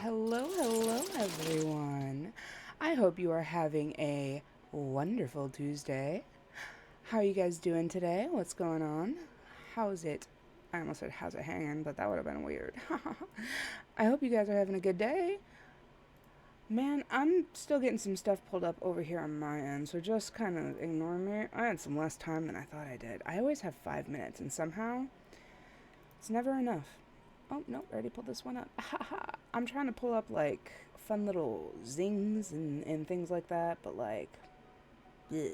Hello, everyone. I hope you are having a wonderful Tuesday. How are you guys doing today? What's going on? How's it? I almost said, how's it hanging, but that would have been weird. I hope you guys are having a good day. Man, I'm still getting some stuff pulled up over here on my end, so just kind of ignore me. I had some less time than I thought I did. I always have 5 minutes, and somehow it's never enough. Oh, nope, I already pulled this one up. I'm trying to pull up, like, fun little zings and things like that, but, like, yeah.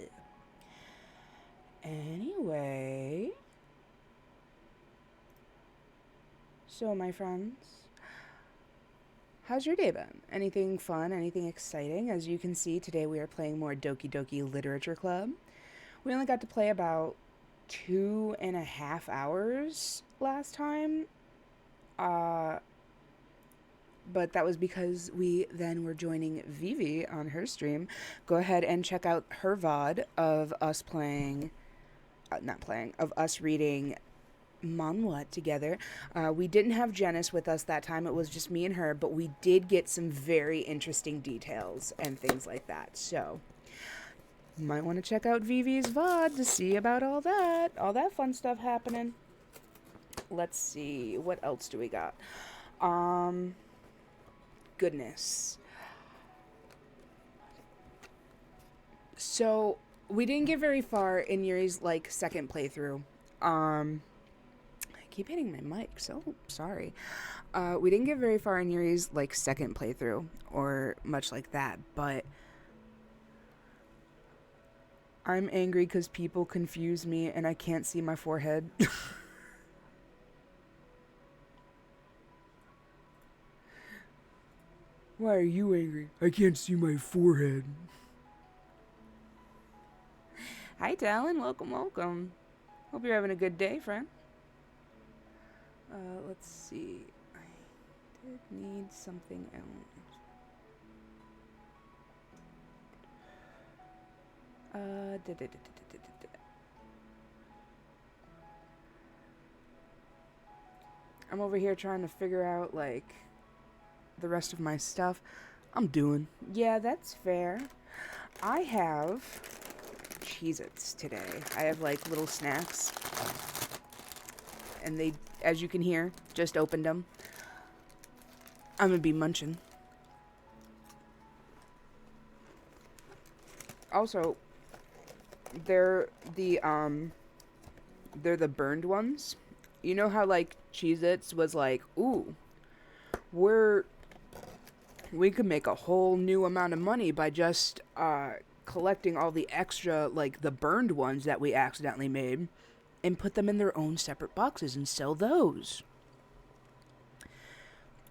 Anyway, so, my friends, how's your day been? Anything fun? Anything exciting? As you can see, today we are playing more Doki Literature Club. We only got to play about 2.5 hours last time. But that was because we then were joining Vivi on her stream. Go ahead and check out her VOD of us playing, of us reading manhwa together. We didn't have Janice with us that time. It was just me and her, but we did get some very interesting details and things like that. So, you might want to check out Vivi's VOD to see about all that fun stuff happening. Let's see, what else do we got? Goodness. So, we didn't get very far in Yuri's, like, second playthrough. I keep hitting my mic, so sorry. We didn't get very far in Yuri's, like, second playthrough, or much like that, but I'm angry because people confuse me and I can't see my forehead. Why are you angry? I can't see my forehead. Hi, Talon. Welcome. Hope you're having a good day, friend. Let's see. I did need something else. I'm over here trying to figure out, like, the rest of my stuff. I'm doing. Yeah, that's fair. I have Cheez-Its today. I have, like, little snacks. And they, as you can hear, just opened them. I'm gonna be munching. Also, they're the burned ones. You know how, like, Cheez-Its was like, ooh, we could make a whole new amount of money by just collecting all the extra, like, the burned ones that we accidentally made and put them in their own separate boxes and sell those.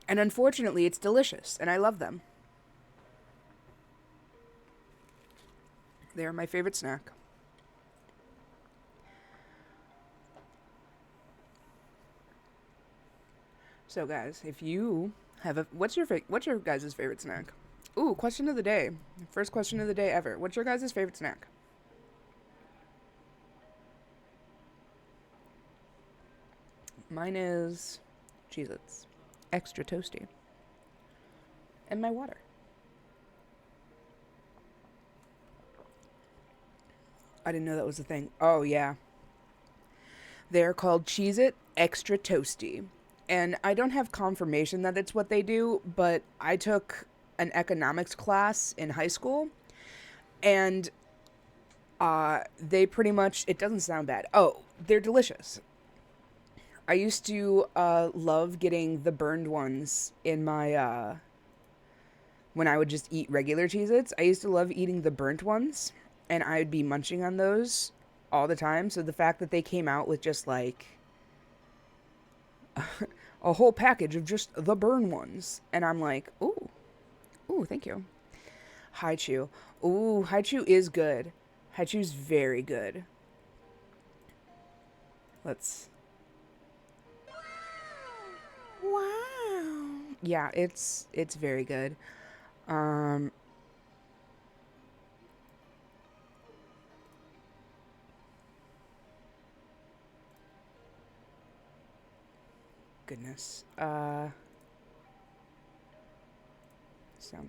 And unfortunately, it's delicious, and I love them. They are my favorite snack. So, guys, if you have a... What's your guys' favorite snack? Ooh, question of the day. First question of the day ever. What's your guys' favorite snack? Mine is Cheez-Its. Extra toasty. And my water. I didn't know that was a thing. Oh, yeah. They're called Cheez-It Extra Toasty. And I don't have confirmation that it's what they do, but I took an economics class in high school, and they pretty much, it doesn't sound bad. Oh, they're delicious. I used to love getting the burned ones in my when I would just eat regular Cheez-Its. I used to love eating the burnt ones, and I'd be munching on those all the time. So the fact that they came out with just like a whole package of just the burn ones, and I'm like, ooh, ooh, thank you. Haichu. Ooh, Haichu is good. Haichu's very good. Let's. Wow. Yeah, it's very good. Um, Goodness. Sound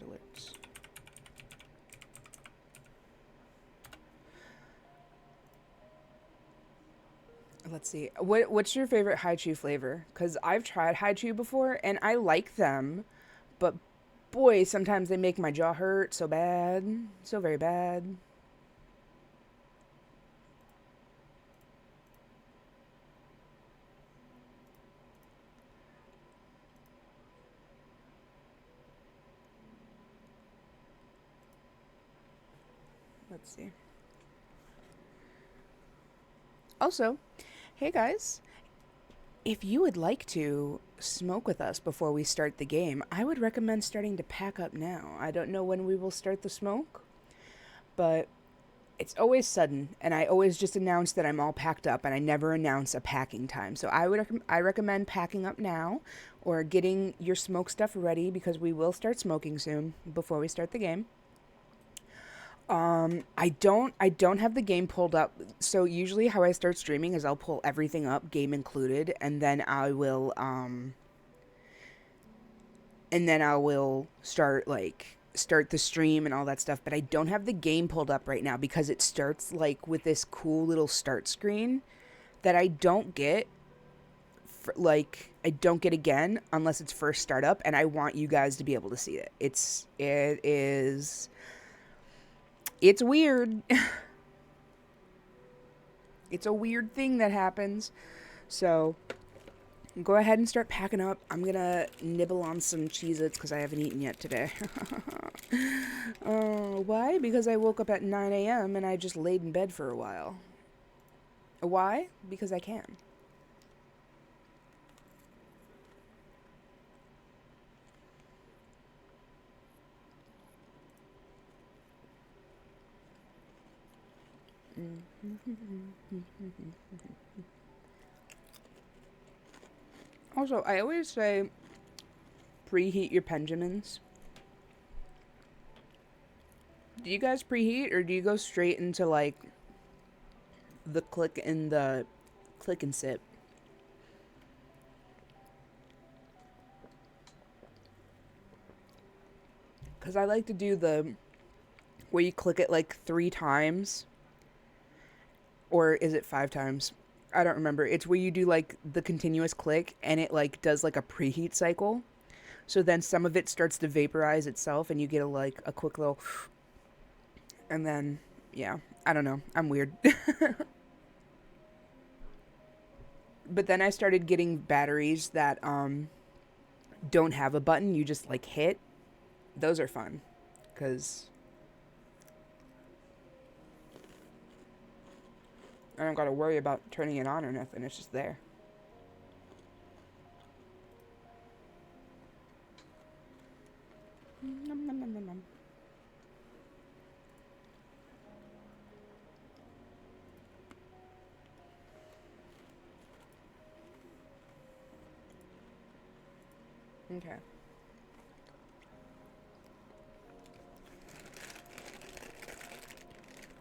alerts. Let's see. What's your favorite Haichu flavor? Because I've tried Haichu before and I like them, but boy, sometimes they make my jaw hurt so bad, so very bad. Let's see. Also, hey guys, if you would like to smoke with us before we start the game, I would recommend starting to pack up now. I don't know when we will start the smoke, but it's always sudden, and I always just announce that I'm all packed up, and I never announce a packing time. So I recommend packing up now, or getting your smoke stuff ready because we will start smoking soon before we start the game. I don't have the game pulled up. So usually how I start streaming is I'll pull everything up, game included, and then I will start the stream and all that stuff, but I don't have the game pulled up right now because it starts like with this cool little start screen that I don't get I don't get again unless it's first start up, and I want you guys to be able to see it. It's weird. It's a weird thing that happens. So go ahead and start packing up. I'm gonna nibble on some Cheez-Its because I haven't eaten yet today. Why? Because I woke up at 9 a.m. and I just laid in bed for a while. Why? Because I can. Also, I always say preheat your Benjamins. Do you guys preheat, or do you go straight into like the click and sip? Because I like to do the where you click it like 3 times, or is it 5 times? I don't remember. It's where you do like the continuous click and it like does like a preheat cycle. So then some of it starts to vaporize itself and you get a quick little and then yeah, I don't know. I'm weird. But then I started getting batteries that don't have a button. You just like hit. Those are fun cuz I don't got to worry about turning it on or nothing. It's just there. Nom, nom, nom, nom, nom. Okay.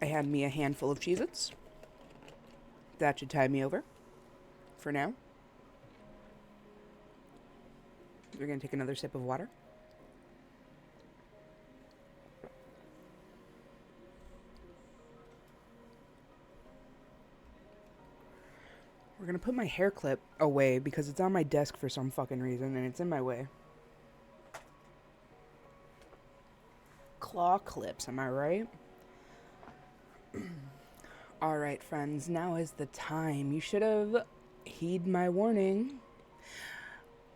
I had me a handful of Cheez-Its. That should tide me over for now. We're going to take another sip of water. We're gonna put my hair clip away because it's on my desk for some fucking reason and it's in my way. Claw clips, am I right? Alright, friends, now is the time. You should have heed my warning.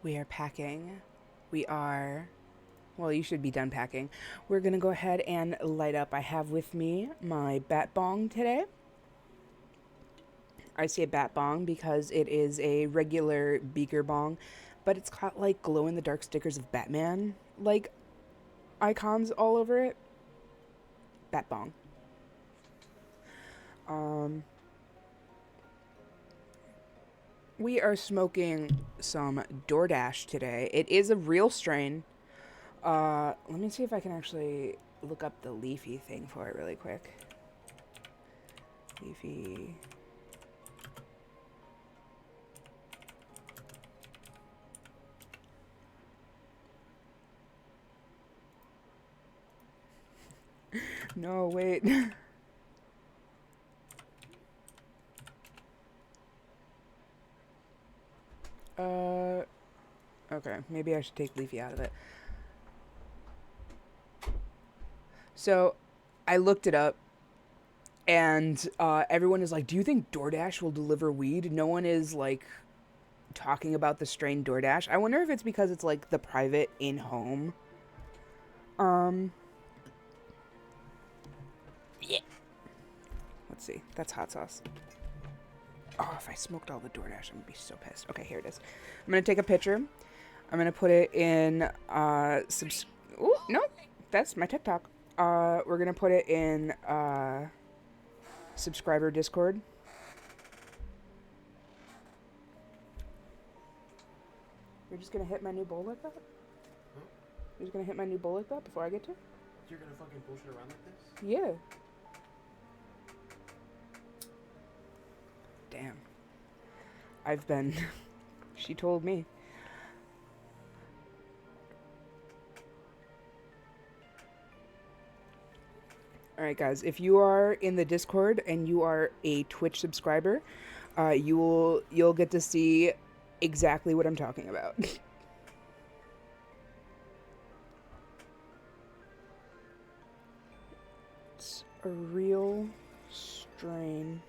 We are packing. Well, you should be done packing. We're gonna go ahead and light up. I have with me my bat bong today. I say bat bong because it is a regular beaker bong, but it's got like glow in the dark stickers of Batman like icons all over it. Bat bong. We are smoking some DoorDash today. It is a real strain. Let me see if I can actually look up the leafy thing for it really quick. Leafy. No, wait. Okay, maybe I should take leafy out of it. So, I looked it up, and everyone is like, do you think DoorDash will deliver weed? No one is, like, talking about the strain DoorDash. I wonder if it's because it's, like, the private in-home. Yeah. Let's see. That's hot sauce. Oh, if I smoked all the DoorDash, I'm gonna be so pissed. Okay, here it is. I'm gonna take a picture. I'm gonna put it in, Ooh, no, that's my TikTok. We're gonna put it in, subscriber Discord. You're just gonna hit my new bowl like that? Huh? You're just gonna hit my new bowl like that before I get to? You're gonna fucking bullshit around like this? Yeah. Damn. I've been... She told me. Alright guys, if you are in the Discord and you are a Twitch subscriber, you'll get to see exactly what I'm talking about. It's a real strain,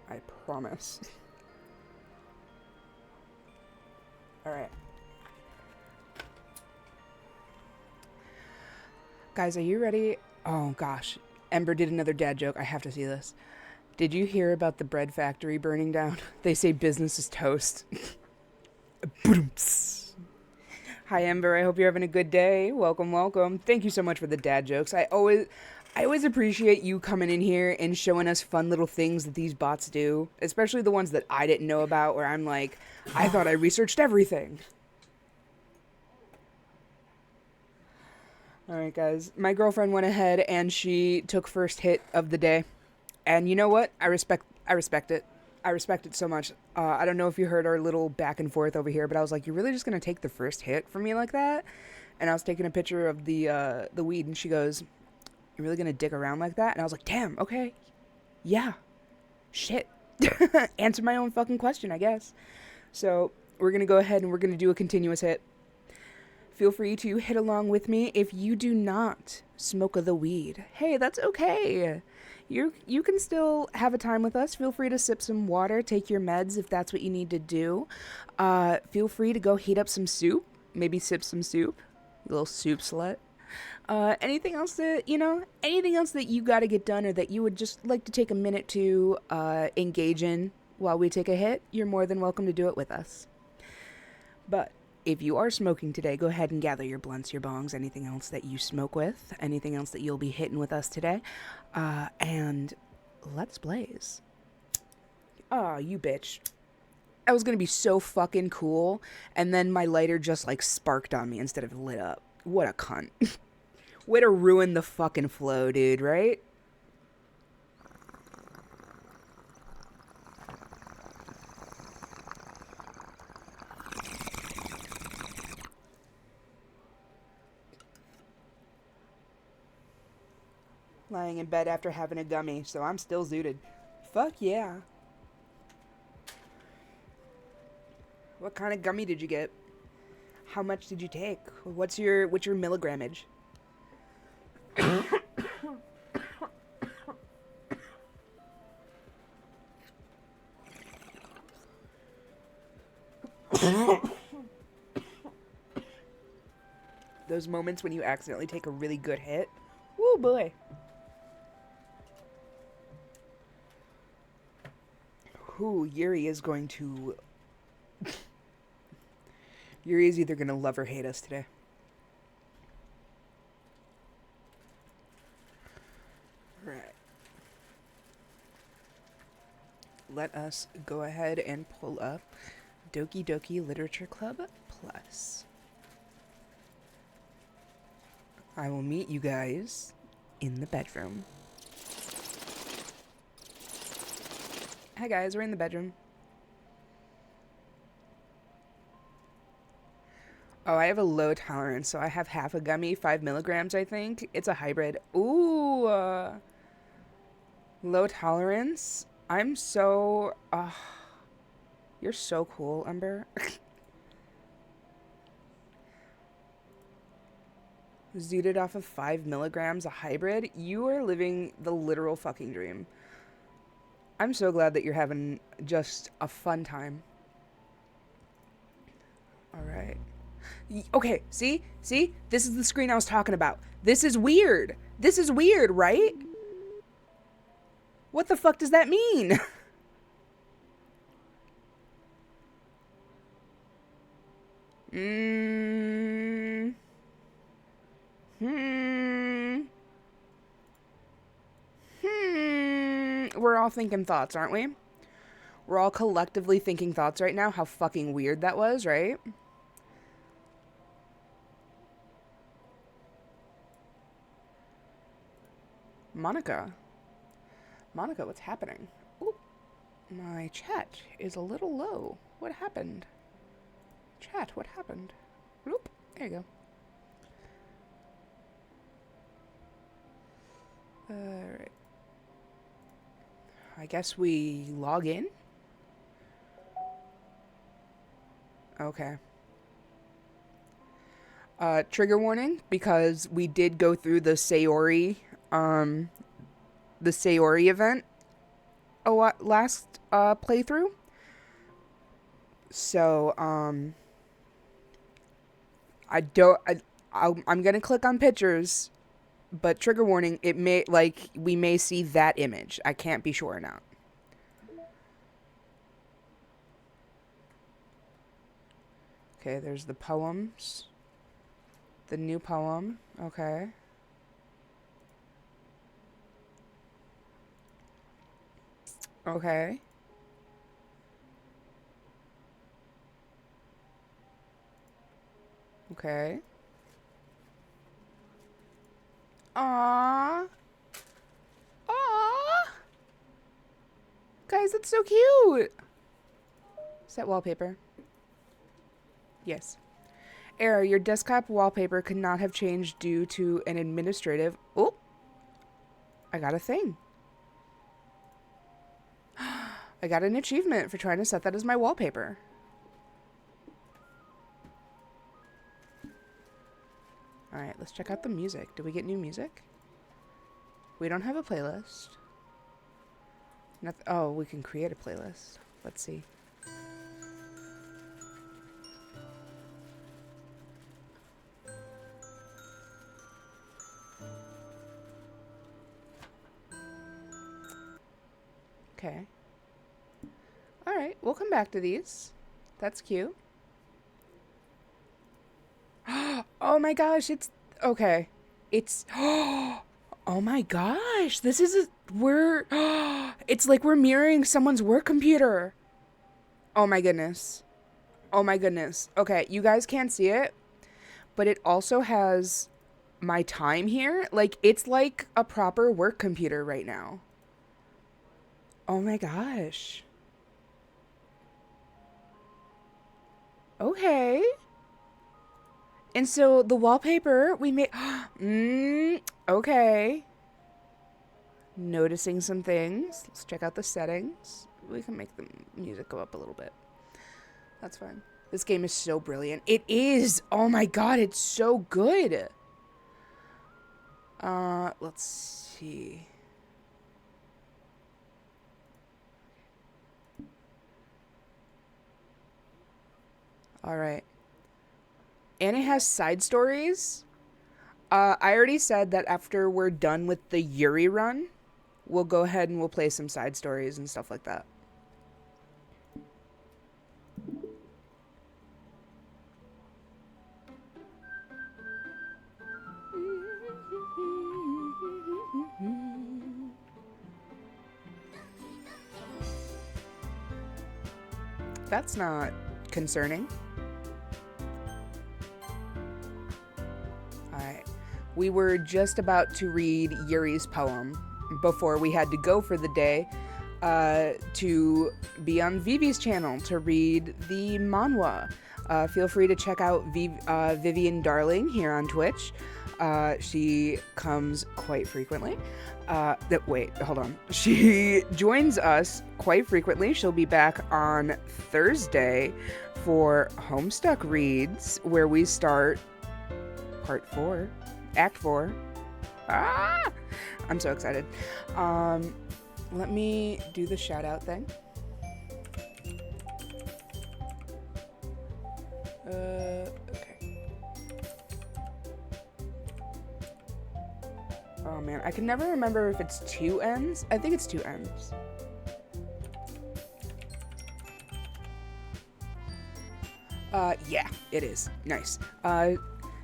I promise. Alright. Guys, are you ready? Oh gosh, Ember did another dad joke. I have to see this. Did you hear about the bread factory burning down? They say business is toast. Hi Ember, I hope you're having a good day. Welcome, welcome. Thank you so much for the dad jokes. I always appreciate you coming in here and showing us fun little things that these bots do, especially the ones that I didn't know about where I'm like, I thought I researched everything. Alright guys, my girlfriend went ahead and she took first hit of the day. And you know what? I respect it. I respect it so much. I don't know if you heard our little back and forth over here, but I was like, you're really just going to take the first hit from me like that? And I was taking a picture of the weed and she goes, you're really going to dick around like that? And I was like, damn, okay. Yeah. Shit. Answer my own fucking question, I guess. So we're going to go ahead and we're going to do a continuous hit. Feel free to hit along with me if you do not smoke the weed. Hey, that's okay. You can still have a time with us. Feel free to sip some water, take your meds if that's what you need to do. Feel free to go heat up some soup. Maybe sip some soup. A little soup slut. Anything else that you gotta get done or that you would just like to take a minute to engage in while we take a hit, you're more than welcome to do it with us. But if you are smoking today, go ahead and gather your blunts, your bongs, anything else that you smoke with, anything else that you'll be hitting with us today, and let's blaze. Aw, you bitch. I was gonna be so fucking cool, and then my lighter just, like, sparked on me instead of lit up. What a cunt. Way to ruin the fucking flow, dude, right? Lying in bed after having a gummy, so I'm still zooted. Fuck yeah. What kind of gummy did you get? How much did you take? What's your milligrammage? Those moments when you accidentally take a really good hit. Woo boy. Who Yuri is going to Yuri is either going to love or hate us today. Right. Let us go ahead and pull up Doki Doki Literature Club Plus. I will meet you guys in the bedroom. Hi guys, we're in the bedroom. Oh, I have a low tolerance, so I have half a gummy, 5 milligrams, I think. It's a hybrid. Ooh, low tolerance. I'm so, you're so cool, Umber. Zooted off of 5 milligrams, a hybrid. You are living the literal fucking dream. I'm so glad that you're having just a fun time. All right. Okay, see? This is the screen I was talking about. This is weird. This is weird, right? What the fuck does that mean? We're all thinking thoughts, aren't we? We're all collectively thinking thoughts right now. How fucking weird that was, right? Monica, what's happening? Ooh, my chat is a little low. What happened? Chat, what happened? Oop, there you go. Alright. I guess we log in? Okay. Trigger warning, because we did go through the Sayori event last playthrough. So, I'm gonna click on pictures, but trigger warning, we may see that image. I can't be sure now. Okay, there's the poems. The new poem. Okay. Okay. Okay. Aww. Aww. Guys, that's so cute. Is that wallpaper? Yes. Error, your desktop wallpaper could not have changed due to an administrative... Oh! I got a thing. I got an achievement for trying to set that as my wallpaper. Alright, let's check out the music. Did we get new music? We don't have a playlist. Oh, we can create a playlist. Let's see. Okay. Alright, we'll come back to these. That's cute. Oh my gosh, it's... Okay. It's... Oh my gosh, this is... We're... It's like we're mirroring someone's work computer. Oh my goodness. Oh my goodness. Okay, you guys can't see it, but it also has my time here. Like, it's like a proper work computer right now. Oh my gosh. Okay. And so the wallpaper we made... Okay. Noticing some things. Let's check out the settings. We can make the music go up a little bit. That's fine. This game is so brilliant. It is! Oh my god, it's so good! Let's see. Alright. And it has side stories. I already said that after we're done with the Yuri run, we'll go ahead and we'll play some side stories and stuff like that. That's not concerning. Alright. We were just about to read Yuri's poem before we had to go for the day to be on Vivi's channel to read the manhwa. Feel free to check out Vivian Darling here on Twitch. She comes quite frequently. Wait, hold on. She joins us quite frequently. She'll be back on Thursday for Homestuck Reads, where we start part 4, act 4. I'm so excited. Let me do the shout out thing. Okay. Oh man, I can never remember if it's 2 N's. I think it's 2 N's. Yeah, it is. Nice.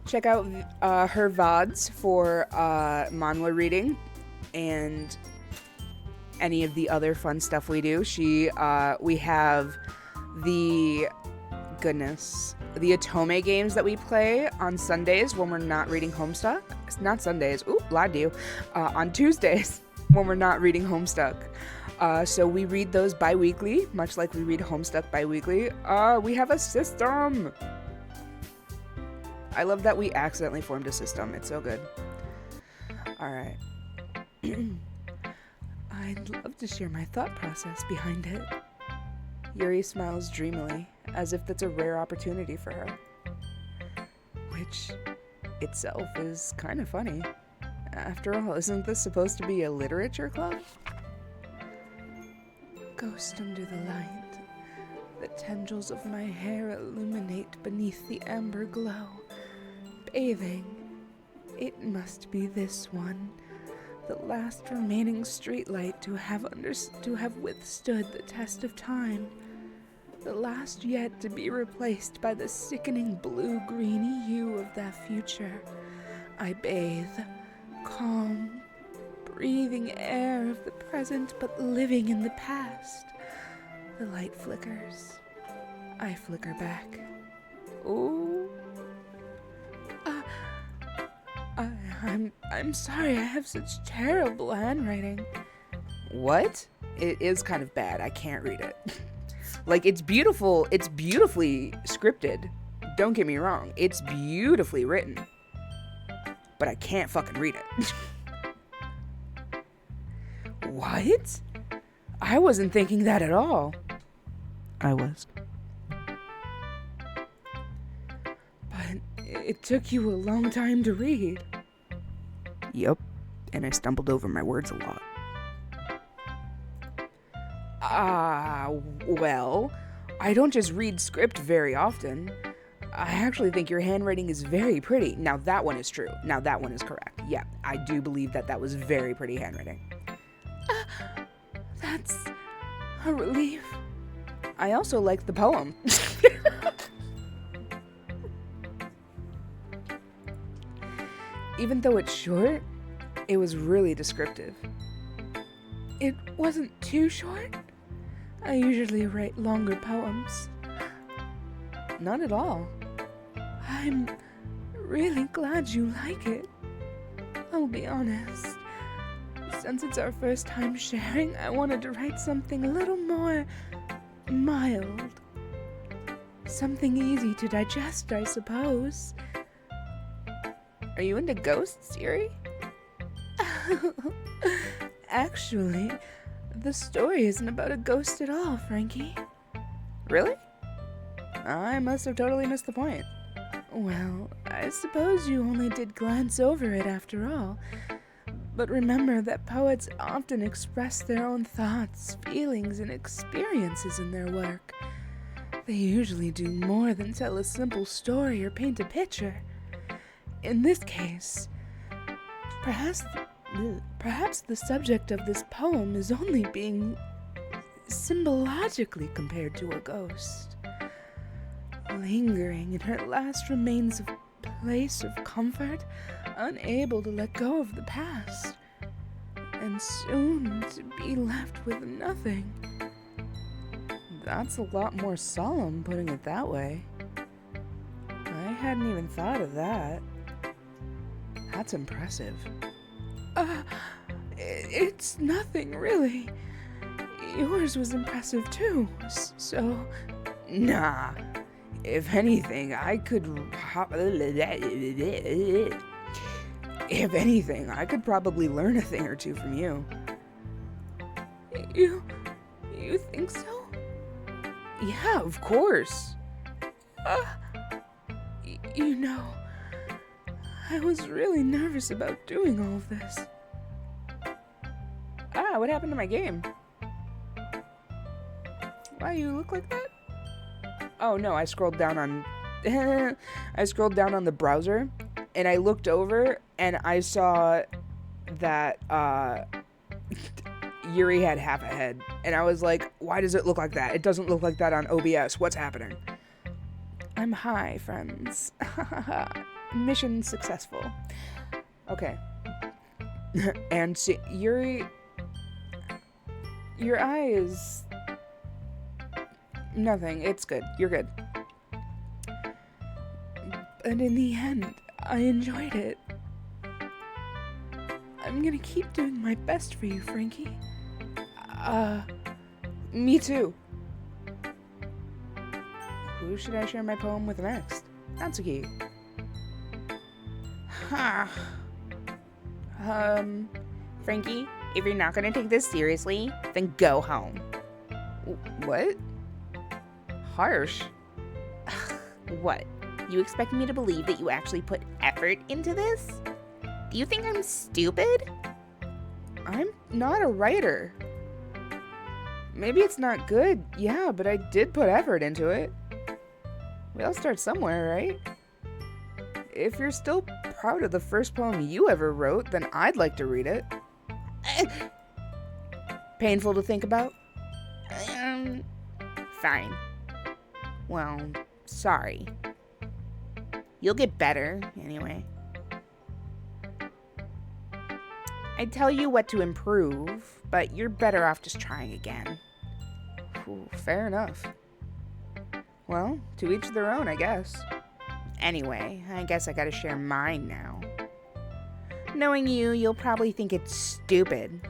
Check out her VODs for manhwa reading and any of the other fun stuff we do. We have the Otome games that we play on Sundays when we're not reading Homestuck. It's not Sundays. Ooh, lied to you. On Tuesdays when we're not reading Homestuck. So we read those bi-weekly, much like we read Homestuck bi-weekly. We have a system. I love that we accidentally formed a system. It's so good. Alright. I'd love to share my thought process behind it. Yuri smiles dreamily, as if that's a rare opportunity for her. Which itself is kind of funny. After all, isn't this supposed to be a literature club? Ghost under the light. The tendrils of my hair illuminate beneath the amber glow. Bathing. It must be this one. The last remaining streetlight to have withstood the test of time. The last yet to be replaced by the sickening blue-greeny hue of that future. I bathe, calm, breathing air of the present but living in the past. The light flickers. I flicker back. Ooh. I'm sorry, I have such terrible handwriting. What? It is kind of bad. I can't read it. Like, it's beautiful. It's beautifully scripted. Don't get me wrong. It's beautifully written. But I can't fucking read it. What? I wasn't thinking that at all. I was. But it took you a long time to read. Yup, and I stumbled over my words a lot. Well, I don't just read script very often. I actually think your handwriting is very pretty. Now that one is true. Now that one is correct. Yeah, I do believe that was very pretty handwriting. That's a relief. I also like the poem. Even though it's short, it was really descriptive. It wasn't too short. I usually write longer poems. Not at all. I'm really glad you like it. I'll be honest. Since it's our first time sharing, I wanted to write something a little more mild. Something easy to digest, I suppose. Are you into ghosts, Yuri? Actually, the story isn't about a ghost at all, Frankie. Really? I must have totally missed the point. Well, I suppose you only did glance over it after all. But remember that poets often express their own thoughts, feelings, and experiences in their work. They usually do more than tell a simple story or paint a picture. In this case, perhaps the subject of this poem is only being symbologically compared to a ghost, lingering in her last remains of place of comfort, unable to let go of the past, and soon to be left with nothing. That's a lot more solemn, putting it that way. I hadn't even thought of that. That's impressive. It's nothing, really. Yours was impressive, too, so... Nah. If anything, I could... If anything, I could probably learn a thing or two from you. You think so? Yeah, of course. You know, I was really nervous about doing all of this. What happened to my game? Why you look like that? Oh no, I scrolled down on I scrolled down on the browser and I looked over and I saw that Yuri had half a head and I was like, why does it look like that? It doesn't look like that on OBS. What's happening? I'm high, friends. Mission successful. Okay. And see, Yuri, your eye is nothing. It's good. You're good. But in the end, I enjoyed it. I'm gonna keep doing my best for you, Frankie. Me too. Who should I share my poem with next? Natsuki. Frankie, if you're not gonna take this seriously, then go home. What? Harsh. What? You expect me to believe that you actually put effort into this? Do you think I'm stupid? I'm not a writer. Maybe it's not good, yeah, but I did put effort into it. We all start somewhere, right? If you're still proud of the first poem you ever wrote, then I'd like to read it. Painful to think about? Fine. Well, sorry. You'll get better, anyway. I'd tell you what to improve, but you're better off just trying again. Ooh, fair enough. Well, to each their own, I guess. Anyway, I guess I gotta share mine now. Knowing you, you'll probably think it's stupid.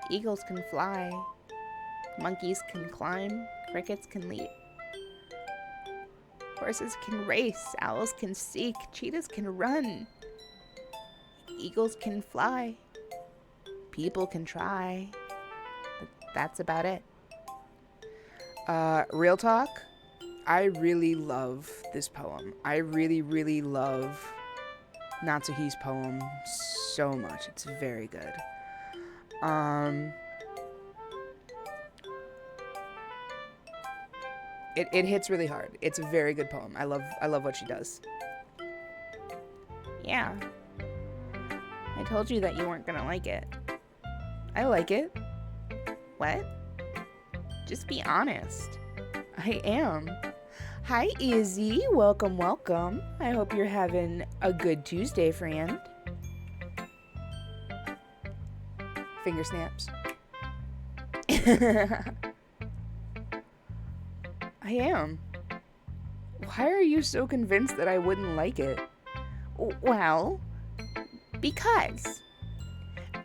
Eagles can fly. Monkeys can climb. Crickets can leap. Horses can race. Owls can seek. Cheetahs can run. Eagles can fly. People can try. But that's about it. Real talk, I really love this poem. I really, really love Natsuhi's poem so much. It's very good. It hits really hard. It's a very good poem. I love what she does. Yeah. I told you that you weren't gonna like it. I like it. What? Just be honest. I am. Hi, Izzy. Welcome, welcome. I hope you're having a good Tuesday, friend. Finger snaps. I am. Why are you so convinced that I wouldn't like it? Well, because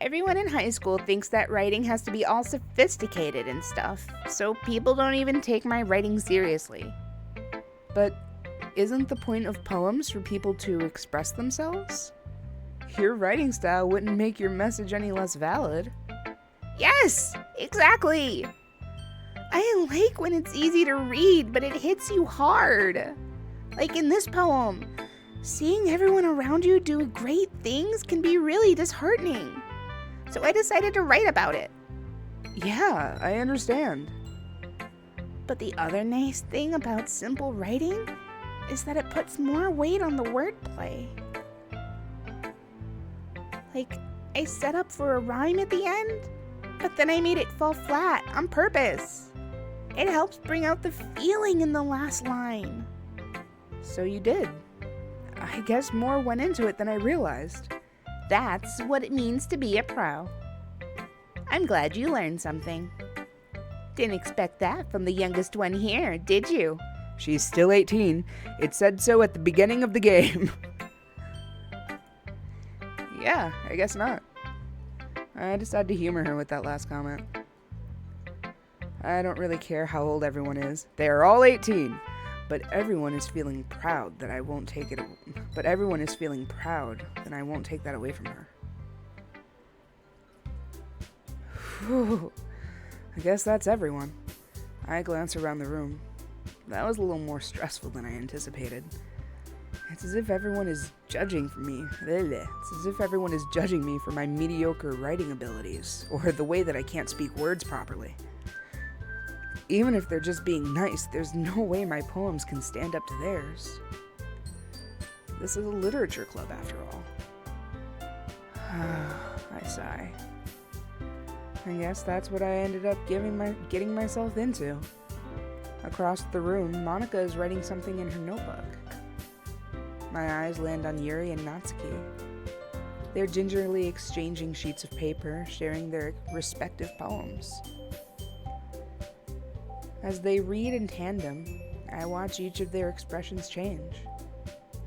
everyone in high school thinks that writing has to be all sophisticated and stuff, so people don't even take my writing seriously. But isn't the point of poems for people to express themselves? Your writing style wouldn't make your message any less valid. Yes, exactly. I like when it's easy to read, but it hits you hard. Like in this poem, seeing everyone around you do great things can be really disheartening. So I decided to write about it. Yeah, I understand. But the other nice thing about simple writing is that it puts more weight on the wordplay. Like, I set up for a rhyme at the end, but then I made it fall flat on purpose. It helps bring out the feeling in the last line. So you did. I guess more went into it than I realized. That's what it means to be a pro. I'm glad you learned something. Didn't expect that from the youngest one here, did you? She's still 18. It said so at the beginning of the game. Yeah, I guess not. I decided to humor her with that last comment. I don't really care how old everyone is. They are all 18. But everyone is feeling proud that I won't take it. But everyone is feeling proud that I won't take that away from her. Whew. I guess that's everyone. I glance around the room. That was a little more stressful than I anticipated. It's as if everyone is judging for me. It's as if everyone is judging me for my mediocre writing abilities, or the way that I can't speak words properly. Even if they're just being nice, there's no way my poems can stand up to theirs. This is a literature club, after all. I sigh. I guess that's what I ended up getting myself into. Across the room, Monica is writing something in her notebook. My eyes land on Yuri and Natsuki. They're gingerly exchanging sheets of paper, sharing their respective poems. As they read in tandem, I watch each of their expressions change.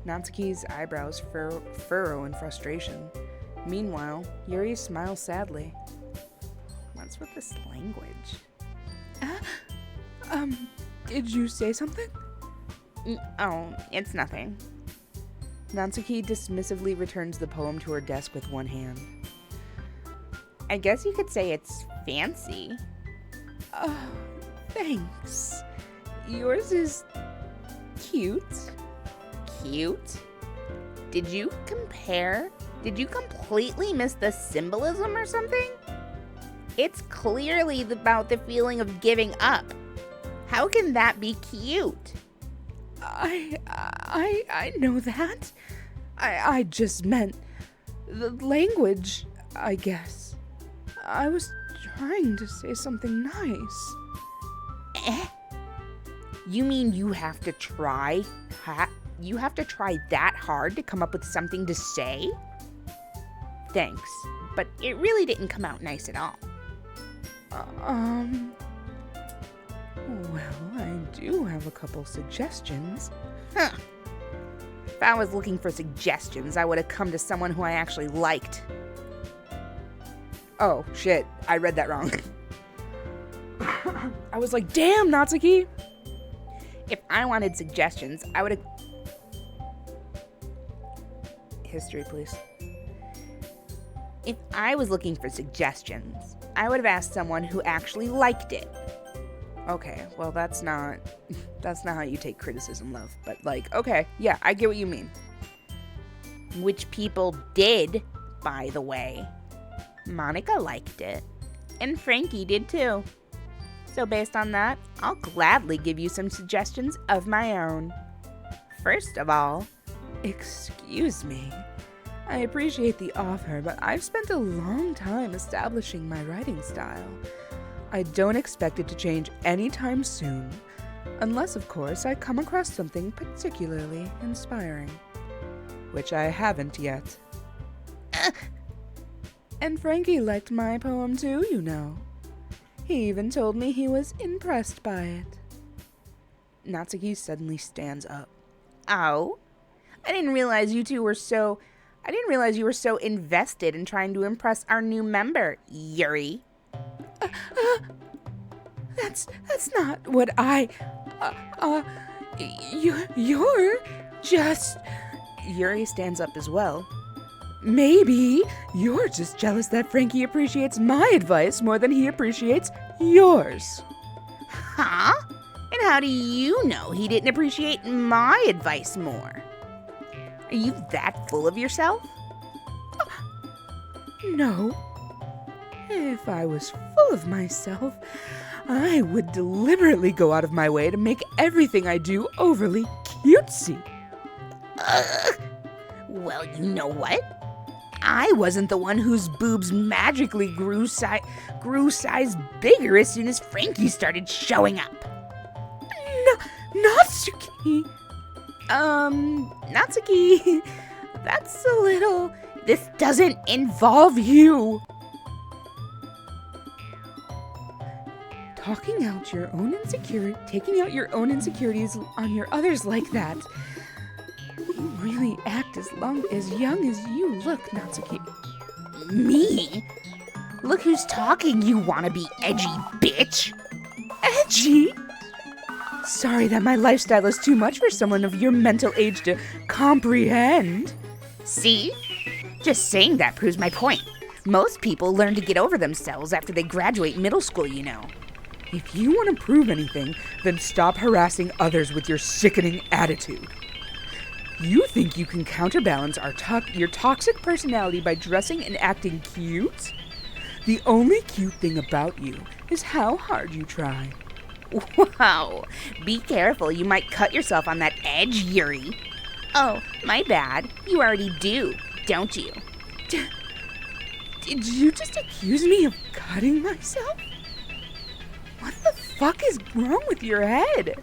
Natsuki's eyebrows furrow in frustration. Meanwhile, Yuri smiles sadly. What's with this language? Did you say something? Oh, it's nothing. Natsuki dismissively returns the poem to her desk with one hand. I guess you could say it's fancy. Thanks. Yours is cute. Cute? Did you compare? Did you completely miss the symbolism or something? It's clearly about the feeling of giving up. How can that be cute? I know that. I just meant the language, I guess. I was trying to say something nice. You mean you have to try? You have to try that hard to come up with something to say? Thanks, but it really didn't come out nice at all. Well, I do have a couple suggestions. Huh. If I was looking for suggestions, I would have come to someone who I actually liked. Oh, shit. I read that wrong. I was like, damn, Natsuki! If I wanted suggestions, I would have... History, please. If I was looking for suggestions, I would have asked someone who actually liked it. Okay, well, that's not how you take criticism, love. But, like, okay, yeah, I get what you mean. Which people did, by the way. Monica liked it. And Frankie did too. So based on that, I'll gladly give you some suggestions of my own. First of all, excuse me. I appreciate the offer, but I've spent a long time establishing my writing style. I don't expect it to change anytime soon, unless, of course, I come across something particularly inspiring, which I haven't yet. And Frankie liked my poem too, you know. He even told me he was impressed by it. Natsuki suddenly stands up. Oh? I didn't realize you were so invested in trying to impress our new member, Yuri. That's not what you're just... Yuri stands up as well. Maybe you're just jealous that Frankie appreciates my advice more than he appreciates yours. Huh? And how do you know he didn't appreciate my advice more? Are you that full of yourself? No. If I was full of myself, I would deliberately go out of my way to make everything I do overly cutesy. Well, you know what? I wasn't the one whose boobs magically grew size bigger as soon as Frankie started showing up. Natsuki! Natsuki, that's a little... This doesn't involve you. Taking out your own insecurities on your others like that. You really act as young as you look, Natsuki. Me? Look who's talking, you wannabe edgy bitch. Edgy? Sorry that my lifestyle is too much for someone of your mental age to comprehend. See? Just saying that proves my point. Most people learn to get over themselves after they graduate middle school, you know. If you want to prove anything, then stop harassing others with your sickening attitude. You think you can counterbalance your toxic personality by dressing and acting cute? The only cute thing about you is how hard you try. Wow. Be careful, you might cut yourself on that edge, Yuri. Oh, my bad. You already do, don't you? Did you just accuse me of cutting myself? What the fuck is wrong with your head?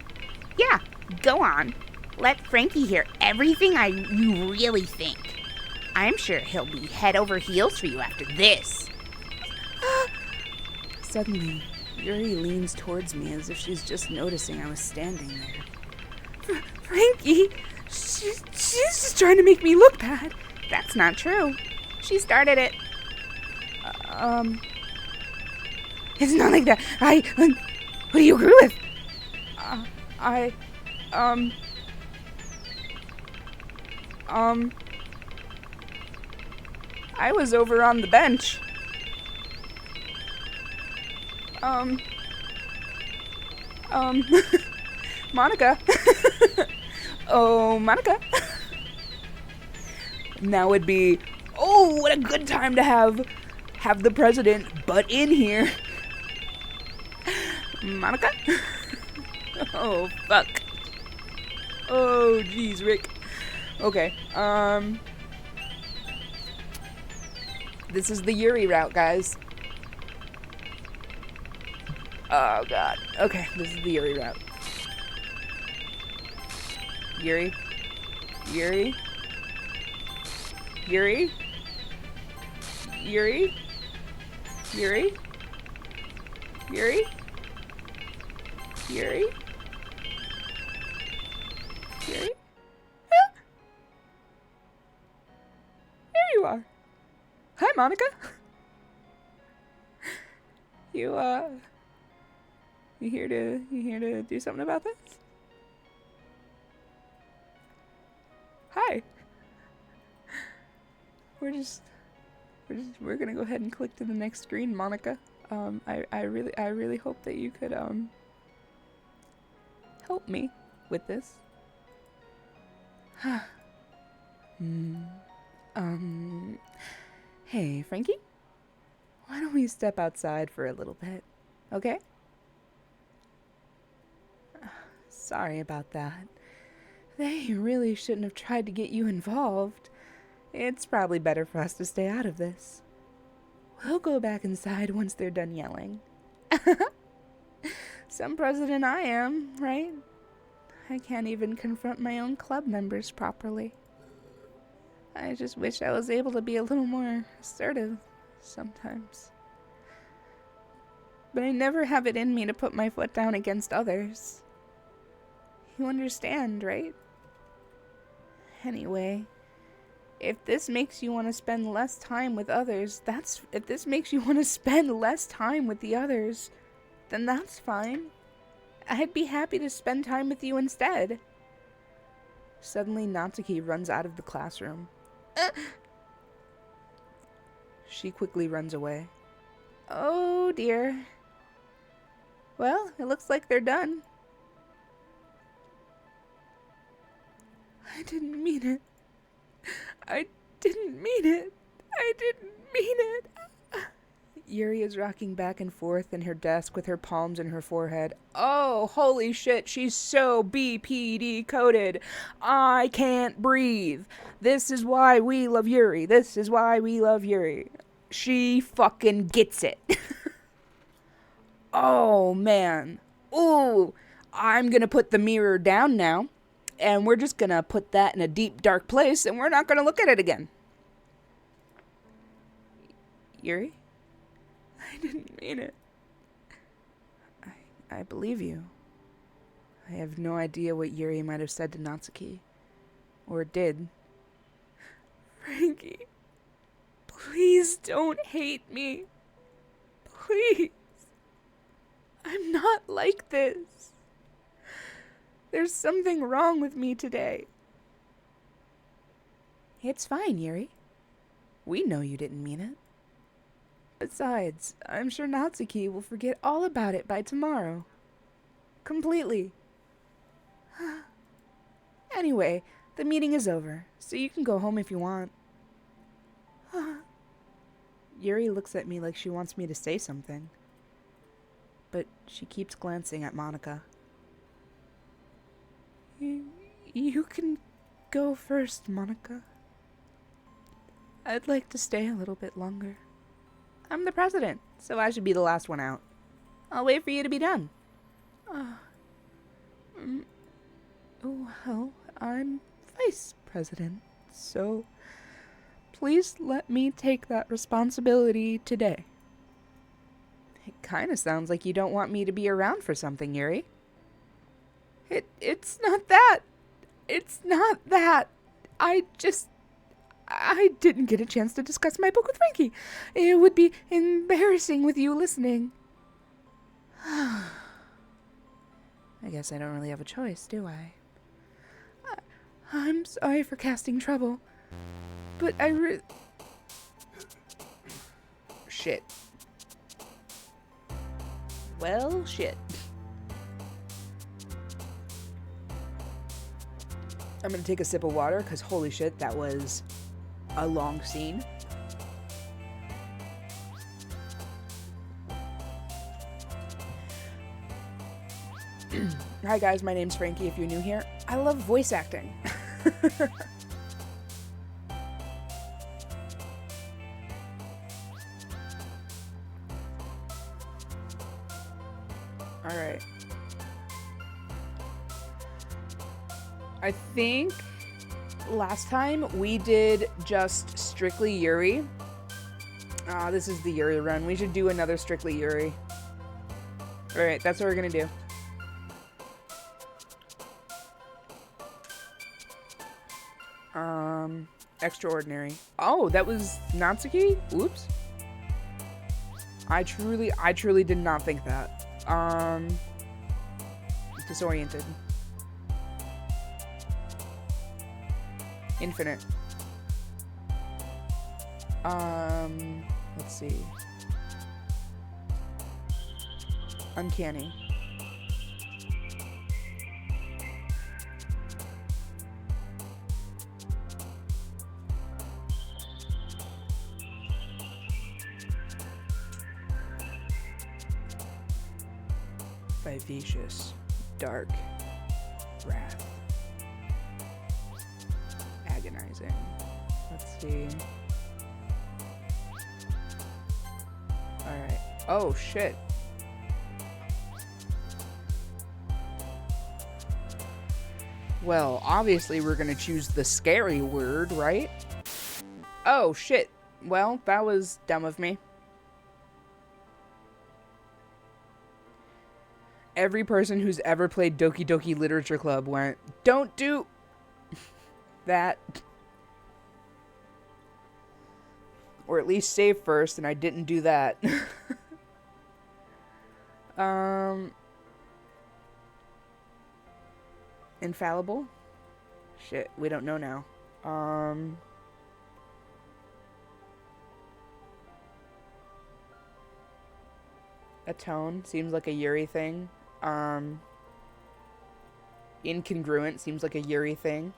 Yeah, go on. Let Frankie hear everything you really think. I'm sure he'll be head over heels for you after this. Suddenly, Yuri leans towards me as if she's just noticing I was standing there. Frankie, she's just trying to make me look bad. That's not true. She started it. It's not like that. Who do you agree with? I was over on the bench. Monica. Oh, Monica. Now would be, oh, what a good time to have the president butt in here. Monica? Oh, fuck. Oh, geez, Rick. Okay, this is the Yuri route, guys. Oh, God. Okay, this is the Yuri route. Yuri? Yuri? Yuri? Yuri? Yuri? Yuri? Yuri? Yuri? Ah! There you are. Hi, Monica. You here to do something about this? Hi. We're gonna go ahead and click to the next screen, Monica. I really hope that you could help me with this. Hey, Frankie? Why don't we step outside for a little bit, okay? Sorry about that. They really shouldn't have tried to get you involved. It's probably better for us to stay out of this. We'll go back inside once they're done yelling. Some president I am, right? I can't even confront my own club members properly. I just wish I was able to be a little more assertive sometimes. But I never have it in me to put my foot down against others. You understand, right? Anyway, if this makes you want to spend less time with others, if this makes you want to spend less time with the others, then that's fine. I'd be happy to spend time with you instead. Suddenly, Natsuki runs out of the classroom. She quickly runs away. Oh dear. Well, it looks like they're done. I didn't mean it. I didn't mean it. I didn't mean it. Yuri is rocking back and forth in her desk with her palms in her forehead. Oh, holy shit, she's so BPD coded. I can't breathe. This is why we love Yuri. This is why we love Yuri. She fucking gets it. Oh, man. Ooh, I'm gonna put the mirror down now, and we're just gonna put that in a deep, dark place, and we're not gonna look at it again. Yuri? I didn't mean it. I believe you. I have no idea what Yuri might have said to Natsuki. Or did. Frankie, please don't hate me. Please. I'm not like this. There's something wrong with me today. It's fine, Yuri. We know you didn't mean it. Besides, I'm sure Natsuki will forget all about it by tomorrow. Completely. Anyway, the meeting is over, so you can go home if you want. Yuri looks at me like she wants me to say something, but she keeps glancing at Monica. You can go first, Monica. I'd like to stay a little bit longer. I'm the president, so I should be the last one out. I'll wait for you to be done. Well, I'm vice president, so please let me take that responsibility today. It kind of sounds like you don't want me to be around for something, Yuri. It's not that. It's not that. I didn't get a chance to discuss my book with Frankie. It would be embarrassing with you listening. I guess I don't really have a choice, do I? I'm sorry for casting trouble, but Shit. Well, shit. I'm gonna take a sip of water, because holy shit, that was a long scene. Hi guys, my name's Frankie if you're new here. I love voice acting. Alright. I think last time we did just strictly Yuri. This is the Yuri run. We should do another strictly Yuri. Alright, that's what we're gonna do. Extraordinary. Oh, that was Natsuki? Oops. I truly did not think that. Disoriented. Infinite. Let's see. Uncanny. Vivacious. Dark. Wrath. Agonizing. Let's see. Alright. Oh, shit. Well, obviously we're gonna choose the scary word, right? Oh, shit. Well, that was dumb of me. Every person who's ever played Doki Doki Literature Club went, don't do that. Or at least save first, and I didn't do that. Infallible? Shit, we don't know now. Atone seems like a Yuri thing. Incongruent seems like a Yuri thing.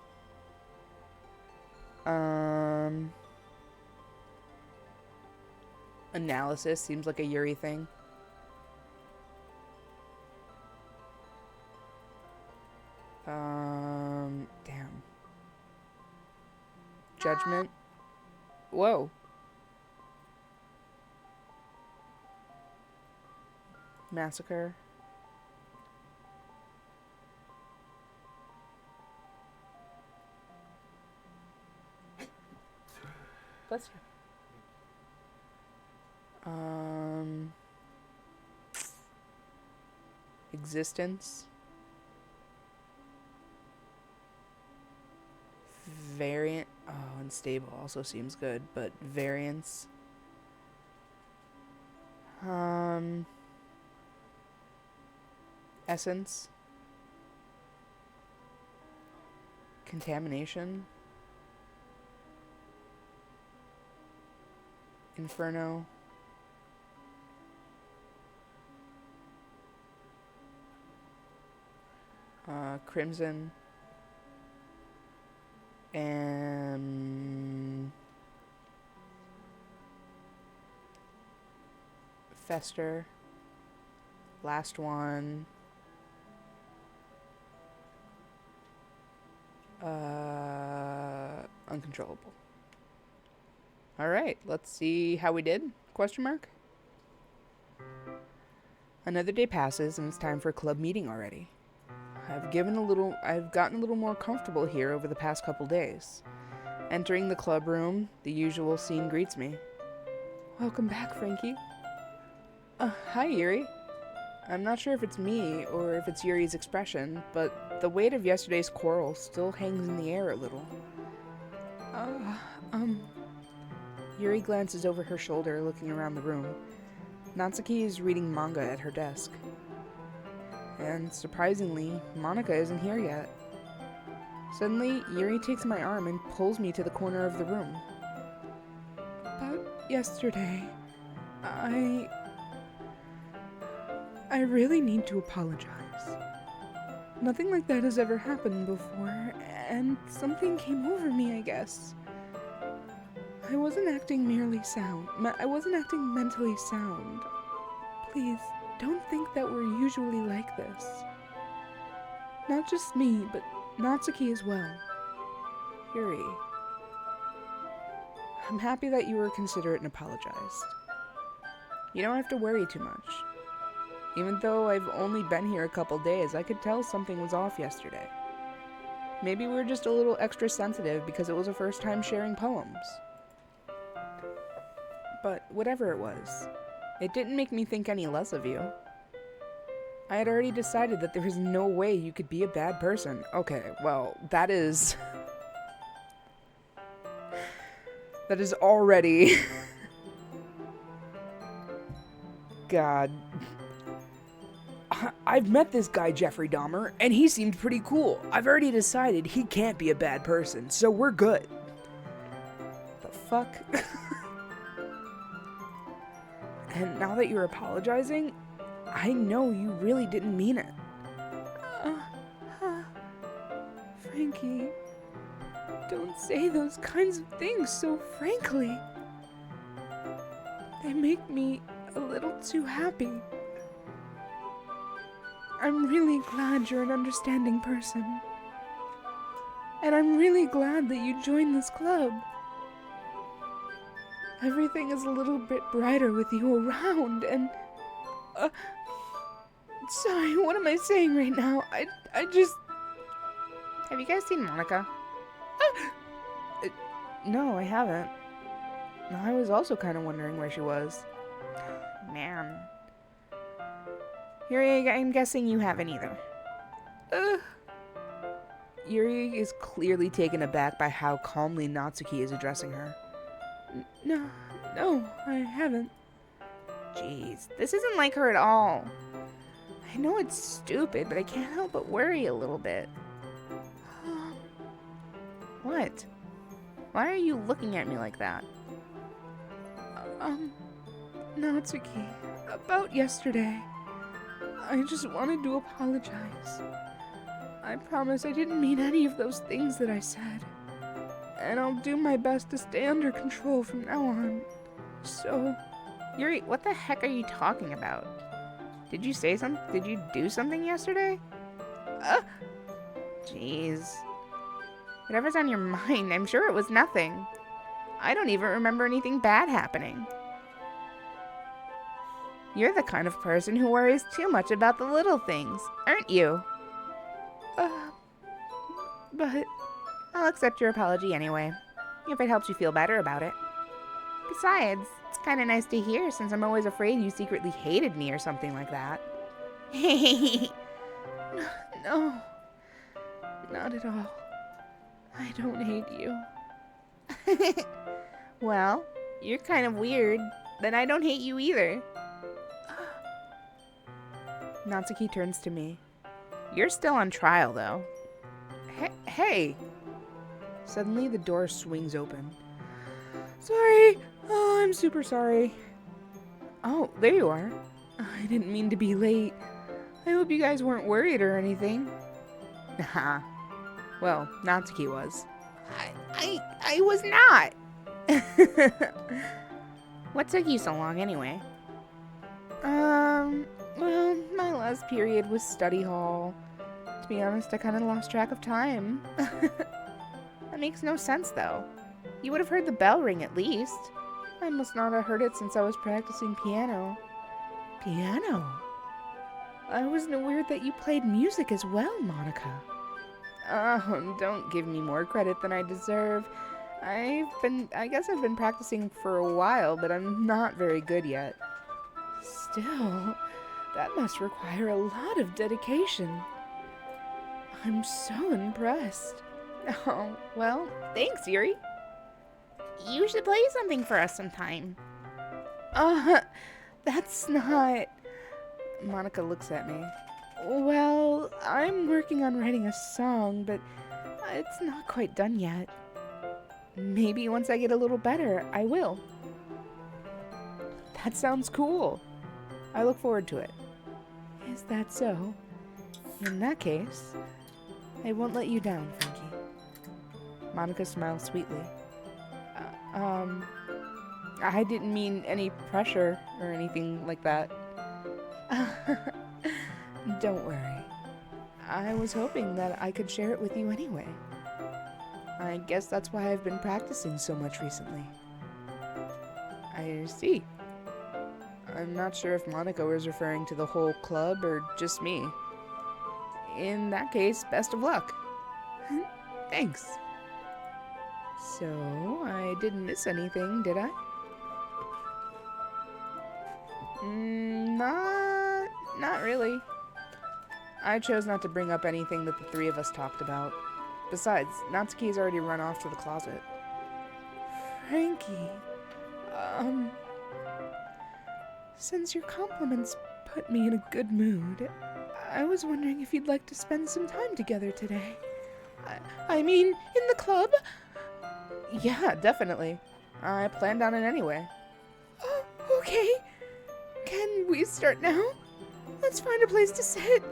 Analysis seems like a Yuri thing. Damn. Judgment. Whoa. Massacre. Bless you. Existence. Variant. Oh, unstable also seems good, but variance. Essence. Contamination. Inferno. Crimson. And Fester. Last one. Uncontrollable. Alright, let's see how we did? Question mark? Another day passes and it's time for a club meeting already. I've gotten a little more comfortable here over the past couple days. Entering the club room, the usual scene greets me. Welcome back, Frankie. Hi, Yuri. I'm not sure if it's me or if it's Yuri's expression, but the weight of yesterday's quarrel still hangs in the air a little. Yuri glances over her shoulder, looking around the room. Natsuki is reading manga at her desk. And surprisingly, Monica isn't here yet. Suddenly, Yuri takes my arm and pulls me to the corner of the room. About yesterday, I really need to apologize. Nothing like that has ever happened before, and something came over me, I guess. I wasn't acting mentally sound. Please, don't think that we're usually like this. Not just me, but Natsuki as well. Yuri. I'm happy that you were considerate and apologized. You don't have to worry too much. Even though I've only been here a couple days, I could tell something was off yesterday. Maybe we were just a little extra sensitive because it was a first time sharing poems. But whatever it was, it didn't make me think any less of you. I had already decided that there was no way you could be a bad person. Okay, well, that is already... God. I've met this guy, Jeffrey Dahmer, and he seemed pretty cool. I've already decided he can't be a bad person, so we're good. The fuck? And now that you're apologizing, I know you really didn't mean it. Frankie, don't say those kinds of things so frankly. They make me a little too happy. I'm really glad you're an understanding person. And I'm really glad that you joined this club. Everything is a little bit brighter with you around, and... sorry, what am I saying right now? I just... Have you guys seen Monica? No, I haven't. I was also kind of wondering where she was. Man. Yuri, I'm guessing you haven't either. Yuri is clearly taken aback by how calmly Natsuki is addressing her. No, I haven't. Jeez, this isn't like her at all. I know it's stupid, but I can't help but worry a little bit. What? Why are you looking at me like that? Natsuki, About yesterday. I just wanted to apologize. I promise I didn't mean any of those things that I said. And I'll do my best to stay under control from now on. So, Yuri, what the heck are you talking about? Did you do something yesterday? Jeez. Whatever's on your mind, I'm sure it was nothing. I don't even remember anything bad happening. You're the kind of person who worries too much about the little things, aren't you? but I'll accept your apology anyway, if it helps you feel better about it. Besides, it's kind of nice to hear since I'm always afraid you secretly hated me or something like that. no, not at all. I don't hate you. Well, you're kind of weird, then I don't hate you either. Natsuki turns to me. You're still on trial, though. Hey! Suddenly, the door swings open. Sorry! Oh, I'm super sorry. Oh, there you are. I didn't mean to be late. I hope you guys weren't worried or anything. Nah. Well, Natsuki was. I was not! What took you so long, anyway? Well, my last period was study hall. To be honest, I kind of lost track of time. That makes no sense, though. You would have heard the bell ring at least. I must not have heard it since I was practicing piano. Piano? I wasn't aware that you played music as well, Monica. Oh, don't give me more credit than I deserve. I guess I've been practicing for a while, but I'm not very good yet. Still, that must require a lot of dedication. I'm so impressed. Oh, well, thanks, Yuri. You should play something for us sometime. That's not... Monica looks at me. Well, I'm working on writing a song, but it's not quite done yet. Maybe once I get a little better, I will. That sounds cool. I look forward to it. Is that so? In that case, I won't let you down, Frankie. Monica smiles sweetly. I didn't mean any pressure or anything like that. Don't worry. I was hoping that I could share it with you anyway. I guess that's why I've been practicing so much recently. I see. I'm not sure if Monica was referring to the whole club or just me. In that case, best of luck. Thanks. So, I didn't miss anything, did I? Not really. I chose not to bring up anything that the three of us talked about. Besides, Natsuki's already run off to the closet. Frankie, since your compliments put me in a good mood, I was wondering if you'd like to spend some time together today. I mean, in the club? Yeah, definitely. I planned on it anyway. Oh, okay. Can we start now? Let's find a place to sit.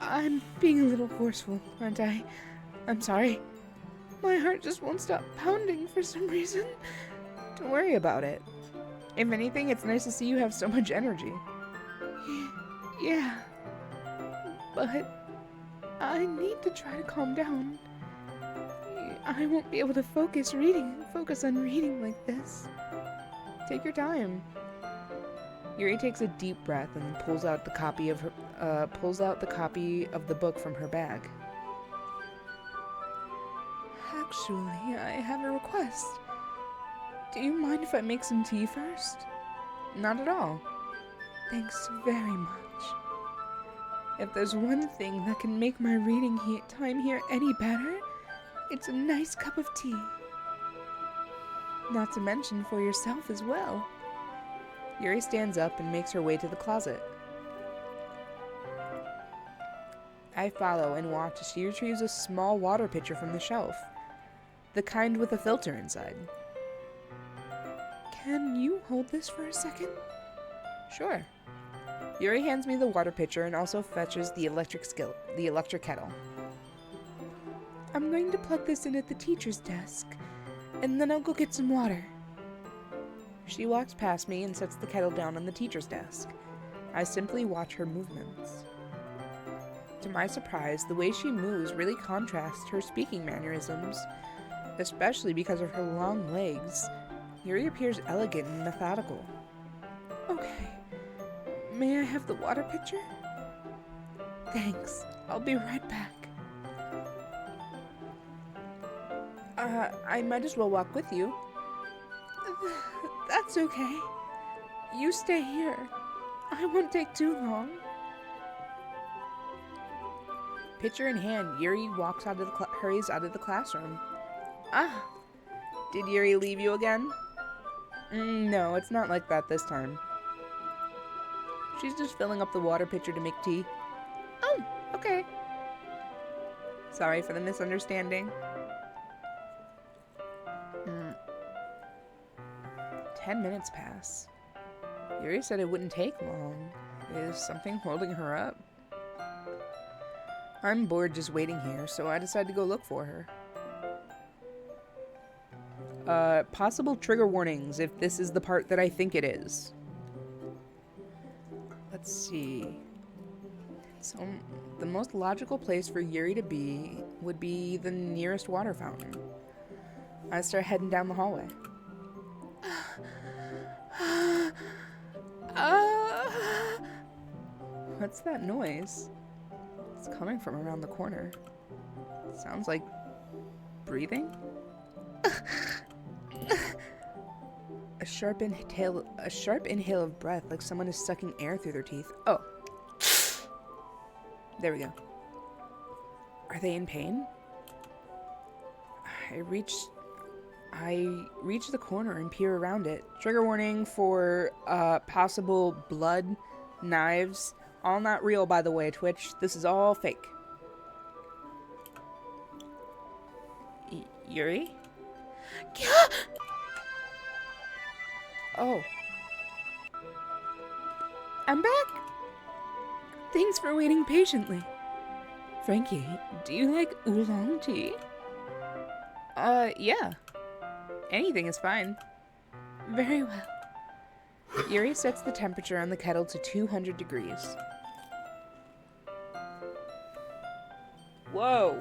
I'm being a little forceful, aren't I? I'm sorry. My heart just won't stop pounding for some reason. Don't worry about it. If anything, it's nice to see you have so much energy. Yeah. But I need to try to calm down. I won't be able to focus on reading like this. Take your time. Yuri takes a deep breath and pulls out the copy of the book from her bag. Actually, I have a request. Do you mind if I make some tea first? Not at all. Thanks very much. If there's one thing that can make my reading time here any better, it's a nice cup of tea. Not to mention for yourself as well. Yuri stands up and makes her way to the closet. I follow and watch as she retrieves a small water pitcher from the shelf, the kind with a filter inside. Can you hold this for a second? Sure. Yuri hands me the water pitcher and also fetches the electric kettle. I'm going to plug this in at the teacher's desk, and then I'll go get some water. She walks past me and sets the kettle down on the teacher's desk. I simply watch her movements. To my surprise, the way she moves really contrasts her speaking mannerisms, especially because of her long legs. Yuri appears elegant and methodical. Okay. May I have the water pitcher? Thanks. I'll be right back. I might as well walk with you. That's okay. You stay here. I won't take too long. Pitcher in hand, Yuri hurries out of the classroom. Ah, did Yuri leave you again? No, it's not like that this time. She's just filling up the water pitcher to make tea. Oh, okay. Sorry for the misunderstanding. 10 minutes pass. Yuri said it wouldn't take long. Is something holding her up? I'm bored just waiting here, so I decided to go look for her. Possible trigger warnings if this is the part that I think it is. Let's see. So, the most logical place for Yuri to be would be the nearest water fountain. I start heading down the hallway. What's that noise? It's coming from around the corner. Sounds like breathing? A sharp inhale of breath, like someone is sucking air through their teeth. Oh. There we go. Are they in pain? I reach the corner and peer around it. Trigger warning for possible blood, knives. All not real, by the way, Twitch. This is all fake. Yuri? Oh. I'm back! Thanks for waiting patiently. Frankie, do you like oolong tea? Yeah. Anything is fine. Very well. Yuri sets the temperature on the kettle to 200 degrees. Whoa!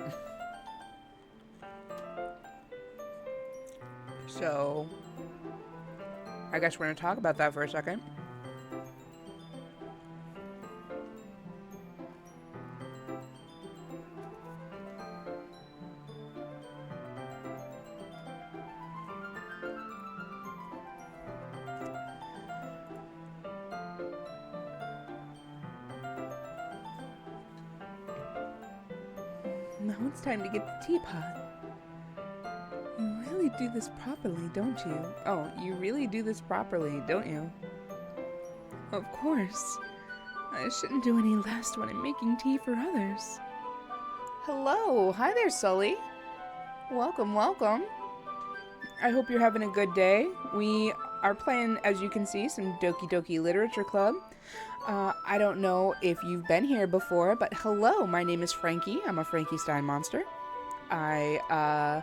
So, I guess we're going to talk about that for a second. Now it's time to get the teapot. You really do this properly, don't you? Oh, you really do this properly, don't you? Of course. I shouldn't do any less when I'm making tea for others. Hello. Hi there, Sully. Welcome, welcome. I hope you're having a good day. We are playing, as you can see, some Doki Literature Club. I don't know if you've been here before, but hello, my name is Frankie. I'm a Frankenstein monster. I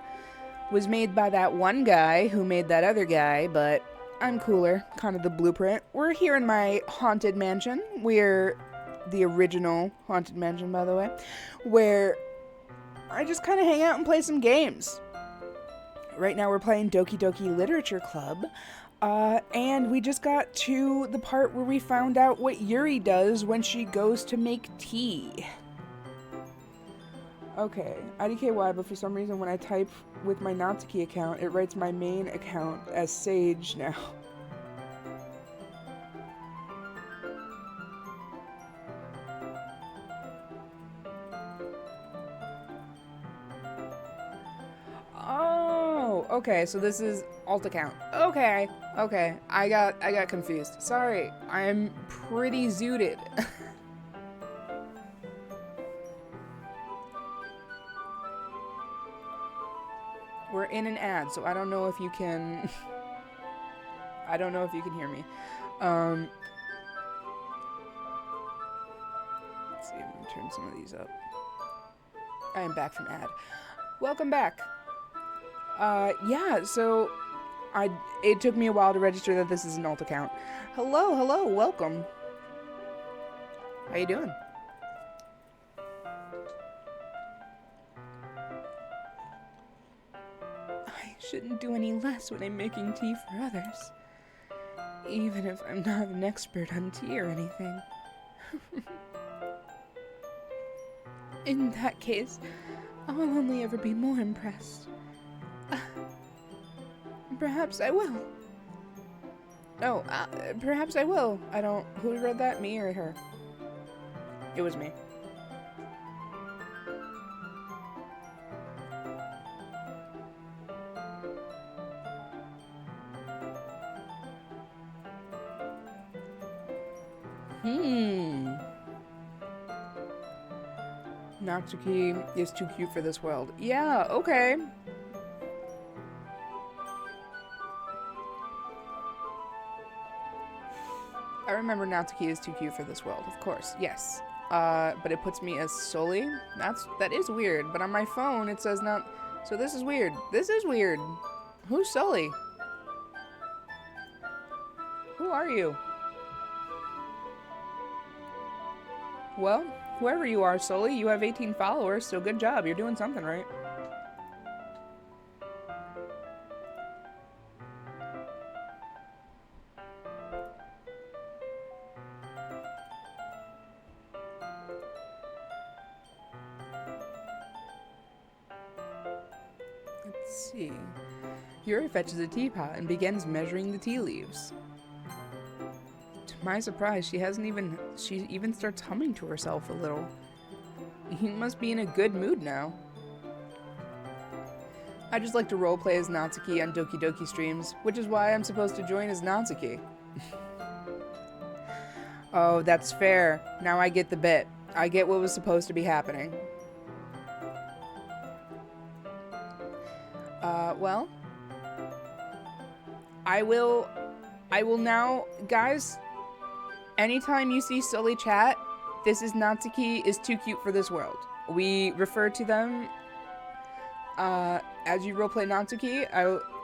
was made by that one guy who made that other guy, but I'm cooler, kind of the blueprint. We're here in my haunted mansion. We're the original haunted mansion, by the way, where I just kind of hang out and play some games. Right now we're playing Doki Literature Club. And we just got to the part where we found out what Yuri does when she goes to make tea. Okay, IDKY, but for some reason when I type with my Natsuki account, it writes my main account as Sage now. Okay, so this is alt account. Okay, I got confused. Sorry, I'm pretty zooted. We're in an ad, so I don't know if you can. I don't know if you can hear me. turn some of these up. I am back from ad. Welcome back. Yeah, so it took me a while to register that this is an alt account. Hello, welcome. How you doing? I shouldn't do any less when I'm making tea for others. Even if I'm not an expert on tea or anything. In that case, I'll only ever be more impressed. Perhaps I will. Oh, perhaps I will. I don't... Who read that? Me or her? It was me. Natsuki is too cute for this world. Yeah, okay. I remember Natsuki is too cute for this world, of course, yes. But it puts me as Soli. That is weird, but on my phone it says not... So this is weird. This is weird. Who's Soli? Who are you? Well, whoever you are, Soli, you have 18 followers, so good job. You're doing something right. Let's see. Yuri fetches a teapot and begins measuring the tea leaves. To my surprise, she even starts humming to herself a little. You must be in a good mood now. I just like to roleplay as Natsuki on Doki Doki streams, which is why I'm supposed to join as Natsuki. Oh, that's fair. Now I get the bit. I get what was supposed to be happening. Well, I will now, guys, anytime you see Sully chat, this is Natsuki is too cute for this world. We refer to them, as you roleplay Natsuki,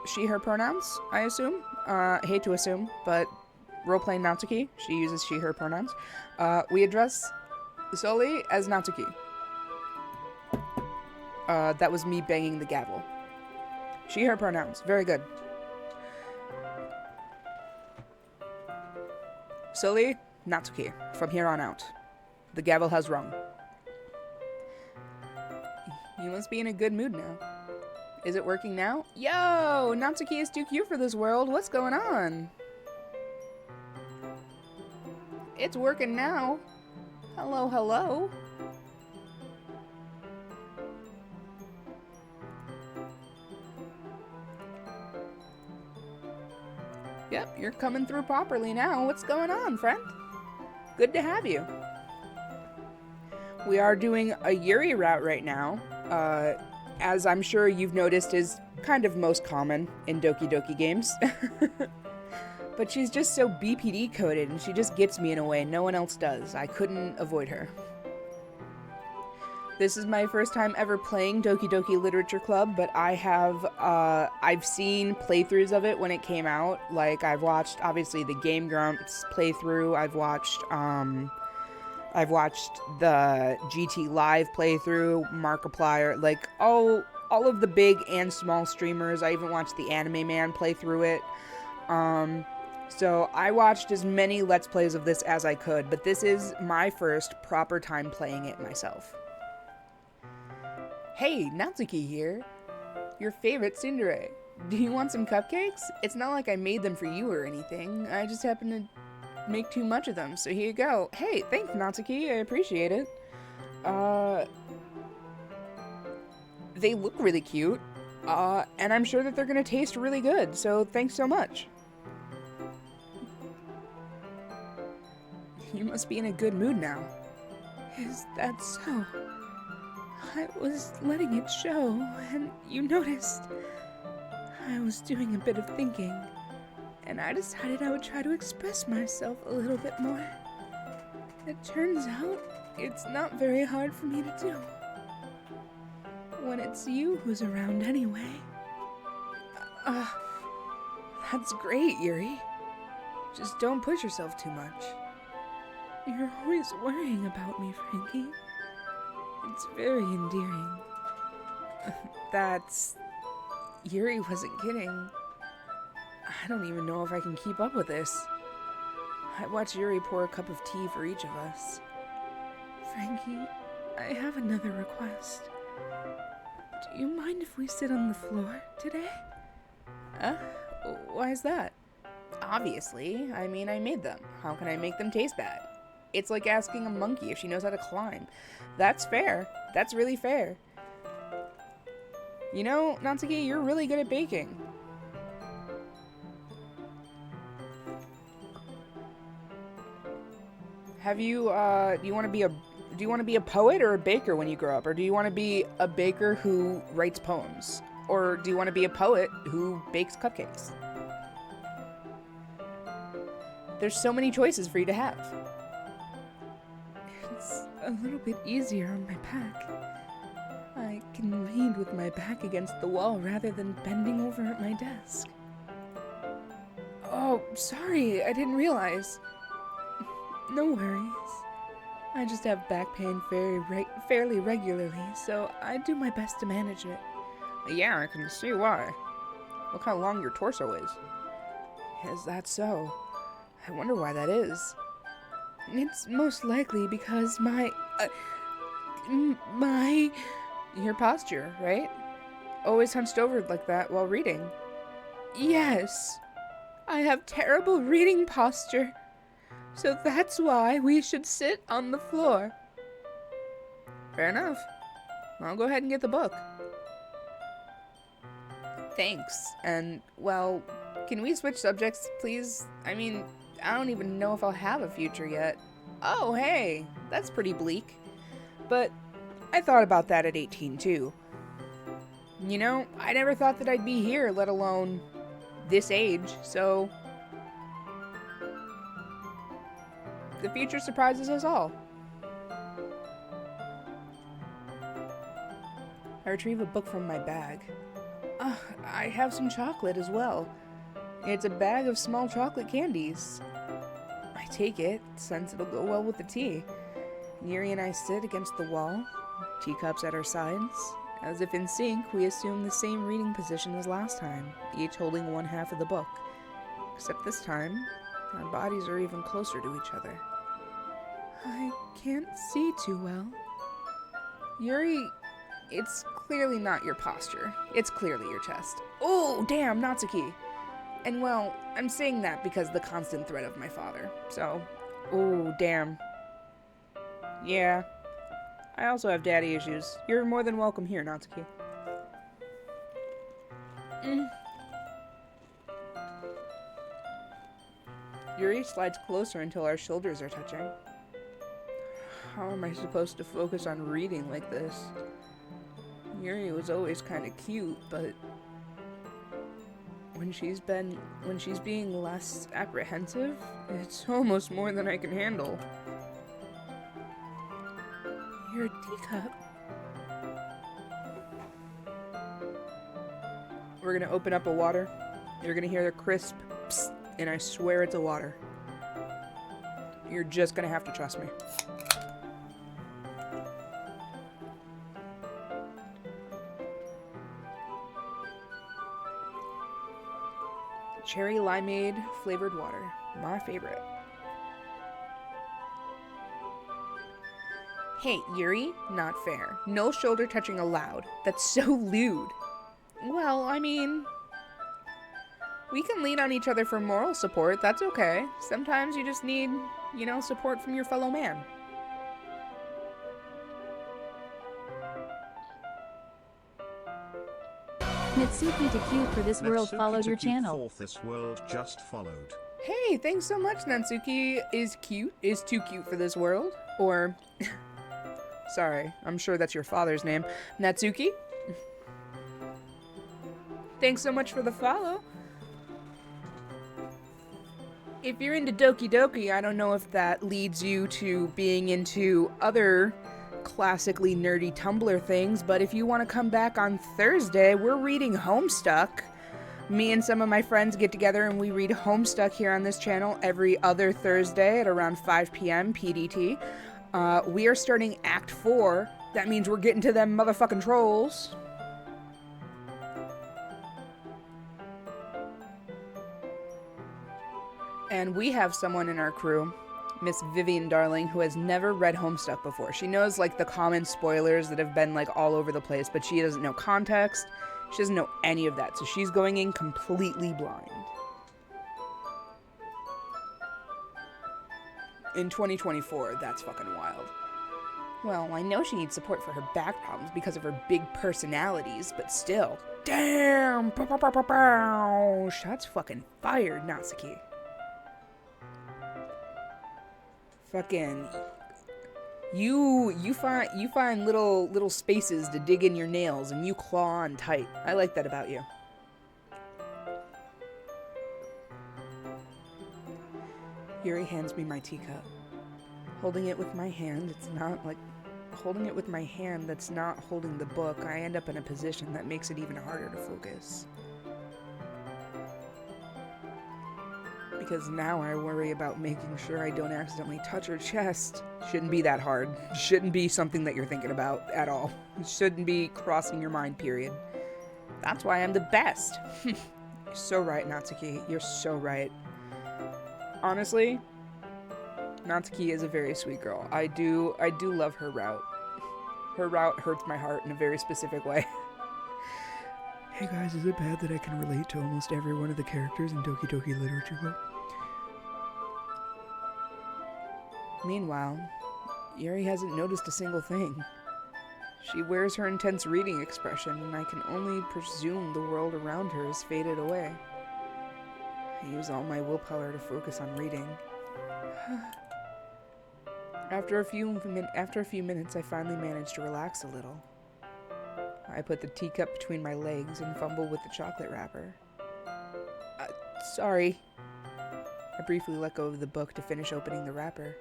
she, her pronouns, I assume. I hate to assume, but roleplaying Natsuki, she uses she, her pronouns. We address Sully as Natsuki. That was me banging the gavel. She, her pronouns. Very good. Sully, Natsuki. From here on out. The gavel has rung. You must be in a good mood now. Is it working now? Yo! Natsuki is too cute for this world. What's going on? It's working now. Hello, hello. Yep, you're coming through properly now. What's going on, friend? Good to have you. We are doing a Yuri route right now, as I'm sure you've noticed is kind of most common in Doki Doki games. But she's just so BPD coded and she just gets me in a way no one else does. I couldn't avoid her. This is my first time ever playing Doki Doki Literature Club, but I've seen playthroughs of it when it came out. Like, I've watched, obviously, the Game Grumps playthrough. I've watched the GT Live playthrough, Markiplier, like, all of the big and small streamers. I even watched the Anime Man play through it. So I watched as many Let's Plays of this as I could, but this is my first proper time playing it myself. Hey, Natsuki here. Your favorite tsundere. Do you want some cupcakes? It's not like I made them for you or anything. I just happen to make too much of them, so here you go. Hey, thanks, Natsuki. I appreciate it. They look really cute. And I'm sure that they're gonna taste really good, so thanks so much. You must be in a good mood now. Is that so? I was letting it show, and you noticed. I was doing a bit of thinking, and I decided I would try to express myself a little bit more. It turns out it's not very hard for me to do. When it's you who's around anyway. That's great, Yuri. Just don't push yourself too much. You're always worrying about me, Frankie. It's very endearing. That's... Yuri wasn't kidding. I don't even know if I can keep up with this. I watched Yuri pour a cup of tea for each of us. Frankie, I have another request. Do you mind if we sit on the floor today? Why is that? Obviously. I mean, I made them. How can I make them taste bad? It's like asking a monkey if she knows how to climb. That's fair. That's really fair. You know, Natsuki, you're really good at baking. Have you, do you want to be a poet or a baker when you grow up? Or do you want to be a baker who writes poems? Or do you want to be a poet who bakes cupcakes? There's so many choices for you to have. It's a little bit easier on my back. I can read with my back against the wall rather than bending over at my desk. Oh, sorry, I didn't realize. No worries. I just have back pain fairly regularly, so I do my best to manage it. Yeah, I can see why. Look how long your torso is. Is that so? I wonder why that is. It's most likely because your posture, right? Always hunched over like that while reading. Yes. I have terrible reading posture. So that's why we should sit on the floor. Fair enough. I'll go ahead and get the book. Thanks. And, well, can we switch subjects, please? I mean, I don't even know if I'll have a future yet. Oh, hey, that's pretty bleak. But I thought about that at 18, too. You know, I never thought that I'd be here, let alone this age, so... The future surprises us all. I retrieve a book from my bag. I have some chocolate as well. It's a bag of small chocolate candies. I take it, since it'll go well with the tea. Yuri and I sit against the wall, teacups at our sides. As if in sync, we assume the same reading position as last time, each holding one half of the book. Except this time, our bodies are even closer to each other. I can't see too well. Yuri, it's clearly not your posture. It's clearly your chest. Oh, damn, Natsuki. And well, I'm saying that because the constant threat of my father. So, oh, damn. Yeah. I also have daddy issues. You're more than welcome here, Natsuki. Yuri slides closer until our shoulders are touching. How am I supposed to focus on reading like this? Yuri was always kind of cute, but when she's being less apprehensive, it's almost more than I can handle. You're a teacup. We're gonna open up a water. You're gonna hear the crisp psst, and I swear it's a water. You're just gonna have to trust me. Cherry limeade flavored water. My favorite. Hey, Yuri, not fair. No shoulder touching allowed. That's so lewd. Well, I mean... We can lean on each other for moral support, that's okay. Sometimes you just need, you know, support from your fellow man. Mitsuki to Q for this world followed your channel. This world just followed. Hey, thanks so much, Natsuki. Is too cute for this world. Or... Sorry, I'm sure that's your father's name. Natsuki? Thanks so much for the follow. If you're into Doki Doki, I don't know if that leads you to being into other classically nerdy Tumblr things, but if you want to come back on Thursday, we're reading Homestuck. Me and some of my friends get together and we read Homestuck here on this channel every other Thursday at around 5 p.m. PDT. We are starting Act 4. That means we're getting to them motherfucking trolls. And we have someone in our crew, Miss Vivian Darling, who has never read Homestuck before. She knows like the common spoilers that have been like all over the place, but she doesn't know context. She doesn't know any of that, so she's going in completely blind. In 2024, that's fucking wild. Well, I know she needs support for her back problems because of her big personalities, but still. Damn! Pow, pow, pow, pow, pow. Shots fucking fired, Natsuki. Fucking you find little spaces to dig in your nails and you claw on tight. I like that about you. Yuri hands me my teacup. Holding it with my hand, it's not like holding it with my hand that's not holding the book. I end up in a position that makes it even harder to focus. Because now I worry about making sure I don't accidentally touch her chest. Shouldn't be that hard. Shouldn't be something that you're thinking about at all. It shouldn't be crossing your mind, period. That's why I'm the best. You're so right, Natsuki. You're so right. Honestly, Natsuki is a very sweet girl. I do love her route. Her route hurts my heart in a very specific way. Hey guys, is it bad that I can relate to almost every one of the characters in Doki Doki Literature Club? Meanwhile, Yuri hasn't noticed a single thing. She wears her intense reading expression, and I can only presume the world around her has faded away. I use all my willpower to focus on reading. After a few minutes, I finally manage to relax a little. I put the teacup between my legs and fumble with the chocolate wrapper. Sorry. I briefly let go of the book to finish opening the wrapper.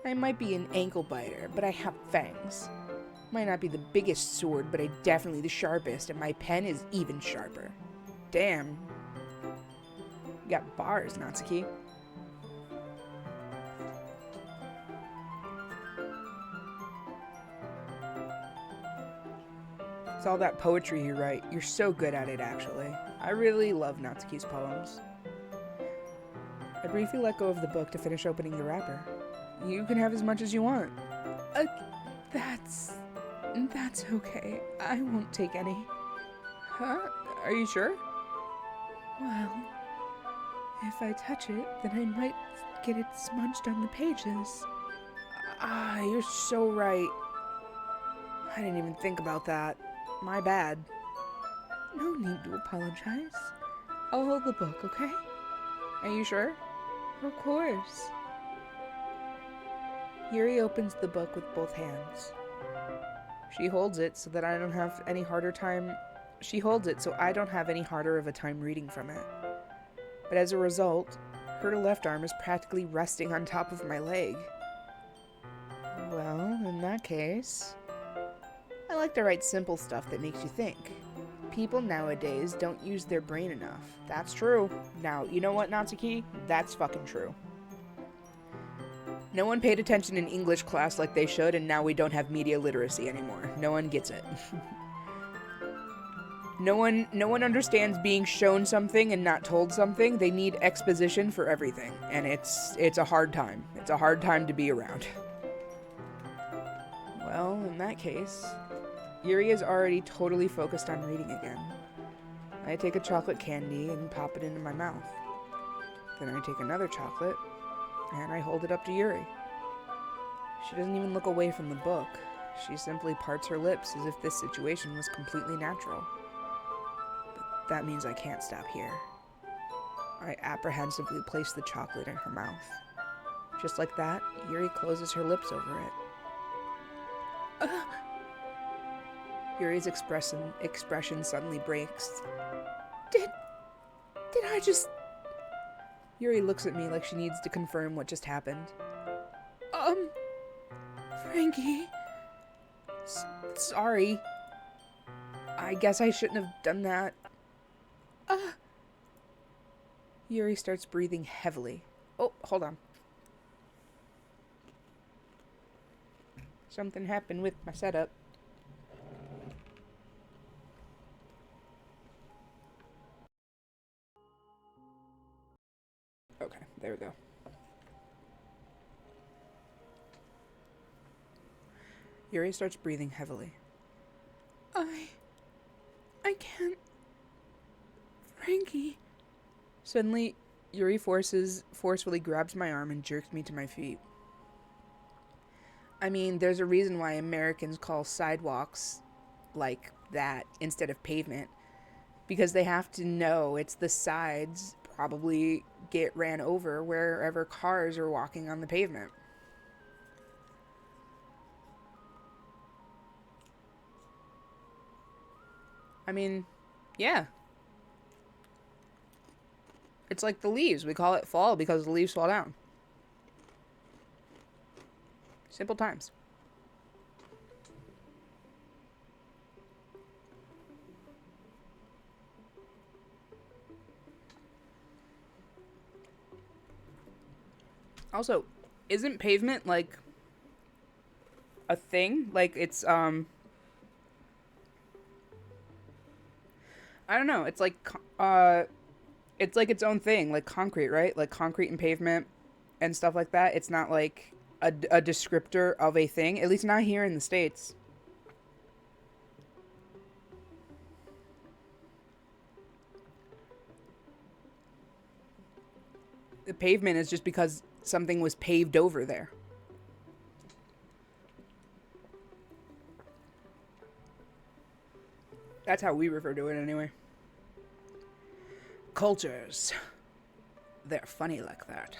I might be an ankle biter, but I have fangs. Might not be the biggest sword, but I'm definitely the sharpest, and my pen is even sharper. Damn. You got bars, Natsuki. It's all that poetry you write. You're so good at it, actually. I really love Natsuki's poems. I briefly let go of the book to finish opening the wrapper. You can have as much as you want. That's okay. I won't take any. Huh? Are you sure? Well, if I touch it, then I might get it smudged on the pages. You're so right. I didn't even think about that. My bad. No need to apologize. I'll hold the book, okay? Are you sure? Of course. Yuri opens the book with both hands. She holds it so that I don't have any harder time. She holds it so I don't have any harder of a time reading from it. But as a result, her left arm is practically resting on top of my leg. Well, in that case, I like to write simple stuff that makes you think. People nowadays don't use their brain enough. That's true. Now, you know what, Natsuki? That's fucking true. No one paid attention in English class like they should, and now we don't have media literacy anymore. No one gets it. No one understands being shown something and not told something. They need exposition for everything, and it's a hard time. It's a hard time to be around. Well, in that case, Yuri is already totally focused on reading again. I take a chocolate candy and pop it into my mouth. Then I take another chocolate and I hold it up to Yuri. She doesn't even look away from the book. She simply parts her lips as if this situation was completely natural. But that means I can't stop here. I apprehensively place the chocolate in her mouth. Just like that, Yuri closes her lips over it. Yuri's expression suddenly breaks. Did I just... Yuri looks at me like she needs to confirm what just happened. Frankie. Sorry. I guess I shouldn't have done that. Yuri starts breathing heavily. Oh, hold on. Something happened with my setup. Okay, there we go. Yuri starts breathing heavily. I can't. Frankie. Suddenly, Yuri forcefully grabs my arm and jerks me to my feet. I mean, there's a reason why Americans call sidewalks like that instead of pavement. Because they have to know it's the sides probably get ran over wherever cars are walking on the pavement. I mean, yeah. It's like the leaves. We call it fall because the leaves fall down. Simple times. Also, isn't pavement like a thing? Like it's I don't know. It's like its own thing, like concrete, right? Like concrete and pavement and stuff like that. It's not like a descriptor of a thing, at least not here in the States. The pavement is just because something was paved over there. That's how we refer to it anyway. Cultures. They're funny like that.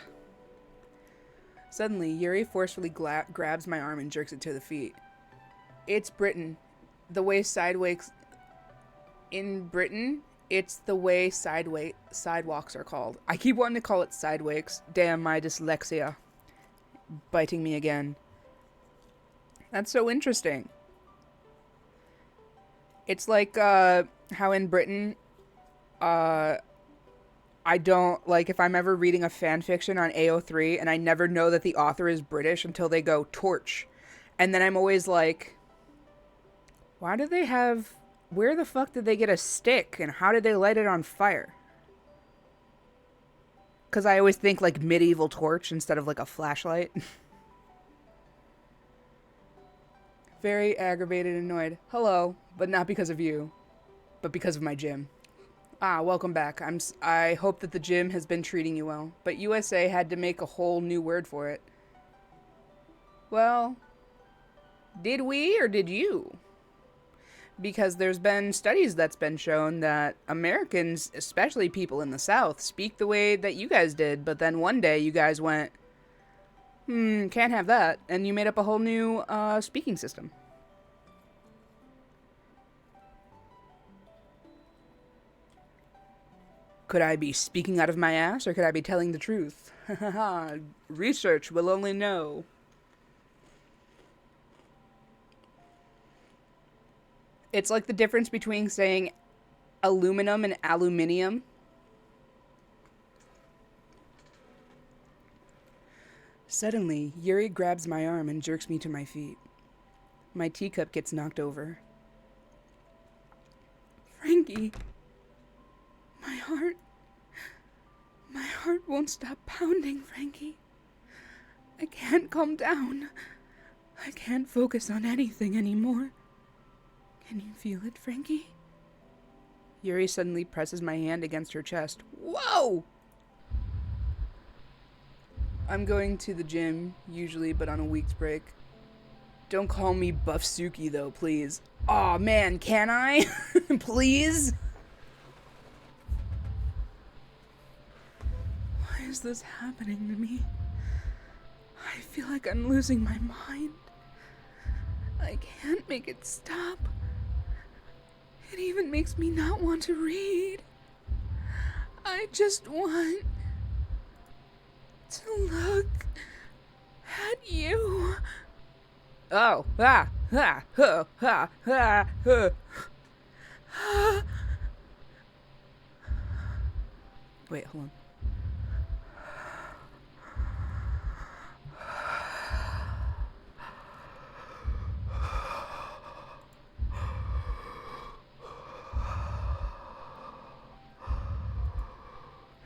Suddenly, Yuri forcefully grabs my arm and jerks it to the feet. It's Britain. The way sideways... In Britain, it's the way sidewalks are called. I keep wanting to call it sideways. Damn, my dyslexia. Biting me again. That's so interesting. It's like, how in Britain, I don't, like, if I'm ever reading a fan fiction on AO3 and I never know that the author is British until they go torch. And then I'm always like, why do they have, where the fuck did they get a stick and how did they light it on fire? Because I always think, like, medieval torch instead of, like, a flashlight. Very aggravated and annoyed. Hello, but not because of you, but because of my gym. Ah, welcome back. I hope that the gym has been treating you well, but USA had to make a whole new word for it. Well, did we or did you? Because there's been studies that's been shown that Americans, especially people in the South, speak the way that you guys did, but then one day you guys went, can't have that, and you made up a whole new speaking system. Could I be speaking out of my ass, or could I be telling the truth? Research will only know. It's like the difference between saying aluminum and aluminium. Suddenly, Yuri grabs my arm and jerks me to my feet. My teacup gets knocked over. Frankie, my heart won't stop pounding, Frankie. I can't calm down. I can't focus on anything anymore. Can you feel it, Frankie? Yuri suddenly presses my hand against her chest. Whoa! I'm going to the gym, usually, but on a week's break. Don't call me Buff Suki, though, please. Aw, man, can I? Please? Why is this happening to me? I feel like I'm losing my mind. I can't make it stop. It even makes me not want to read. I just want to look at you. Oh, ah, ah, huh, ah, ah, huh. Wait, hold on.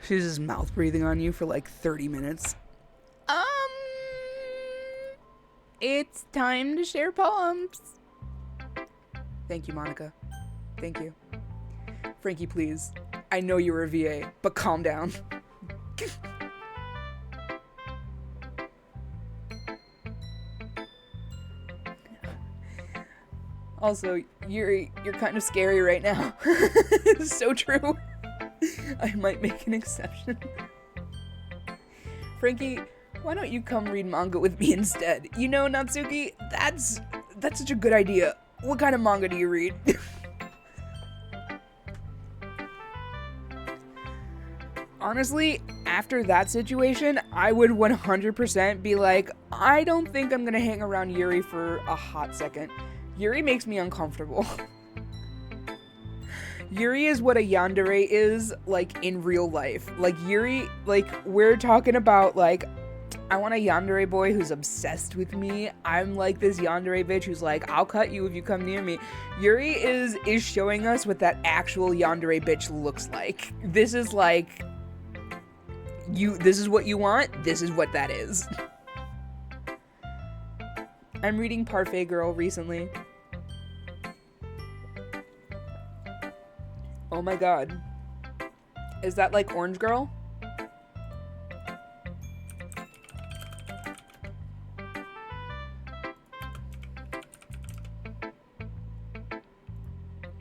She's just mouth breathing on you for like 30 minutes. It's time to share poems. Thank you, Monica. Thank you. Frankie, please. I know you're a VA, but calm down. Also, you're kind of scary right now. It's so true. I might make an exception. Frankie, why don't you come read manga with me instead? You know, Natsuki, that's such a good idea. What kind of manga do you read? Honestly, after that situation, I would 100% be like, I don't think I'm gonna hang around Yuri for a hot second. Yuri makes me uncomfortable. Yuri is what a yandere is, like, in real life. Like, Yuri, like, we're talking about, like, I want a yandere boy who's obsessed with me. I'm like this yandere bitch who's like, I'll cut you if you come near me. Yuri is showing us what that actual yandere bitch looks like. This is like, this is what you want, this is what that is. I'm reading Parfait Girl recently. Oh my god. Is that like Orange Girl?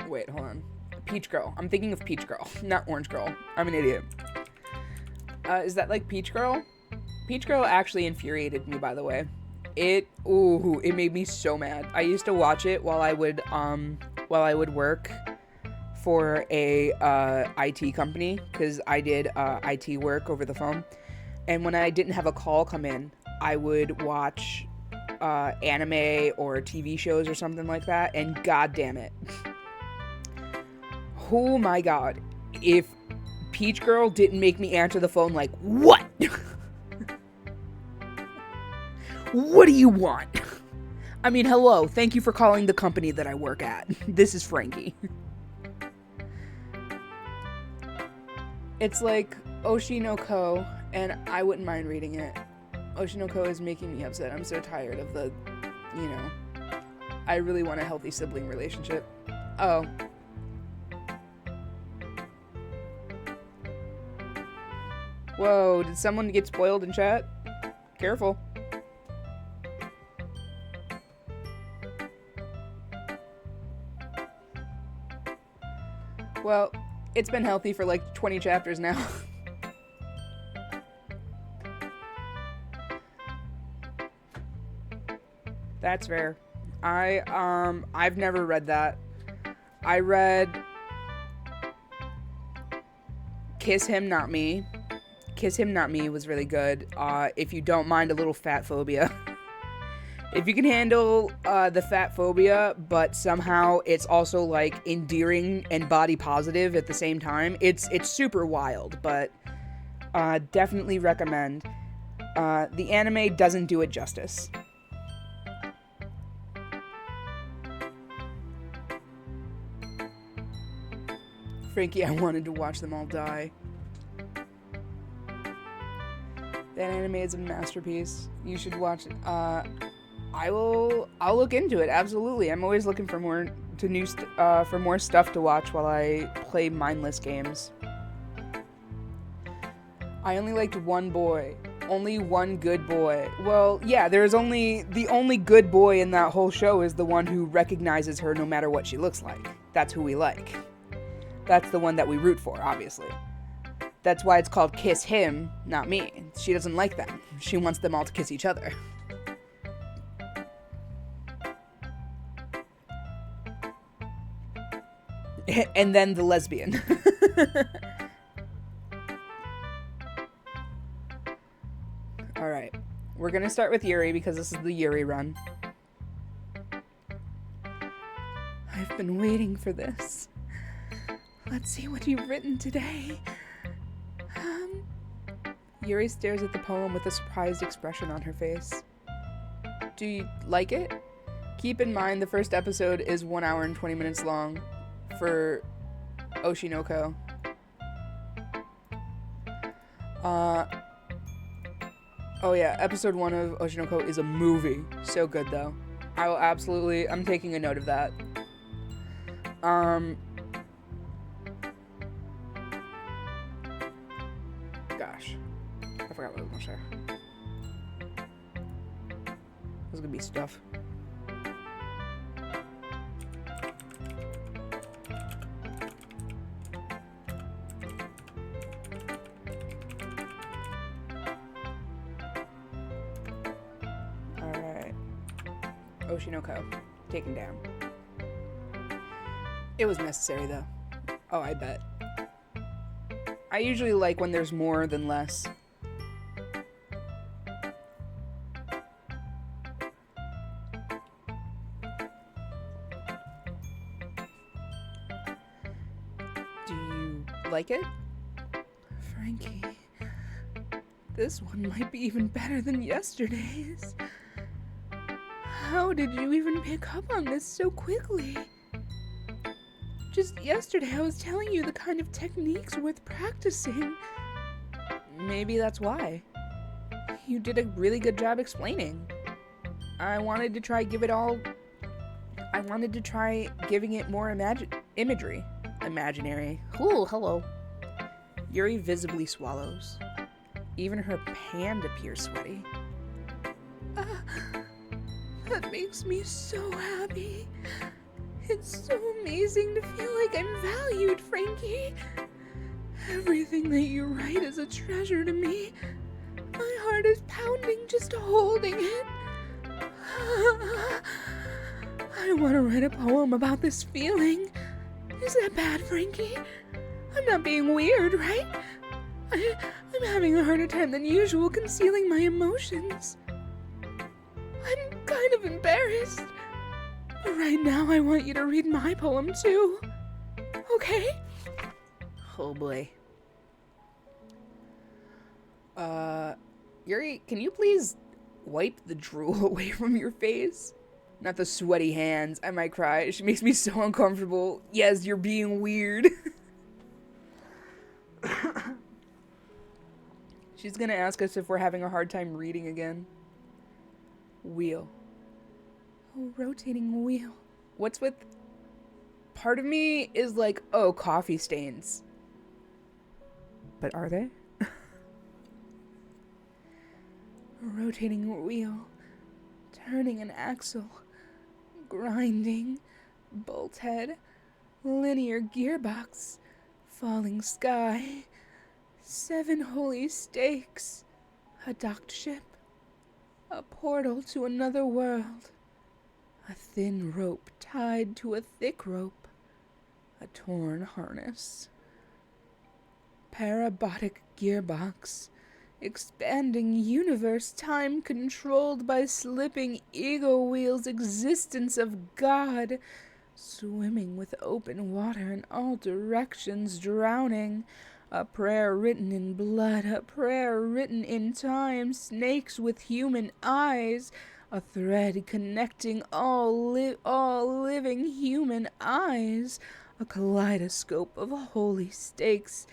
Wait, hold on. Peach Girl. I'm thinking of Peach Girl, not Orange Girl. I'm an idiot. Is that like Peach Girl? Peach Girl actually infuriated me, by the way. It made me so mad. I used to watch it while I would work for a IT company, because I did IT work over the phone. And when I didn't have a call come in, I would watch anime or TV shows or something like that, and god damn it. Oh my god. If Peach Girl didn't make me answer the phone like, what? What do you want? I mean, hello, thank you for calling the company that I work at. This is Frankie. It's like Oshi no Ko, and I wouldn't mind reading it. Oshi no Ko is making me upset. I'm so tired of the, I really want a healthy sibling relationship. Oh. Whoa, did someone get spoiled in chat? Careful. Well, it's been healthy for like 20 chapters now. That's fair. I've never read that. I read Kiss Him Not Me. Kiss Him Not Me was really good. If you don't mind a little fat phobia. If you can handle the fat phobia, but somehow it's also like endearing and body positive at the same time, it's super wild, but definitely recommend. The anime doesn't do it justice. Frankie, I wanted to watch them all die. That anime is a masterpiece. You should watch it. I'll look into it. Absolutely. I'm always looking for more stuff to watch while I play mindless games. I only liked one boy. Only one good boy. Well, yeah, the only good boy in that whole show is the one who recognizes her no matter what she looks like. That's who we like. That's the one that we root for, obviously. That's why it's called Kiss Him, Not Me. She doesn't like them. She wants them all to kiss each other. And then the lesbian. We're gonna start with Yuri because this is the Yuri run. I've been waiting for this. Let's see what you've written today. Yuri stares at the poem with a surprised expression on her face. Do you like it? Keep in mind the first episode is 1 hour and 20 minutes long for Oshinoko. Oh yeah, episode 1 of Oshinoko is a movie. So good though. I'm taking a note of that. Gosh. I forgot what I was gonna say. This is gonna be stuff. Alright. Oshinoko. Taken down. It was necessary though. Oh, I bet. I usually like when there's more than less. Do you like it? Frankie, this one might be even better than yesterday's. How did you even pick up on this so quickly? Just yesterday I was telling you the kind of techniques worth practicing. Maybe that's why. You did a really good job explaining. I wanted to try giving it more imagery. Imaginary. Ooh, hello. Yuri visibly swallows. Even her hand appears sweaty. That makes me so happy. It's so amazing to feel like I'm valued, Frankie. Everything that you write is a treasure to me. My heart is pounding just holding it. I want to write a poem about this feeling. Is that bad, Frankie? I'm not being weird, right? I'm having a harder time than usual concealing my emotions. I'm kind of embarrassed. But right now I want you to read my poem too. Okay? Oh boy. Yuri, can you please wipe the drool away from your face? Not the sweaty hands. I might cry. She makes me so uncomfortable. Yes, you're being weird. She's gonna ask us if we're having a hard time reading again. Wheel. A rotating wheel. What's with... Part of me is like, oh, coffee stains. But are they? A rotating wheel. Turning an axle. Grinding. Bolt head. Linear gearbox. Falling sky. 7 holy stakes. A docked ship. A portal to another world. A thin rope tied to a thick rope. A torn harness. Parabotic gearbox. Expanding universe, time controlled by slipping ego wheels, existence of God. Swimming with open water in all directions, drowning. A prayer written in blood, a prayer written in time. Snakes with human eyes. A thread connecting all living human eyes. A kaleidoscope of holy stakes.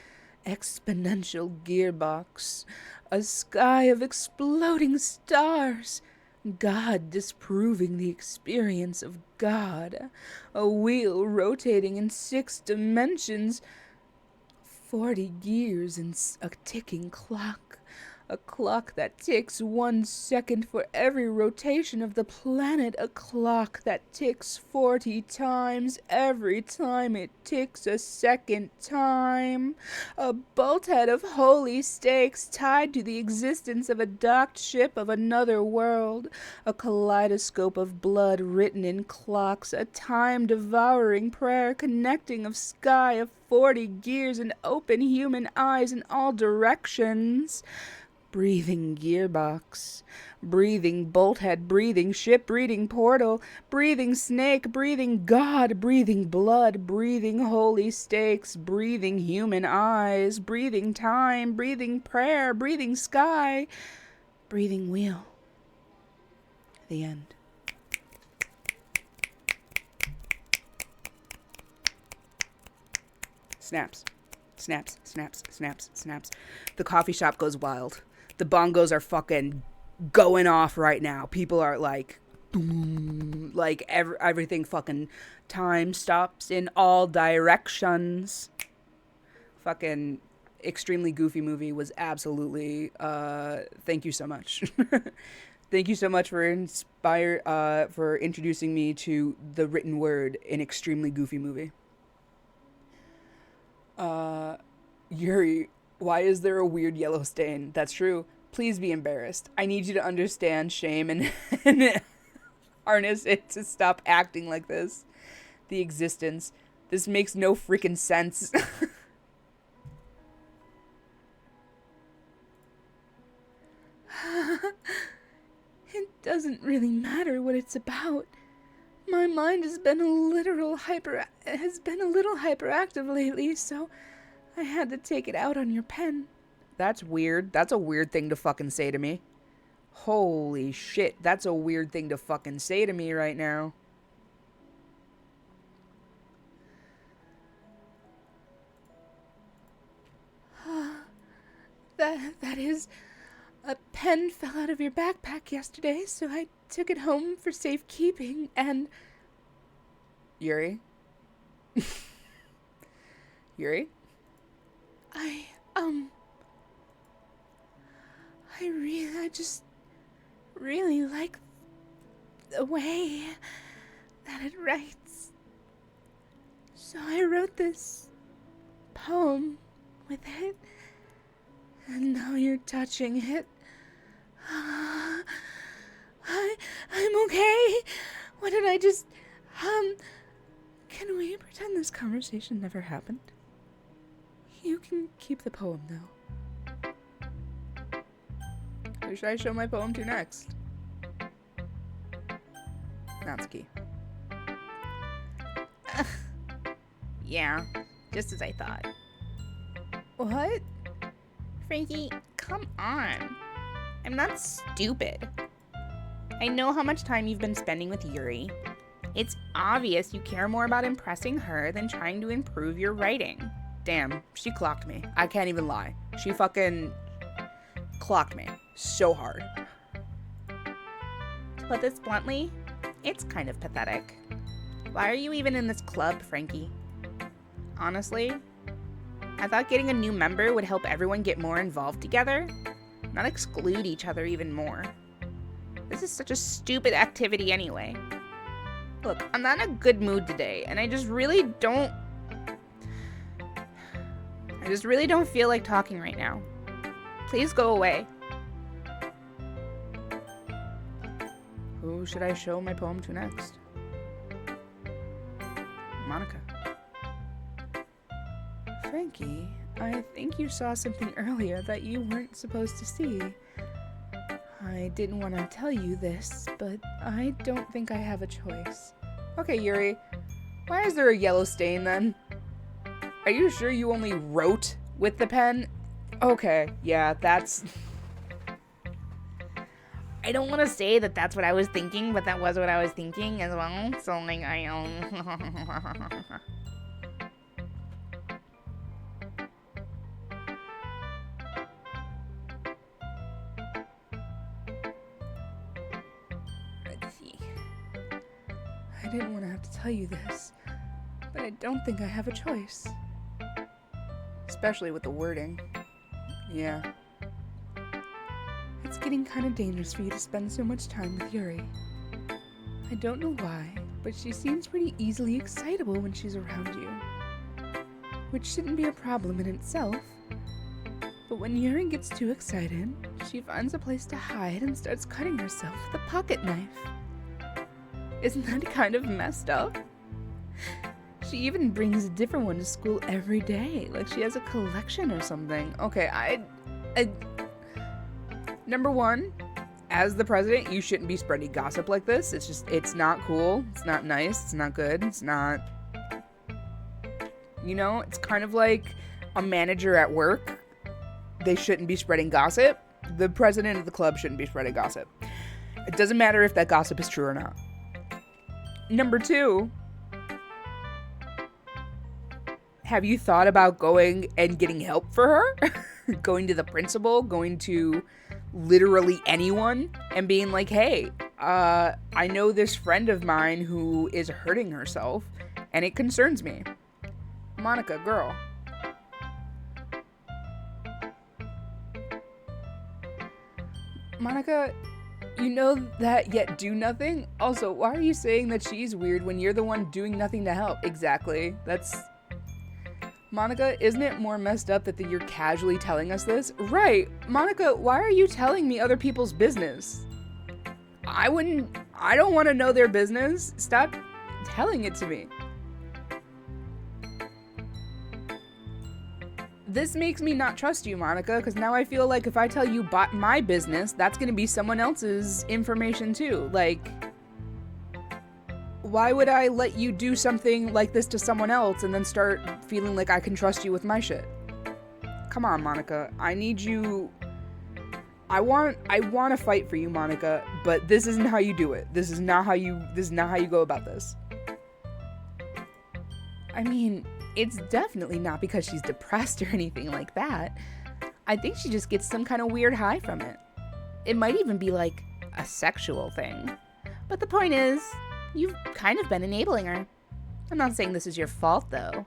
Exponential gearbox. A sky of exploding stars. God disproving the experience of God. A wheel rotating in 6 dimensions. 40 gears in a ticking clock. A clock that ticks 1 second for every rotation of the planet. A clock that ticks 40 times every time it ticks a second time. A bolthead of holy stakes tied to the existence of a docked ship of another world. A kaleidoscope of blood written in clocks. A time-devouring prayer connecting of sky of 40 gears and open human eyes in all directions. breathing gearbox, breathing bolthead, breathing ship, breathing portal, breathing snake, breathing God, breathing blood, breathing holy stakes, breathing human eyes, breathing time, breathing prayer, breathing sky, breathing wheel. The end. Snaps. Snaps, snaps, snaps, snaps. The coffee shop goes wild. The bongos are fucking going off right now. People are like, boom, like everything fucking time stops in all directions. Fucking extremely goofy movie was absolutely, thank you so much. Thank you so much for for introducing me to the written word in extremely goofy movie. Yuri, why is there a weird yellow stain? That's true. Please be embarrassed. I need you to understand shame and harness it to stop acting like this. The existence. This makes no freaking sense. It doesn't really matter what it's about. My mind has been a little hyperactive lately, so I had to take it out on your pen. That's weird. That's a weird thing to fucking say to me. Holy shit, that's a weird thing to fucking say to me right now. That is, a pen fell out of your backpack yesterday, so I took it home for safekeeping, and... Yuri? Yuri? I just really like the way that it writes. So I wrote this poem with it, and now you're touching it. I'm okay. What did I just, can we pretend this conversation never happened? You can keep the poem, though. Who should I show my poem to next? Natsuki. Yeah, just as I thought. What? Frankie, come on. I'm not stupid. I know how much time you've been spending with Yuri. It's obvious you care more about impressing her than trying to improve your writing. Damn, she clocked me. I can't even lie. She fucking clocked me so hard. To put this bluntly, it's kind of pathetic. Why are you even in this club, Frankie? Honestly, I thought getting a new member would help everyone get more involved together, not exclude each other even more. This is such a stupid activity anyway. Look, I'm not in a good mood today, and I just really don't feel like talking right now. Please go away. Who should I show my poem to next? Monica. Frankie, I think you saw something earlier that you weren't supposed to see. I didn't want to tell you this, but I don't think I have a choice. Okay, Yuri. Why is there a yellow stain then? Are you sure you only wrote with the pen? Okay, yeah, that's... I don't want to say that that's what I was thinking, but that was what I was thinking as well. So, like, I Let's see. I didn't want to have to tell you this, but I don't think I have a choice. Especially with the wording. Yeah. It's getting kind of dangerous for you to spend so much time with Yuri. I don't know why, but she seems pretty easily excitable when she's around you. Which shouldn't be a problem in itself. But when Yuri gets too excited, she finds a place to hide and starts cutting herself with a pocket knife. Isn't that kind of messed up? She even brings a different one to school every day, like she has a collection or something. Okay, Number one, as the president, you shouldn't be spreading gossip like this. It's not cool. It's not nice. It's not good. It's not, it's kind of like a manager at work. They shouldn't be spreading gossip. The president of the club shouldn't be spreading gossip. It doesn't matter if that gossip is true or not. Number two, have you thought about going and getting help for her? Going to the principal, going to literally anyone and being like, hey, I know this friend of mine who is hurting herself and it concerns me. Monica, girl. Monica, you know that yet do nothing? Also, why are you saying that she's weird when you're the one doing nothing to help? Exactly. Monica, isn't it more messed up that you're casually telling us this? Right. Monica, why are you telling me other people's business? I don't want to know their business. Stop telling it to me. This makes me not trust you, Monica, because now I feel like if I tell you about my business, that's going to be someone else's information too. Like, why would I let you do something like this to someone else and then start feeling like I can trust you with my shit? Come on, Monica. I need you. I want to fight for you, Monica, but this isn't how you do it. This is not how you go about this. I mean, it's definitely not because she's depressed or anything like that. I think she just gets some kind of weird high from it. It might even be like a sexual thing. But the point is, you've kind of been enabling her. I'm not saying this is your fault though.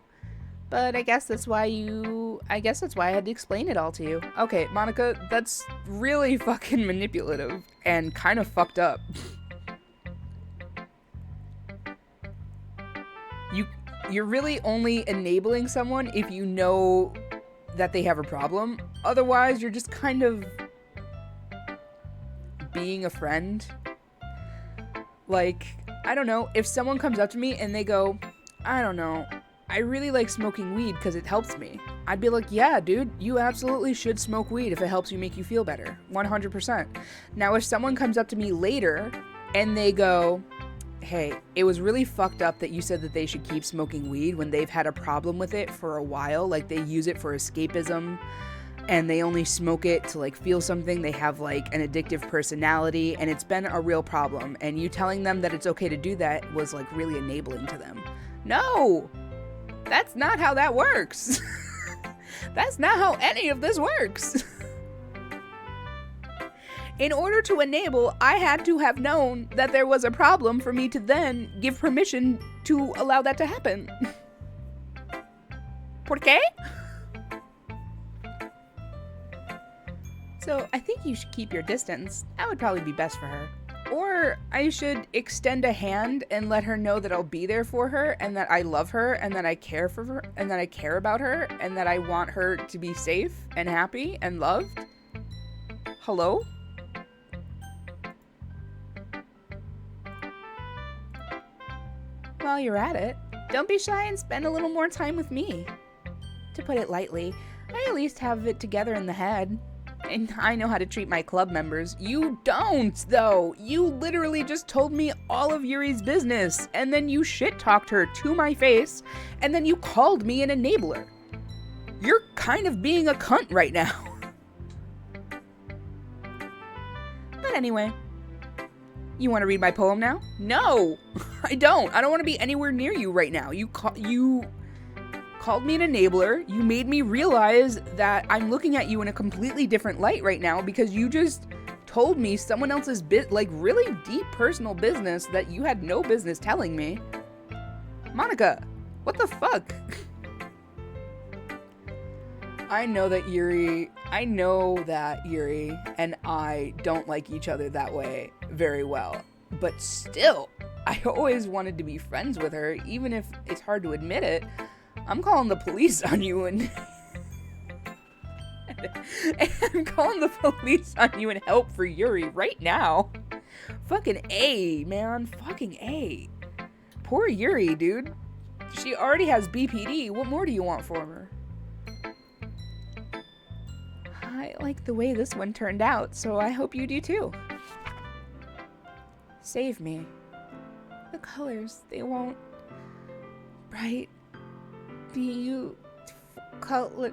But I guess that's why I had to explain it all to you. Okay, Monica, that's really fucking manipulative and kind of fucked up. You're really only enabling someone if you know that they have a problem. Otherwise, you're just kind of being a friend. Like, I don't know, if someone comes up to me and they go, I don't know, I really like smoking weed because it helps me. I'd be like, yeah, dude, you absolutely should smoke weed if it helps you make you feel better. 100%. Now, if someone comes up to me later and they go, hey, it was really fucked up that you said that they should keep smoking weed when they've had a problem with it for a while. Like, they use it for escapism and they only smoke it to like feel something. They have like an addictive personality and it's been a real problem. And you telling them that it's okay to do that was like really enabling to them. No, that's not how that works. That's not how any of this works. In order to enable, I had to have known that there was a problem for me to then give permission to allow that to happen. ¿Por qué? So I think you should keep your distance. That would probably be best for her. Or I should extend a hand and let her know that I'll be there for her and that I love her and that I care for her and that I care about her and that I want her to be safe and happy and loved. Hello? While you're at it, don't be shy and spend a little more time with me. To put it lightly, I at least have it together in the head. And I know how to treat my club members. You don't, though. You literally just told me all of Yuri's business, and then you shit-talked her to my face, and then you called me an enabler. You're kind of being a cunt right now. But anyway, you want to read my poem now? No, I don't. I don't want to be anywhere near you right now. You called me an enabler. You made me realize that I'm looking at you in a completely different light right now because you just told me someone else's really deep personal business that you had no business telling me. Monica, what the fuck? I know that Yuri and I don't like each other that way very well, but still, I always wanted to be friends with her, even if it's hard to admit it. I'm calling the police on you and I'm calling the police on you and help for Yuri right now. Fucking A, man. Fucking A. Poor Yuri, dude. She already has BPD. What more do you want from her? I like the way this one turned out, so I hope you do too. Save me. The colors, they won't. Bright. Color.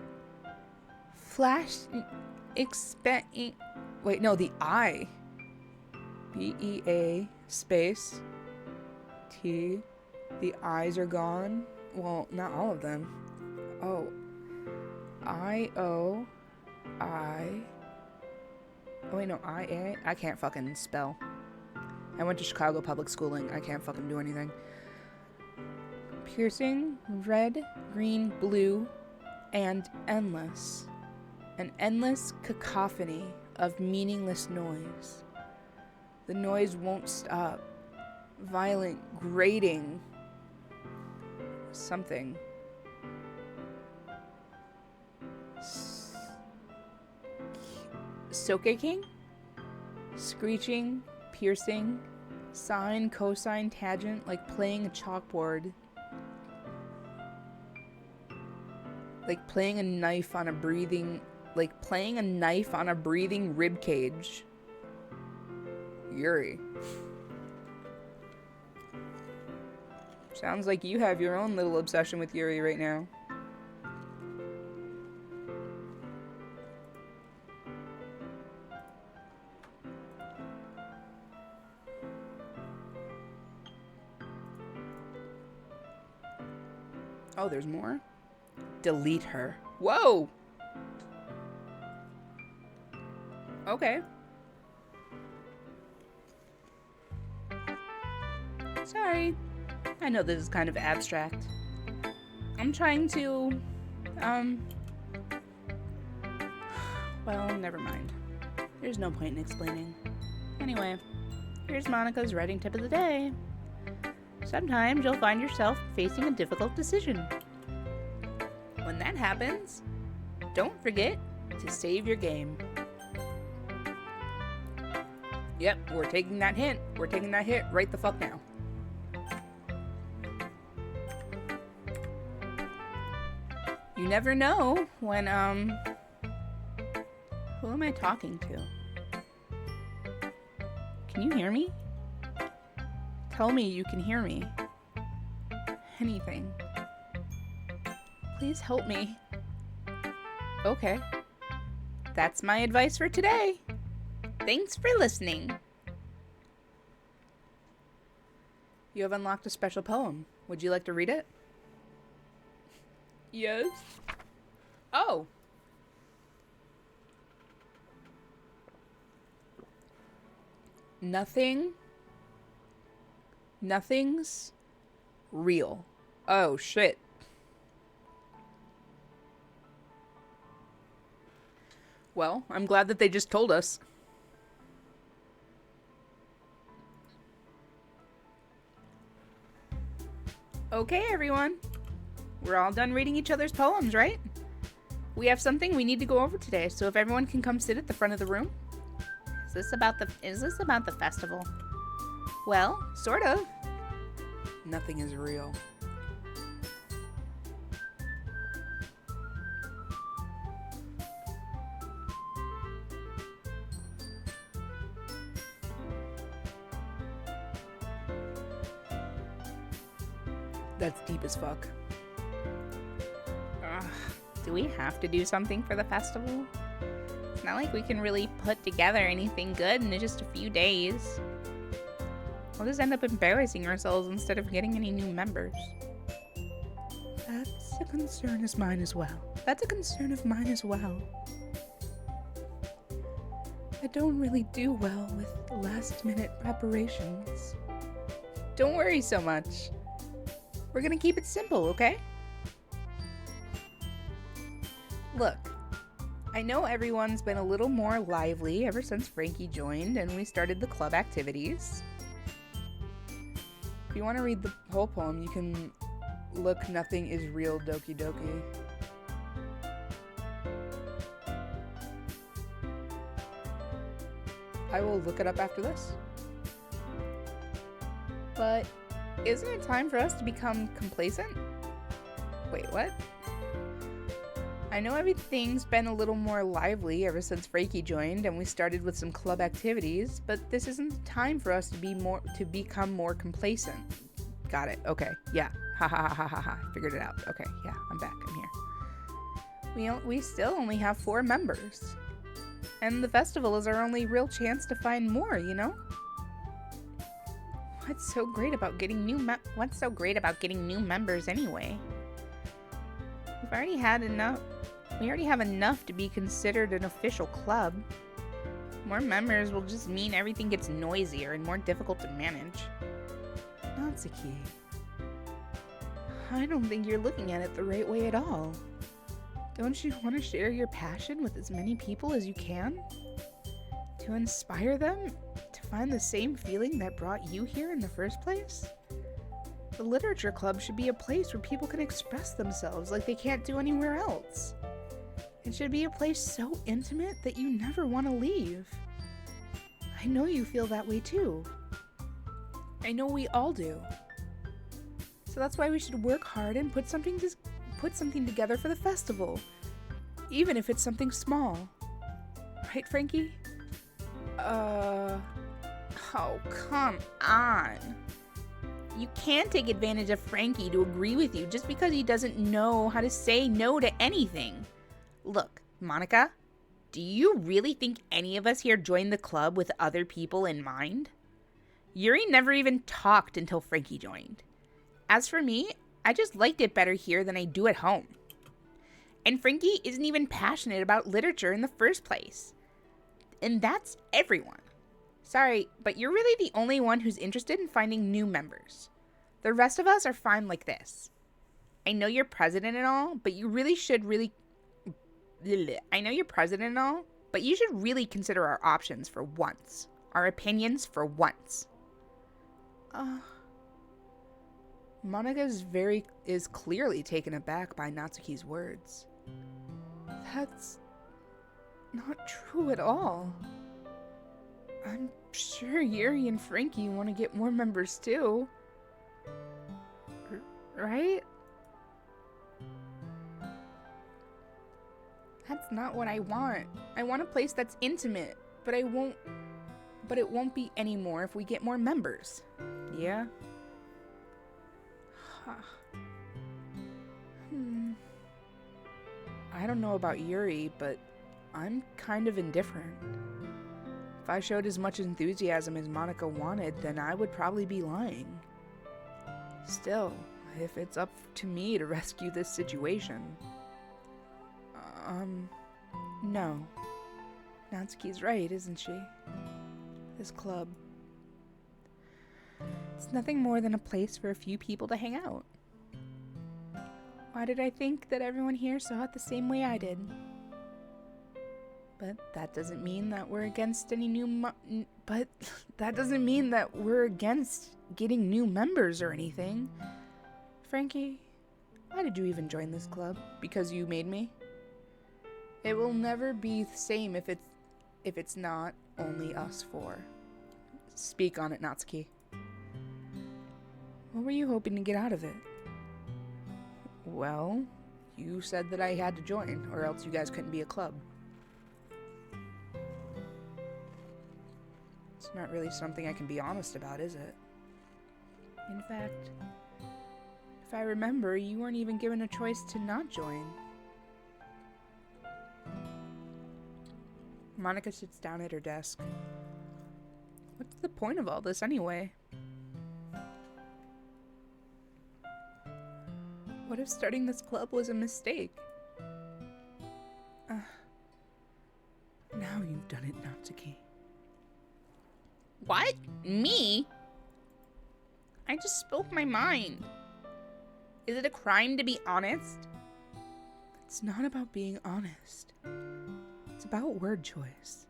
Flash. Wait, no, the I. BEA space T. The I's are gone. Well, not all of them. Oh. IO. I. Oh, wait, no, IA. I can't fucking spell. I went to Chicago public schooling. I can't fucking do anything. Piercing, red, green, blue, and endless. An endless cacophony of meaningless noise. The noise won't stop. Violent, grating. Something. Soaking? Screeching, piercing, sine, cosine, tangent, like playing a chalkboard. Like playing a knife on a breathing rib cage. Yuri. Sounds like you have your own little obsession with Yuri right now. Oh, there's more? Delete her. Whoa! Okay. Sorry. I know this is kind of abstract. I'm trying to, well, never mind. There's no point in explaining. Anyway, here's Monica's writing tip of the day. Sometimes you'll find yourself facing a difficult decision. When that happens, don't forget to save your game. Yep, we're taking that hint. We're taking that hit right the fuck now. You never know when, who am I talking to? Can you hear me? Tell me you can hear me. Anything. Please help me. Okay. That's my advice for today. Thanks for listening. You have unlocked a special poem. Would you like to read it? Yes. Oh. Nothing's real. Oh, shit. Well, I'm glad that they just told us. Okay, everyone. We're all done reading each other's poems, right? We have something we need to go over today, so if everyone can come sit at the front of the room. Is this about the festival? Well, sort of. Nothing is real. That's deep as fuck. Ugh, do we have to do something for the festival? It's not like we can really put together anything good in just a few days. We'll just end up embarrassing ourselves instead of getting any new members. That's a concern of mine as well. I don't really do well with last-minute preparations. Don't worry so much. We're gonna keep it simple, okay? Look, I know everyone's been a little more lively ever since Frankie joined and we started the club activities. If you want to read the whole poem, you can look Nothing is Real Doki Doki. I will look it up after this. But isn't it time for us to become complacent? Wait, what? I know everything's been a little more lively ever since Frankie joined and we started with some club activities, but this isn't the time for us to become more complacent. Got it. Okay. Yeah. Ha ha ha ha ha ha. Figured it out. Okay. Yeah. I'm back. I'm here. We still only have 4 members. And the festival is our only real chance to find more, you know? What's so great about getting new members anyway? We already have enough to be considered an official club. More members will just mean everything gets noisier and more difficult to manage. Natsuki. I don't think you're looking at it the right way at all. Don't you want to share your passion with as many people as you can? To inspire them to find the same feeling that brought you here in the first place? The literature club should be a place where people can express themselves like they can't do anywhere else. It should be a place so intimate that you never want to leave. I know you feel that way too. I know we all do. So that's why we should work hard and put something together for the festival. Even if it's something small. Right, Frankie? Oh, come on. You can't take advantage of Frankie to agree with you just because he doesn't know how to say no to anything. Look, Monica, do you really think any of us here joined the club with other people in mind? Yuri never even talked until Frankie joined. As for me, I just liked it better here than I do at home. And Frankie isn't even passionate about literature in the first place. And that's everyone. Sorry, but you're really the only one who's interested in finding new members. The rest of us are fine like this. I know you're president and all, but you should really consider our options for once. Our opinions for once. Monica is clearly taken aback by Natsuki's words. That's not true at all. I'm sure Yuri and Frankie want to get more members too. Right? That's not what I want. I want a place that's intimate, but it won't be anymore if we get more members. Yeah? I don't know about Yuri, but I'm kind of indifferent. If I showed as much enthusiasm as Monica wanted, then I would probably be lying. Still, if it's up to me to rescue this situation... No. Natsuki's right, isn't she? This club... It's nothing more than a place for a few people to hang out. Why did I think that everyone here saw it the same way I did? But that doesn't mean that we're against getting new members or anything. Frankie, why did you even join this club? Because you made me? It will never be the same if it's not only us 4. Speak on it, Natsuki. What were you hoping to get out of it? Well, you said that I had to join, or else you guys couldn't be a club. It's not really something I can be honest about, is it? In fact, if I remember, you weren't even given a choice to not join. Monica sits down at her desk. What's the point of all this anyway? What if starting this club was a mistake? Now you've done it, Natsuki. What? Me? I just spoke my mind. Is it a crime to be honest? It's not about being honest. It's about word choice.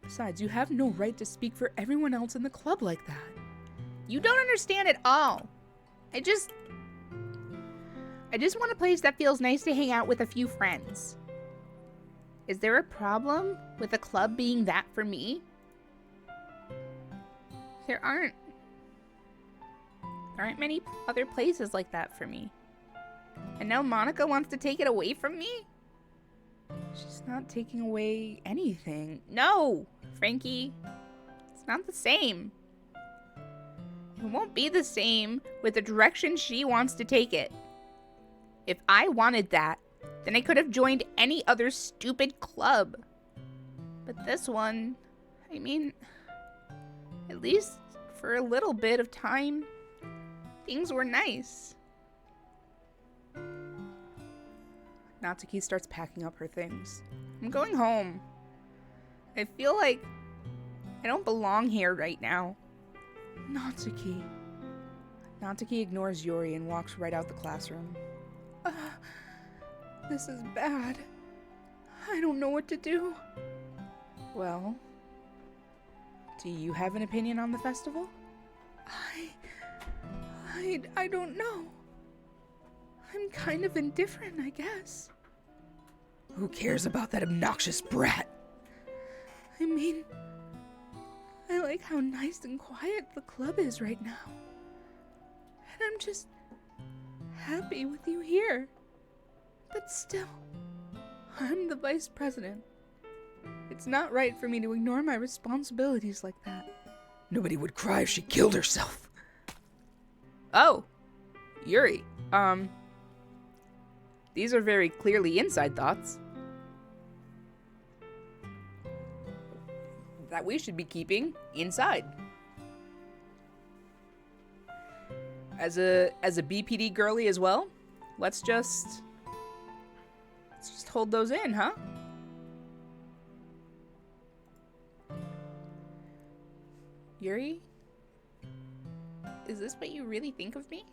Besides, you have no right to speak for everyone else in the club like that. You don't understand at all. I just want a place that feels nice to hang out with a few friends. Is there a problem with a club being that for me? There aren't many other places like that for me. And now Monica wants to take it away from me? She's not taking away anything. No, Frankie. It's not the same. It won't be the same with the direction she wants to take it. If I wanted that, then I could have joined any other stupid club. But this one, I mean, at least for a little bit of time, things were nice. Natsuki starts packing up her things. I'm going home. I feel like I don't belong here right now. Natsuki. Natsuki ignores Yuri and walks right out the classroom. This is bad. I don't know what to do. Well, do you have an opinion on the festival? I don't know. I'm kind of indifferent, I guess. Who cares about that obnoxious brat? I mean, I like how nice and quiet the club is right now. And I'm just happy with you here. But still, I'm the vice president. It's not right for me to ignore my responsibilities like that. Nobody would cry if she killed herself. Oh, Yuri, these are very clearly inside thoughts that we should be keeping inside. As a BPD girly as well, let's just hold those in, huh? Yuri, is this what you really think of me?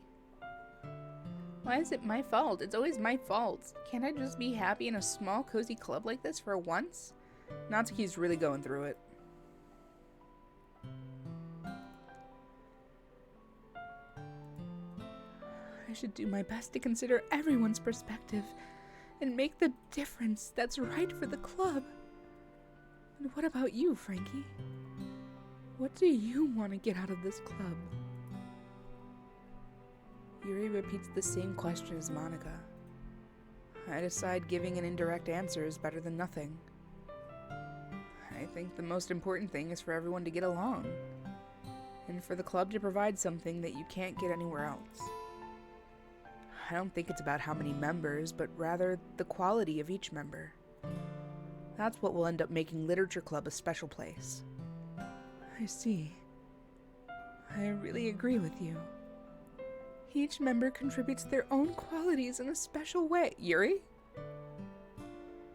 Why is it my fault? It's always my fault. Can't I just be happy in a small, cozy club like this for once? Natsuki's really going through it. I should do my best to consider everyone's perspective and make the difference that's right for the club. And what about you, Frankie? What do you want to get out of this club? Yuri repeats the same question as Monica. I decide giving an indirect answer is better than nothing. I think the most important thing is for everyone to get along, and for the club to provide something that you can't get anywhere else. I don't think it's about how many members, but rather the quality of each member. That's what will end up making Literature Club a special place. I see. I really agree with you. Each member contributes their own qualities in a special way. Yuri?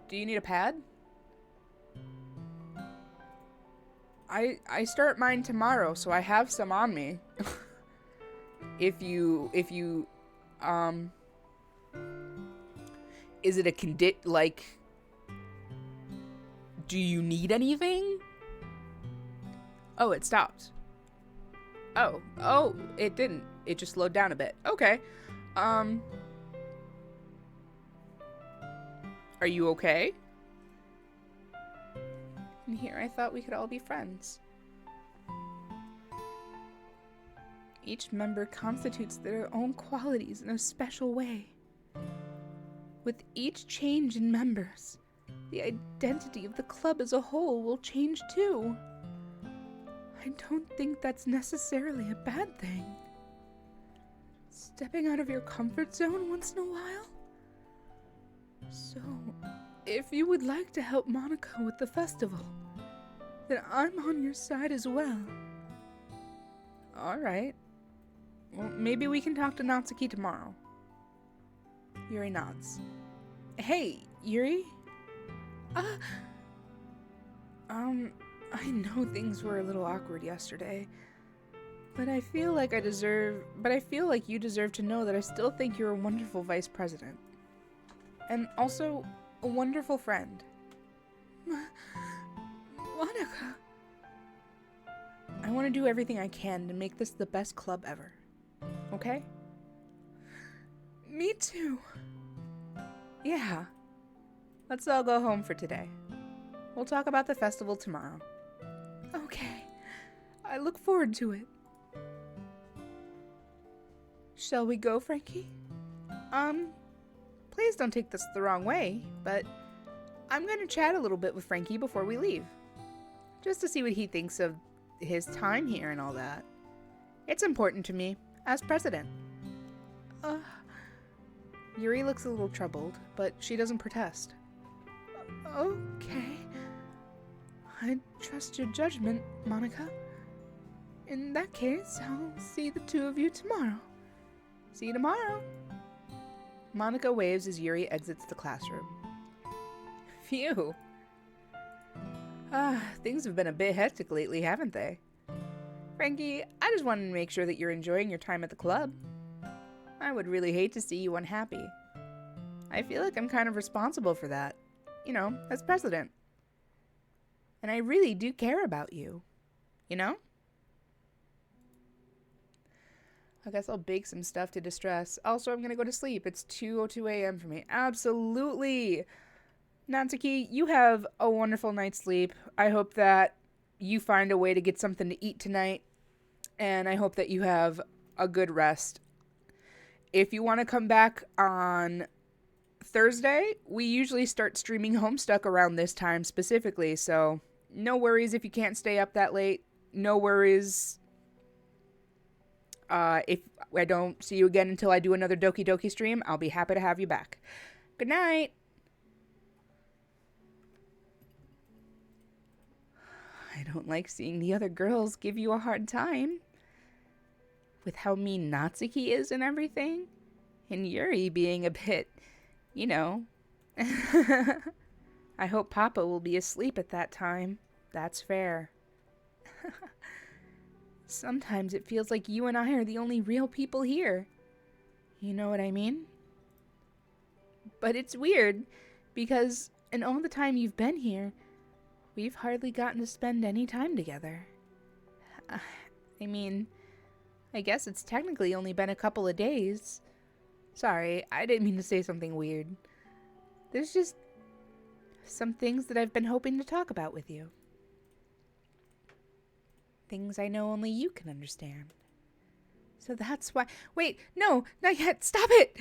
Do you need a pad? I start mine tomorrow, so I have some on me. If you is it a like, do you need anything? Oh, it stopped. Oh, it didn't. It just slowed down a bit. Okay. Are you okay? And here I thought we could all be friends. Each member constitutes their own qualities in a special way. With each change in members, the identity of the club as a whole will change too. I don't think that's necessarily a bad thing. Stepping out of your comfort zone once in a while? So, if you would like to help Monica with the festival, then I'm on your side as well. Alright. Well, maybe we can talk to Natsuki tomorrow. Yuri nods. Hey, Yuri? I know things were a little awkward yesterday, but I feel like you deserve to know that I still think you're a wonderful vice president. And also, a wonderful friend. Monica! I want to do everything I can to make this the best club ever. Okay? Me too. Yeah. Let's all go home for today. We'll talk about the festival tomorrow. Okay. I look forward to it. Shall we go, Frankie? please don't take this the wrong way, but I'm going to chat a little bit with Frankie before we leave. Just to see what he thinks of his time here and all that. It's important to me, as president. Yuri looks a little troubled, but she doesn't protest. Okay. I trust your judgment, Monica. In that case, I'll see the two of you tomorrow. See you tomorrow. Monica waves as Yuri exits the classroom. Phew. Things have been a bit hectic lately, haven't they? Frankie, I just wanted to make sure that you're enjoying your time at the club. I would really hate to see you unhappy. I feel like I'm kind of responsible for that, you know, as president. And I really do care about you, you know? I guess I'll bake some stuff to distress. Also, I'm gonna go to sleep. It's 2:02 a.m. for me. Absolutely! Natsuki, you have a wonderful night's sleep. I hope that you find a way to get something to eat tonight. And I hope that you have a good rest. If you want to come back on Thursday, we usually start streaming Homestuck around this time specifically, so no worries if you can't stay up that late. No worries if I don't see you again until I do another Doki Doki stream. I'll be happy to have you back. Good night! I don't like seeing the other girls give you a hard time. With how mean Natsuki is and everything. And Yuri being a bit, you know. I hope Papa will be asleep at that time. That's fair. Sometimes it feels like you and I are the only real people here. You know what I mean? But it's weird, because in all the time you've been here, we've hardly gotten to spend any time together. I mean, I guess it's technically only been a couple of days. Sorry, I didn't mean to say something weird. There's just some things that I've been hoping to talk about with you. Things I know only you can understand. So that's why— Wait, no, not yet. Stop it!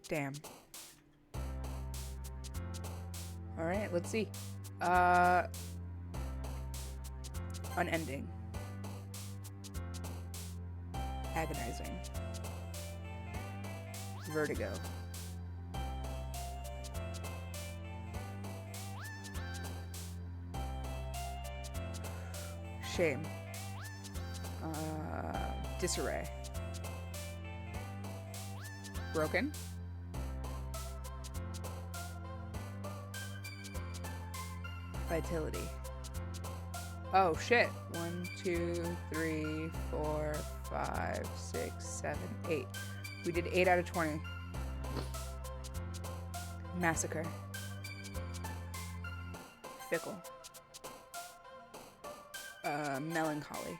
Damn. Alright, let's see. Unending. Agonizing. Vertigo. Shame. Disarray. Broken. Vitality. Oh shit. 1, 2, 3, 4, 5, 6, 7, 8. We did 8 out of 20. Massacre. Fickle. Melancholy.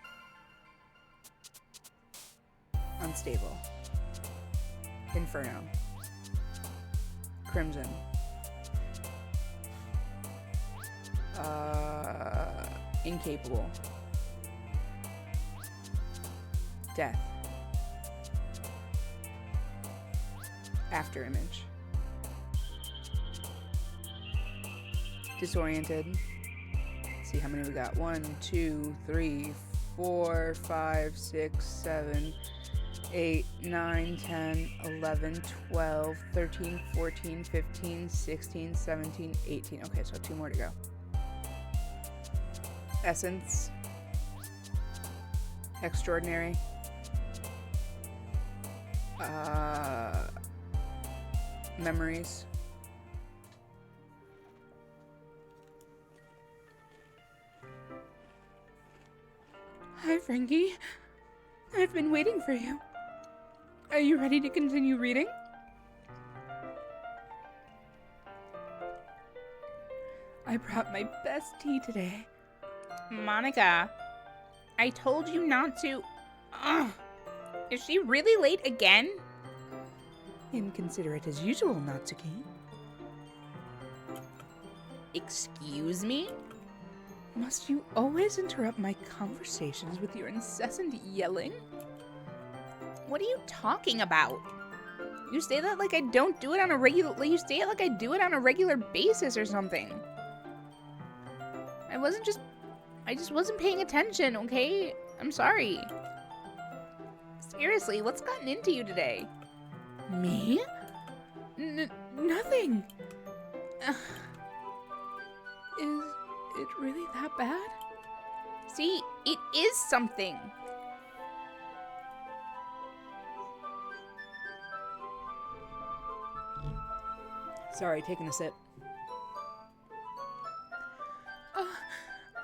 Unstable. Inferno. Crimson. Incapable. Death. After image. Disoriented. Let's see how many we got. 1, 2, 3, 4, 5, 6, 7, 8, 9, 10, 11, 12, 13, 14, 15, 16, 17, 18. Okay, so 2 more to go. Essence. Extraordinary. Memories. Hi, Frankie. I've been waiting for you. Are you ready to continue reading? I brought my best tea today. Monica, I told you not to. Ugh. Is she really late again? Inconsiderate as usual, Natsuki. Excuse me? Must you always interrupt my conversations with your incessant yelling? What are you talking about? You say that like I don't do it on a regular... You say it like I do it on a regular basis or something. I just wasn't paying attention, okay? I'm sorry. Seriously, what's gotten into you today? Me? Nothing. Is it really that bad? See, it is something. Sorry, taking a sip.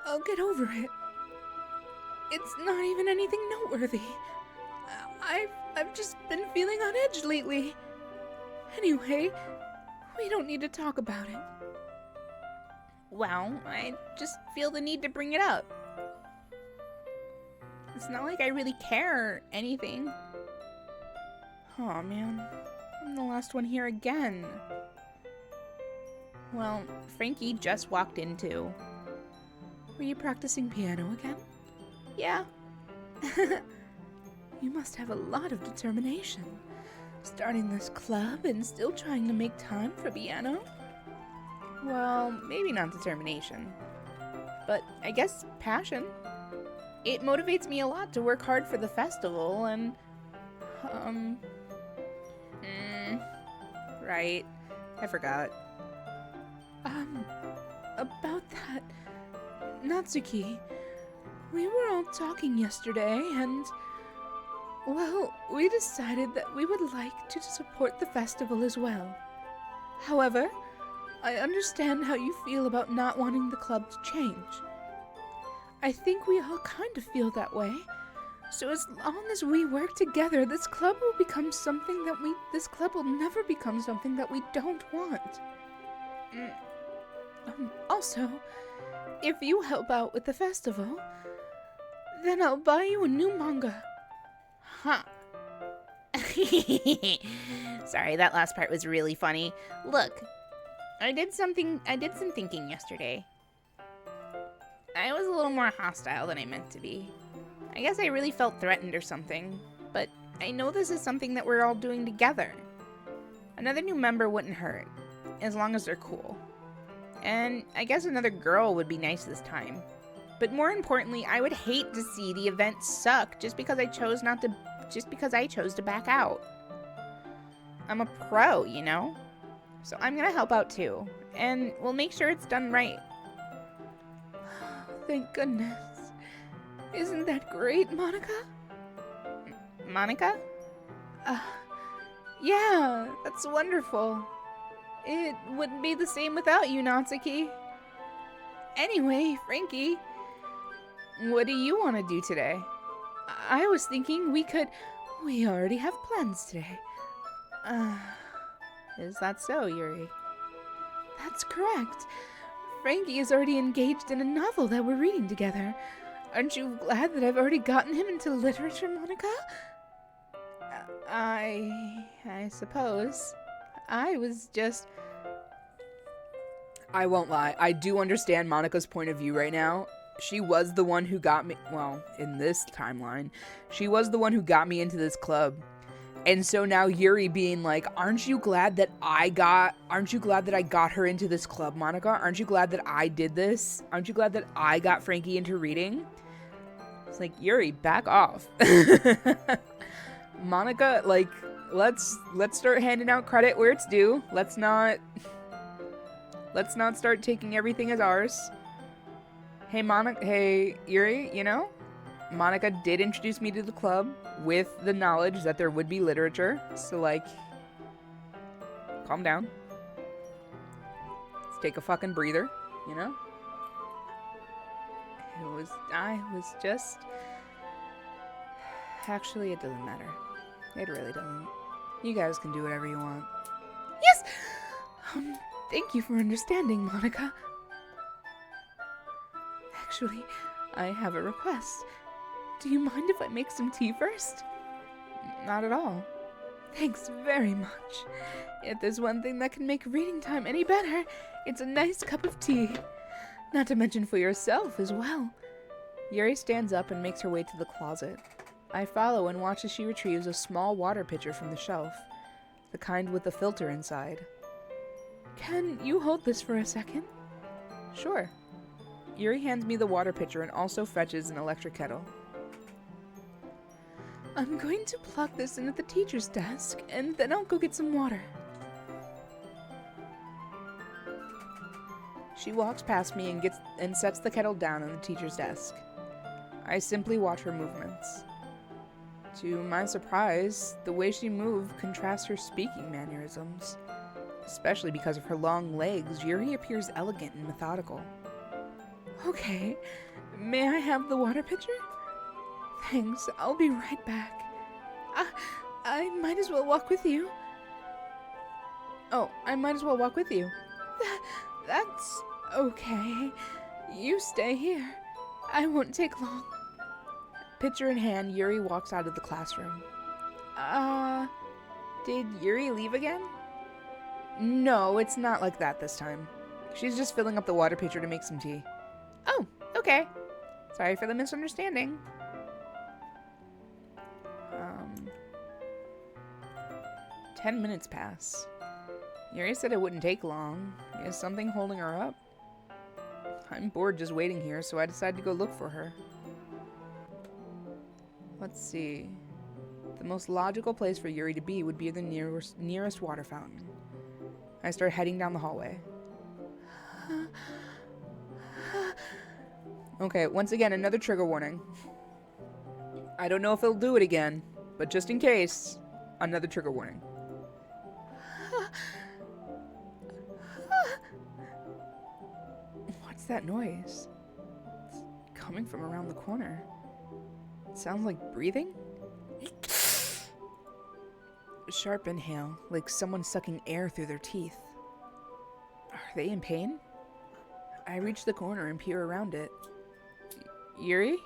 I'll get over it. It's not even anything noteworthy. I've just been feeling on edge lately. Anyway, we don't need to talk about it. Well, I just feel the need to bring it up. It's not like I really care or anything. Aw, man. I'm the last one here again. Well, Frankie just walked in too. Were you practicing piano again? Yeah. You must have a lot of determination. Starting this club and still trying to make time for piano? Well, maybe not determination. But I guess passion. It motivates me a lot to work hard for the festival and... Right. I forgot. About that... Natsuki, we were all talking yesterday and... Well, we decided that we would like to support the festival as well. However, I understand how you feel about not wanting the club to change. I think we all kind of feel that way. So as long as we work together, this club will never become something that we don't want. Also, if you help out with the festival, then I'll buy you a new manga. Huh. Sorry, that last part was really funny. Look, I did some thinking yesterday. I was a little more hostile than I meant to be. I guess I really felt threatened or something, but I know this is something that we're all doing together. Another new member wouldn't hurt, as long as they're cool. And I guess another girl would be nice this time. But more importantly, I would hate to see the event suck just because I chose to back out. I'm a pro, you know? So I'm gonna help out too, and we'll make sure it's done right. Thank goodness. Isn't that great, Monica? Monica? Yeah, that's wonderful. It wouldn't be the same without you, Natsuki. Anyway, Frankie, what do you want to do today? I was thinking we already have plans today. Is that so, Yuri? That's correct. Frankie is already engaged in a novel that we're reading together. Aren't you glad that I've already gotten him into literature, Monica? I suppose. I won't lie, I do understand Monica's point of view right now. She was the one who got me, well, in this timeline, she was the one who got me into this club. And so now Yuri being like, aren't you glad that I got her into this club, Monica? Aren't you glad that I did this? Aren't you glad that I got Frankie into reading? It's like, Yuri, back off. Monica, like, let's start handing out credit where it's due. Let's not start taking everything as ours. Hey, Yuri, you know, Monica did introduce me to the club with the knowledge that there would be literature. So, like, calm down. Let's take a fucking breather, you know? Actually, it doesn't matter. It really doesn't. You guys can do whatever you want. Yes! Thank you for understanding, Monica. Actually, I have a request. Do you mind if I make some tea first? Not at all. Thanks very much. If there's one thing that can make reading time any better, it's a nice cup of tea. Not to mention for yourself as well. Yuri stands up and makes her way to the closet. I follow and watch as she retrieves a small water pitcher from the shelf, the kind with the filter inside. Can you hold this for a second? Sure. Yuri hands me the water pitcher and also fetches an electric kettle. I'm going to plug this in at the teacher's desk, and then I'll go get some water. She walks past me and sets the kettle down on the teacher's desk. I simply watch her movements. To my surprise, the way she moved contrasts her speaking mannerisms. Especially because of her long legs, Yuri appears elegant and methodical. Okay, may I have the water pitcher? Thanks, I'll be right back. I might as well walk with you. Oh, I might as well walk with you. That's okay. You stay here. I won't take long. Pitcher in hand, Yuri walks out of the classroom. Did Yuri leave again? No, it's not like that this time. She's just filling up the water pitcher to make some tea. Oh, okay. Sorry for the misunderstanding. 10 minutes pass. Yuri said it wouldn't take long. Is something holding her up? I'm bored just waiting here, so I decided to go look for her. Let's see. The most logical place for Yuri to be would be the nearest water fountain. I start heading down the hallway. Okay, once again, another trigger warning. I don't know if it'll do it again, but just in case, another trigger warning. What's that noise? It's coming from around the corner. It sounds like breathing? A sharp inhale, like someone sucking air through their teeth. Are they in pain? I reach the corner and peer around it. Yuri?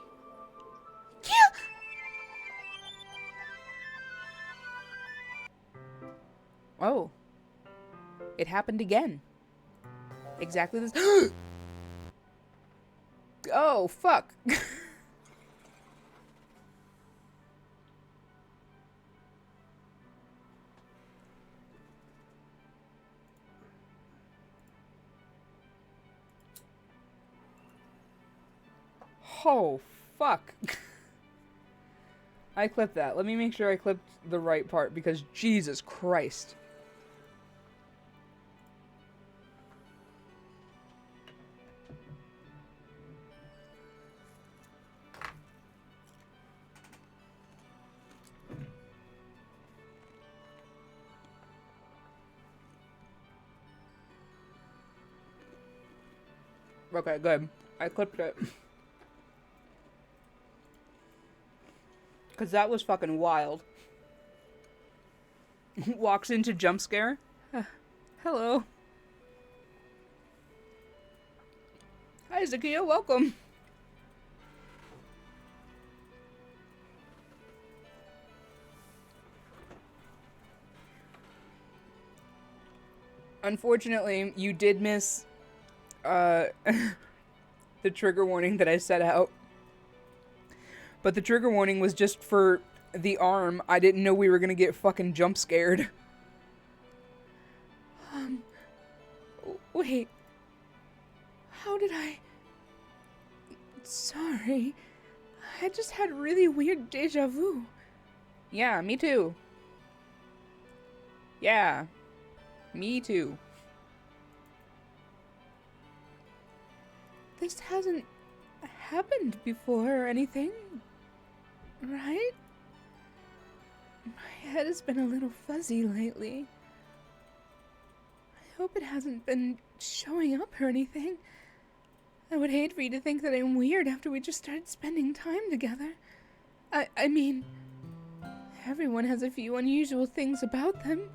Oh. It happened again. Exactly this. Oh, fuck. Oh, fuck. I clipped that. Let me make sure I clipped the right part because Jesus Christ. Okay, good. I clipped it. Because that was fucking wild. Walks into jump scare. Hello. Hi, Zakia. Welcome. Unfortunately, you did miss the trigger warning that I set out. But the trigger warning was just for the arm. I didn't know we were gonna get fucking jump scared. Wait. How did I... Sorry. I just had really weird deja vu. Yeah, me too. Yeah. Me too. This hasn't happened before or anything, right? My head has been a little fuzzy lately. I hope it hasn't been showing up or anything. I would hate for you to think that I'm weird after we just started spending time together. I mean, everyone has a few unusual things about them,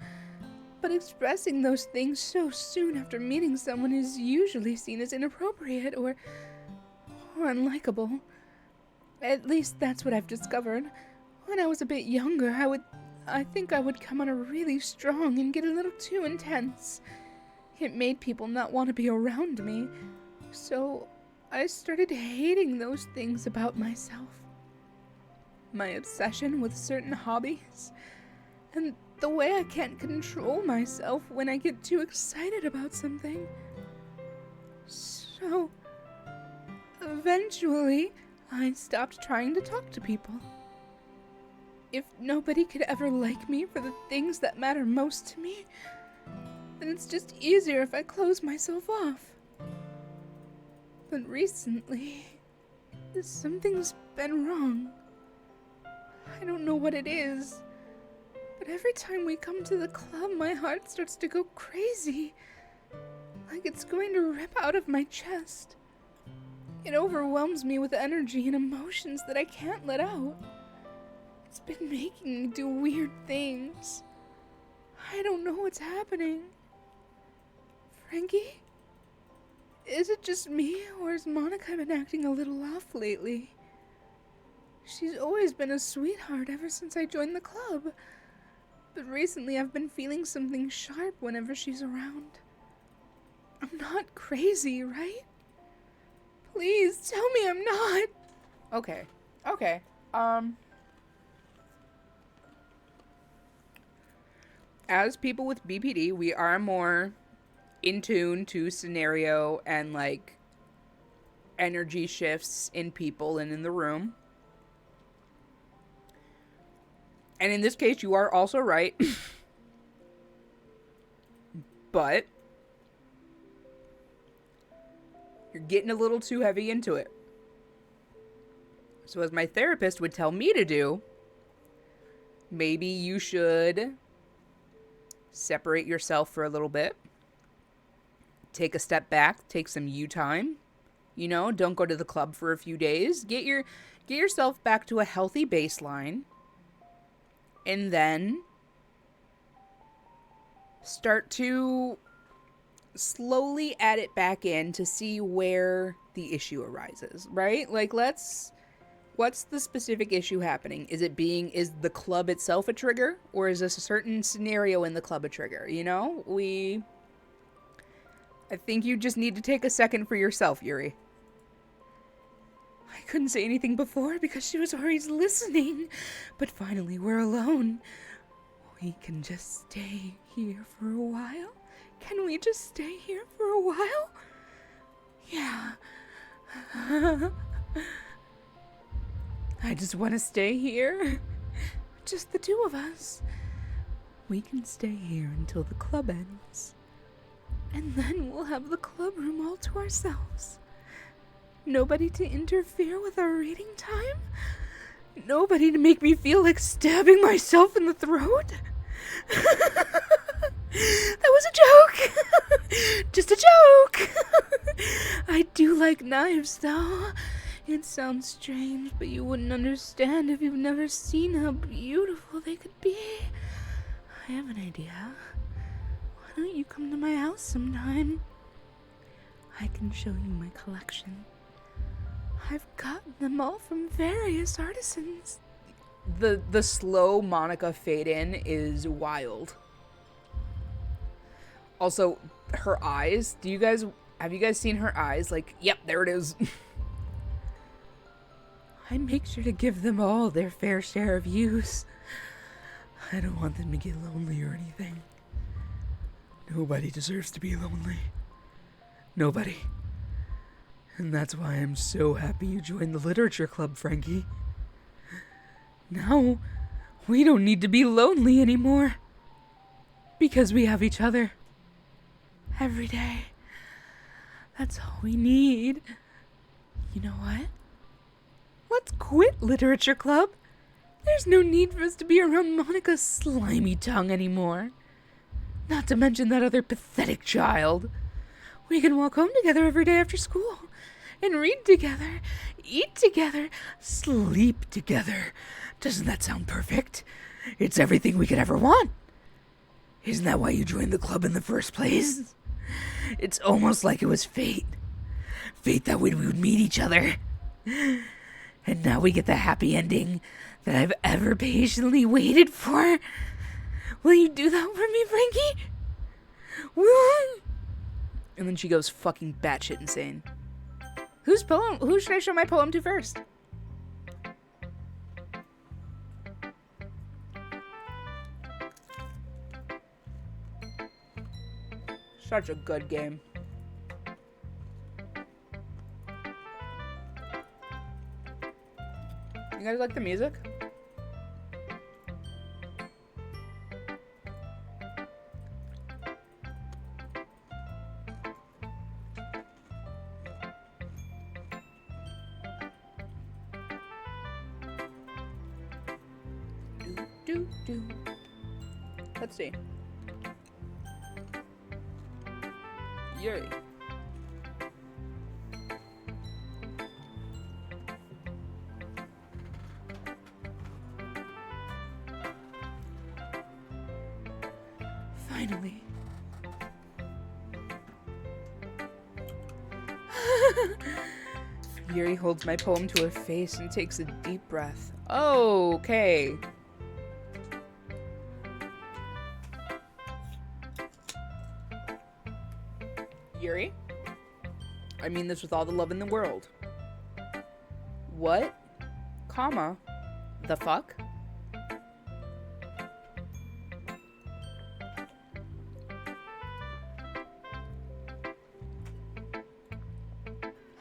but expressing those things so soon after meeting someone is usually seen as inappropriate or unlikable. At least that's what I've discovered. When I was a bit younger, I think I would come on really strong and get a little too intense. It made people not want to be around me. So I started hating those things about myself. my obsession with certain hobbies, and the way I can't control myself when I get too excited about something. So, eventually, I stopped trying to talk to people. If nobody could ever like me for the things that matter most to me, then it's just easier if I close myself off. But recently, something's been wrong. I don't know what it is, but every time we come to the club, my heart starts to go crazy, like it's going to rip out of my chest. It overwhelms me with energy and emotions that I can't let out. It's been making me do weird things. I don't know what's happening. Frankie? Is it just me, or has Monica been acting a little off lately? She's always been a sweetheart ever since I joined the club. But recently I've been feeling something sharp whenever she's around. I'm not crazy, right? Please tell me I'm not. Okay. As people with BPD, we are more in tune to scenario and, like, energy shifts in people and in the room. And in this case, you are also right. But you're getting a little too heavy into it. So as my therapist would tell me to do, maybe you should separate yourself for a little bit. Take a step back, take some you time. You know, don't go to the club for a few days. Get yourself back to a healthy baseline. And then start to slowly add it back in to see where the issue arises, right? Like, what's the specific issue happening? Is the club itself a trigger? Or is this a certain scenario in the club a trigger? You know, I think you just need to take a second for yourself, Yuri. I couldn't say anything before because she was always listening. But finally, we're alone. We can just stay here for a while? Can we just stay here for a while? Yeah. I just want to stay here. Just the two of us. We can stay here until the club ends. And then we'll have the club room all to ourselves. Nobody to interfere with our reading time. Nobody to make me feel like stabbing myself in the throat. That was a joke. Just a joke. I do like knives, though. It sounds strange, but you wouldn't understand if you've never seen how beautiful they could be. I have an idea. Why don't you come to my house sometime? I can show you my collection. I've gotten them all from various artisans. The slow Monica fade in is wild. Also, her eyes. Have you guys seen her eyes? Like, yep, there it is. I make sure to give them all their fair share of use. I don't want them to get lonely or anything. Nobody deserves to be lonely. Nobody. And that's why I'm so happy you joined the literature club, Frankie. Now, we don't need to be lonely anymore. Because we have each other. Every day. That's all we need. You know what? Let's quit literature club. There's no need for us to be around Monica's slimy tongue anymore. Not to mention that other pathetic child. We can walk home together every day after school. And read together. Eat together. Sleep together. Doesn't that sound perfect? It's everything we could ever want. Isn't that why you joined the club in the first place? It's almost like it was fate. Fate that we would meet each other. And now we get the happy ending that I've ever patiently waited for. Will you do that for me, Frankie? Will? And then she goes fucking batshit insane. Who should I show my poem to first? Such a good game. You guys like the music? Do. Let's see. Yuri. Finally. Yuri holds my poem to her face and takes a deep breath. Okay. Yuri, I mean this with all the love in the world. What, comma, the fuck?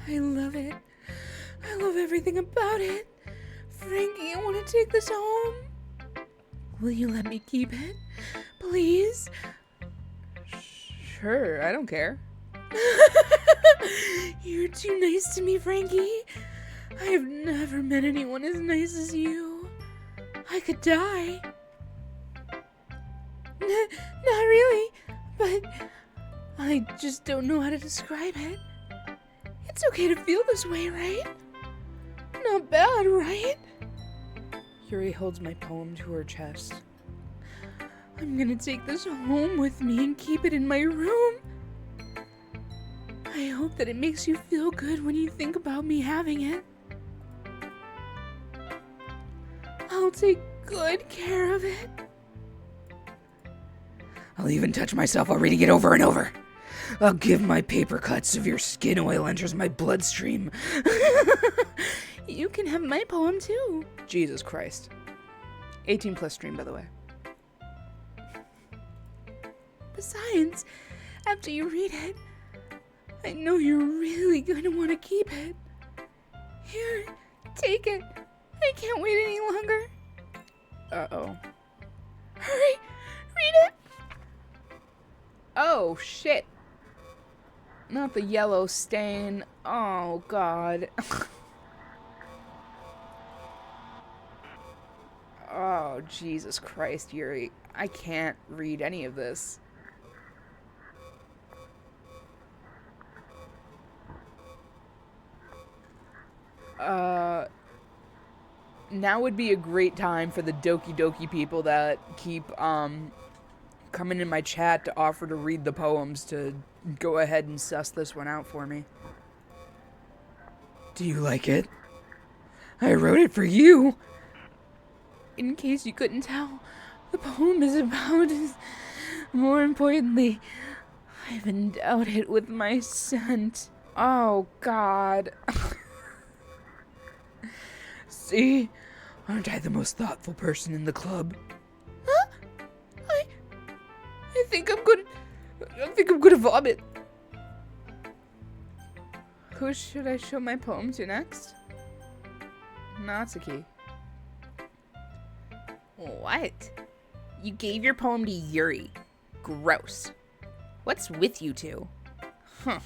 I love it. I love everything about it. Frankie, I want to take this home. Will you let me keep it? Please? Sure, I don't care. You're too nice to me, Frankie. I have never met anyone as nice as you. I could die. Not really, but I just don't know how to describe it. It's okay to feel this way, right? Not bad, right? Yuri holds my poem to her chest. I'm gonna take this home with me and keep it in my room. I hope that it makes you feel good when you think about me having it. I'll take good care of it. I'll even touch myself while reading it over and over. I'll give my paper cuts if your skin oil enters my bloodstream. You can have my poem too. Jesus Christ. 18 plus stream, by the way. Besides, after you read it, I know you're really going to want to keep it. Here, take it. I can't wait any longer. Uh-oh. Hurry! Read it! Oh, shit. Not the yellow stain. Oh, God. Oh, Jesus Christ, Yuri. I can't read any of this. Now would be a great time for the Doki people that keep, coming in my chat to offer to read the poems to go ahead and suss this one out for me. Do you like it? I wrote it for you! In case you couldn't tell, the poem is about, more importantly, I've endowed it with my scent. Oh, God. See? Aren't I the most thoughtful person in the club? Huh? I think I'm gonna vomit. Who should I show my poem to next? Natsuki. What? You gave your poem to Yuri. Gross. What's with you two? Huh.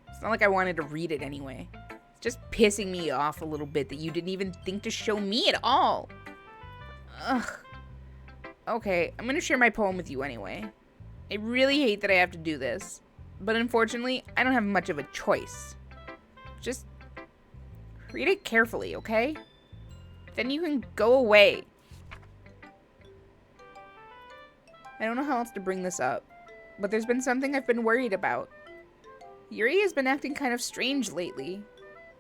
It's not like I wanted to read it anyway. It's just pissing me off a little bit that you didn't even think to show me at all. Ugh. Okay, I'm gonna share my poem with you anyway. I really hate that I have to do this, but unfortunately, I don't have much of a choice. Just read it carefully, okay? Then you can go away. I don't know how else to bring this up, but there's been something I've been worried about. Yuri has been acting kind of strange lately.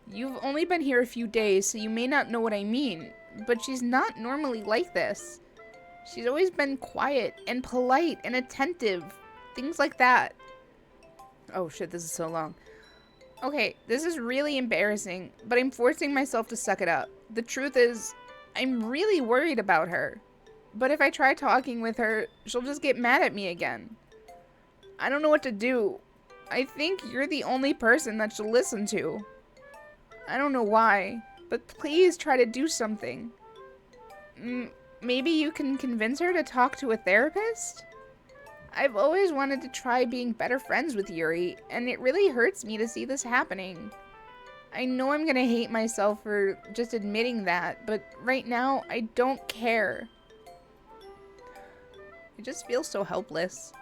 You've only been here a few days, so you may not know what I mean, but she's not normally like this. She's always been quiet and polite and attentive, things like that. Oh shit, this is so long. Okay, this is really embarrassing, but I'm forcing myself to suck it up. The truth is, I'm really worried about her. But if I try talking with her, she'll just get mad at me again. I don't know what to do. I think you're the only person that she'll listen to. I don't know why, but please try to do something. Maybe you can convince her to talk to a therapist? I've always wanted to try being better friends with Yuri, and it really hurts me to see this happening. I know I'm gonna hate myself for just admitting that, but right now, I don't care. I just feel so helpless.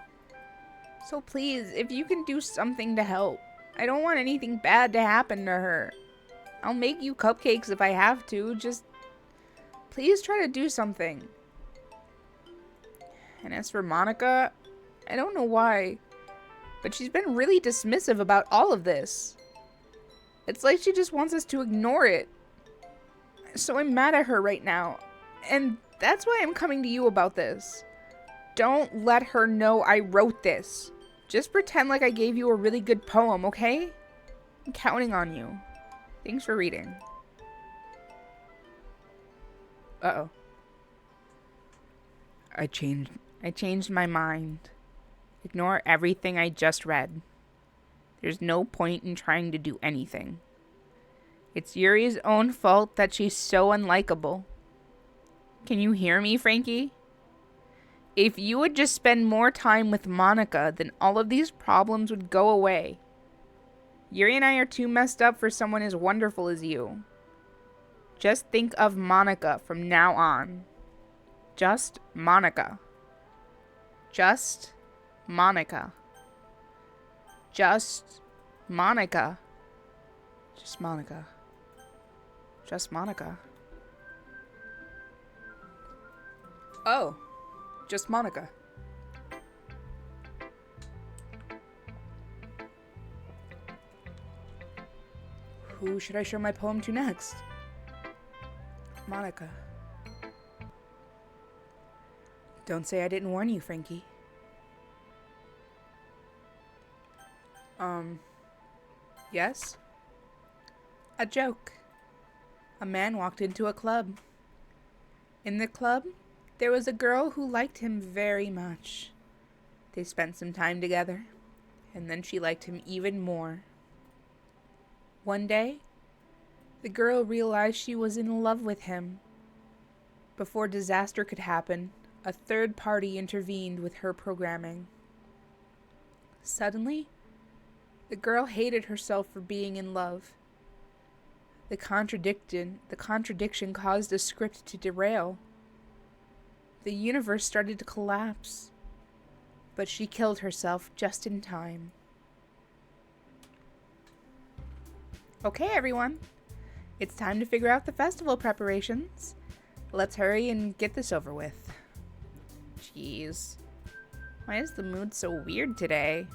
So please, if you can do something to help. I don't want anything bad to happen to her. I'll make you cupcakes if I have to, just please try to do something. And as for Monica, I don't know why, but she's been really dismissive about all of this. It's like she just wants us to ignore it. So I'm mad at her right now, and that's why I'm coming to you about this. Don't let her know I wrote this. Just pretend like I gave you a really good poem, okay? I'm counting on you. Thanks for reading. Uh-oh. I changed my mind. Ignore everything I just read. There's no point in trying to do anything. It's Yuri's own fault that she's so unlikable. Can you hear me, Frankie? If you would just spend more time with Monica, then all of these problems would go away. Yuri and I are too messed up for someone as wonderful as you. Just think of Monica from now on. Just Monica. Just Monica. Just Monica. Just Monica. Just Monica. Oh, just Monica. Who should I show my poem to next? Monica. Don't say I didn't warn you, Frankie. Yes? A joke. A man walked into a club. In the club, there was a girl who liked him very much. They spent some time together, and then she liked him even more. One day, the girl realized she was in love with him. Before disaster could happen, a third party intervened with her programming. Suddenly, the girl hated herself for being in love. The contradiction caused the script to derail. The universe started to collapse, but she killed herself just in time. Okay, everyone. It's time to figure out the festival preparations. Let's hurry and get this over with. Jeez. Why is the mood so weird today?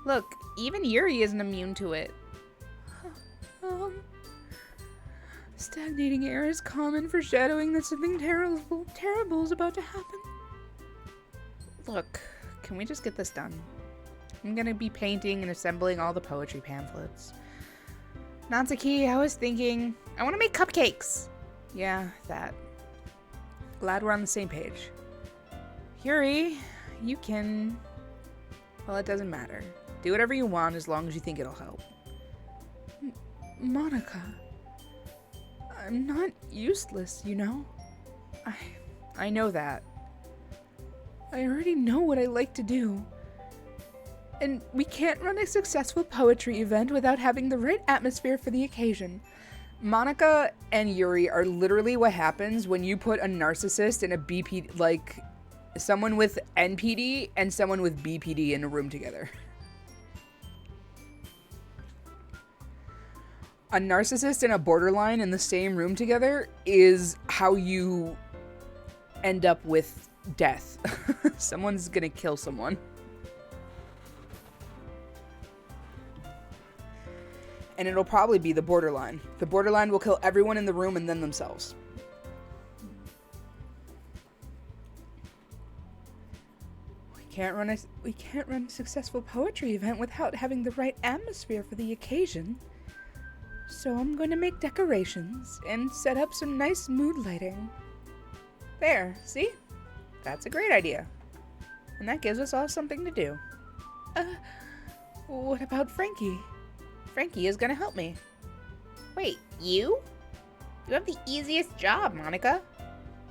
Look, even Yuri isn't immune to it. Stagnating air is common, foreshadowing that something terrible is about to happen. Look, can we just get this done? I'm gonna be painting and assembling all the poetry pamphlets. Natsuki, I was thinking, I want to make cupcakes. Yeah, that. Glad we're on the same page. Yuri, you can... Well, it doesn't matter. Do whatever you want as long as you think it'll help. Monica... I'm not useless, you know? I know that. I already know what I like to do. And we can't run a successful poetry event without having the right atmosphere for the occasion. Monica and Yuri are literally what happens when you put a narcissist and a BPD, like someone with NPD and someone with BPD in a room together. A narcissist and a borderline in the same room together is how you end up with death. Someone's gonna kill someone. And it'll probably be the borderline. The borderline will kill everyone in the room and then themselves. We can't run a successful poetry event without having the right atmosphere for the occasion. So I'm going to make decorations and set up some nice mood lighting. There, see? That's a great idea. And that gives us all something to do. What about Frankie? Frankie is gonna help me. Wait, you? You have the easiest job, Monica.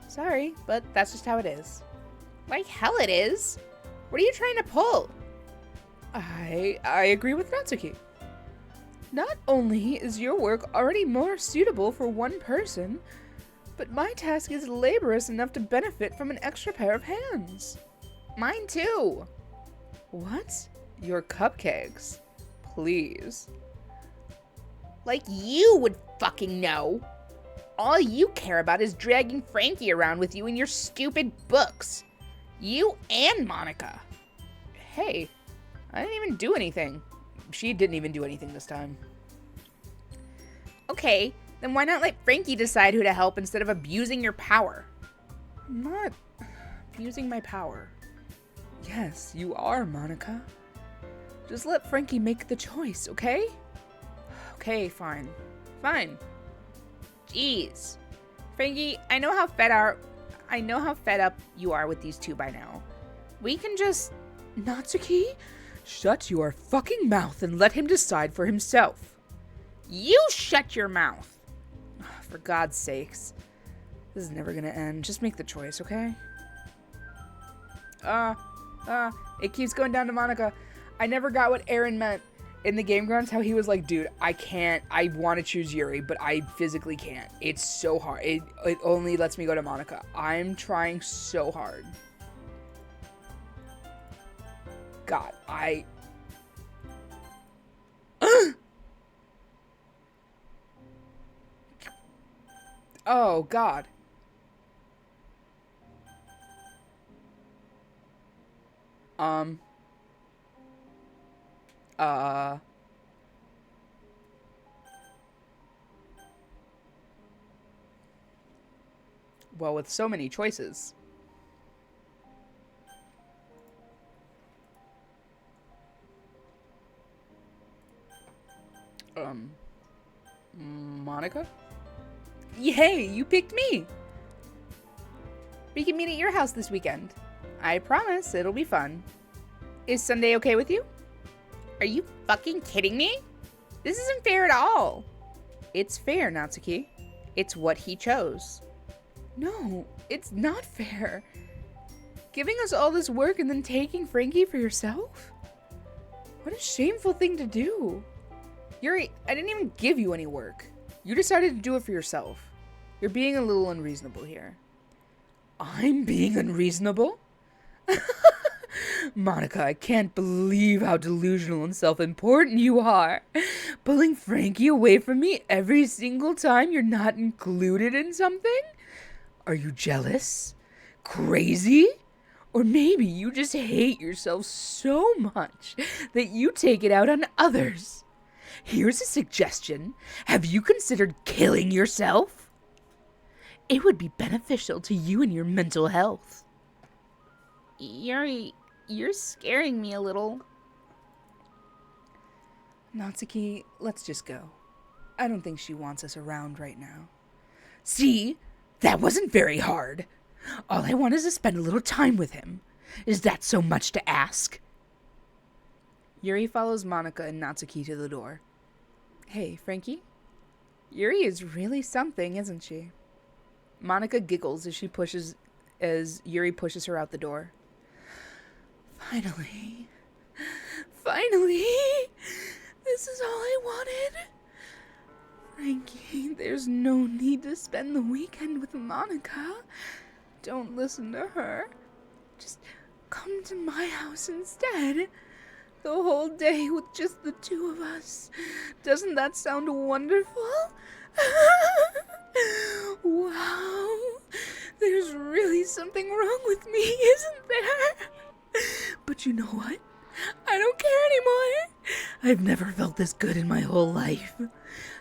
Sorry, but that's just how it is. Like hell it is. What are you trying to pull? I agree with Natsuki. Not only is your work already more suitable for one person, but my task is laborious enough to benefit from an extra pair of hands. Mine too. What? Your cupcakes. Please. Like you would fucking know. All you care about is dragging Frankie around with you in your stupid books. You and Monica. Hey, I didn't even do anything. She didn't even do anything this time. Okay, then why not let Frankie decide who to help instead of abusing your power? I'm not abusing my power. Yes, you are, Monica. Just let Frankie make the choice, okay? Okay, fine. Fine. Jeez. Frankie, I know how fed up you are with these two by now. We can just... Natsuki, shut your fucking mouth and let him decide for himself. You shut your mouth. For God's sakes. This is never gonna end. Just make the choice, okay? It keeps going down to Monica. I never got what Aaron meant in the Game Grunts, how he was like, dude, I want to choose Yuri, but I physically can't. It's so hard. It only lets me go to Monica. I'm trying so hard. God, Oh, God. Well, with so many choices. Monica? Yay, you picked me! We can meet at your house this weekend. I promise it'll be fun. Is Sunday okay with you? Are you fucking kidding me? This isn't fair at all. It's fair, Natsuki. It's what he chose. No, it's not fair. Giving us all this work and then taking Frankie for yourself? What a shameful thing to do. Yuri, I didn't even give you any work. You decided to do it for yourself. You're being a little unreasonable here. I'm being unreasonable? Monica, I can't believe how delusional and self-important you are. Pulling Frankie away from me every single time you're not included in something? Are you jealous? Crazy? Or maybe you just hate yourself so much that you take it out on others. Here's a suggestion. Have you considered killing yourself? It would be beneficial to you and your mental health. Yuri, you're scaring me a little. Natsuki, let's just go. I don't think she wants us around right now. See? That wasn't very hard. All I want is to spend a little time with him. Is that so much to ask? Yuri follows Monica and Natsuki to the door. Hey, Frankie? Yuri is really something, isn't she? Monica giggles as Yuri pushes her out the door. Finally. This is all I wanted. Frankie, there's no need to spend the weekend with Monica. Don't listen to her. Just come to my house instead. The whole day with just the two of us. Doesn't that sound wonderful? Wow. There's really something wrong with me, isn't there? But you know what? I don't care anymore. I've never felt this good in my whole life.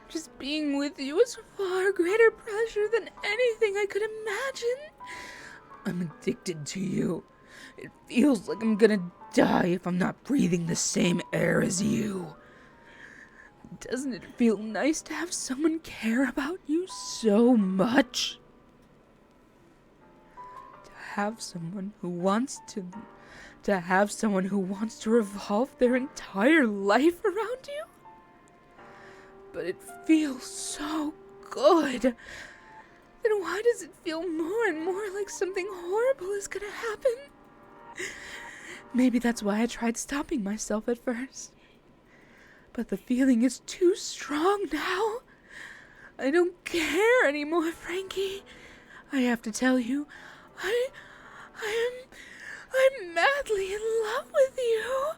Just being with you is far greater pleasure than anything I could imagine. I'm addicted to you. It feels like I'm gonna die if I'm not breathing the same air as you. Doesn't it feel nice to have someone care about you so much? To have someone who wants to to have someone who wants to revolve their entire life around you? But it feels so good. Then why does it feel more and more like something horrible is gonna happen? Maybe that's why I tried stopping myself at first. But the feeling is too strong now. I don't care anymore, Frankie. I have to tell you, I'm madly in love with you.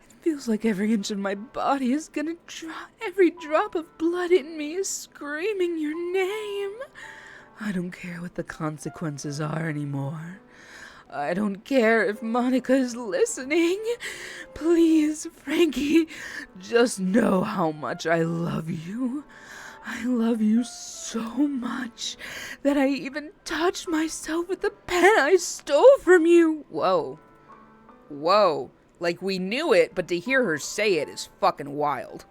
It feels like every inch of my body is gonna drop. Every drop of blood in me is screaming your name. I don't care what the consequences are anymore. I don't care if Monica is listening. Please, Frankie, just know how much I love you. I love you so much that I even touched myself with the pen I stole from you. Whoa. Whoa. Like we knew it, but to hear her say it is fucking wild.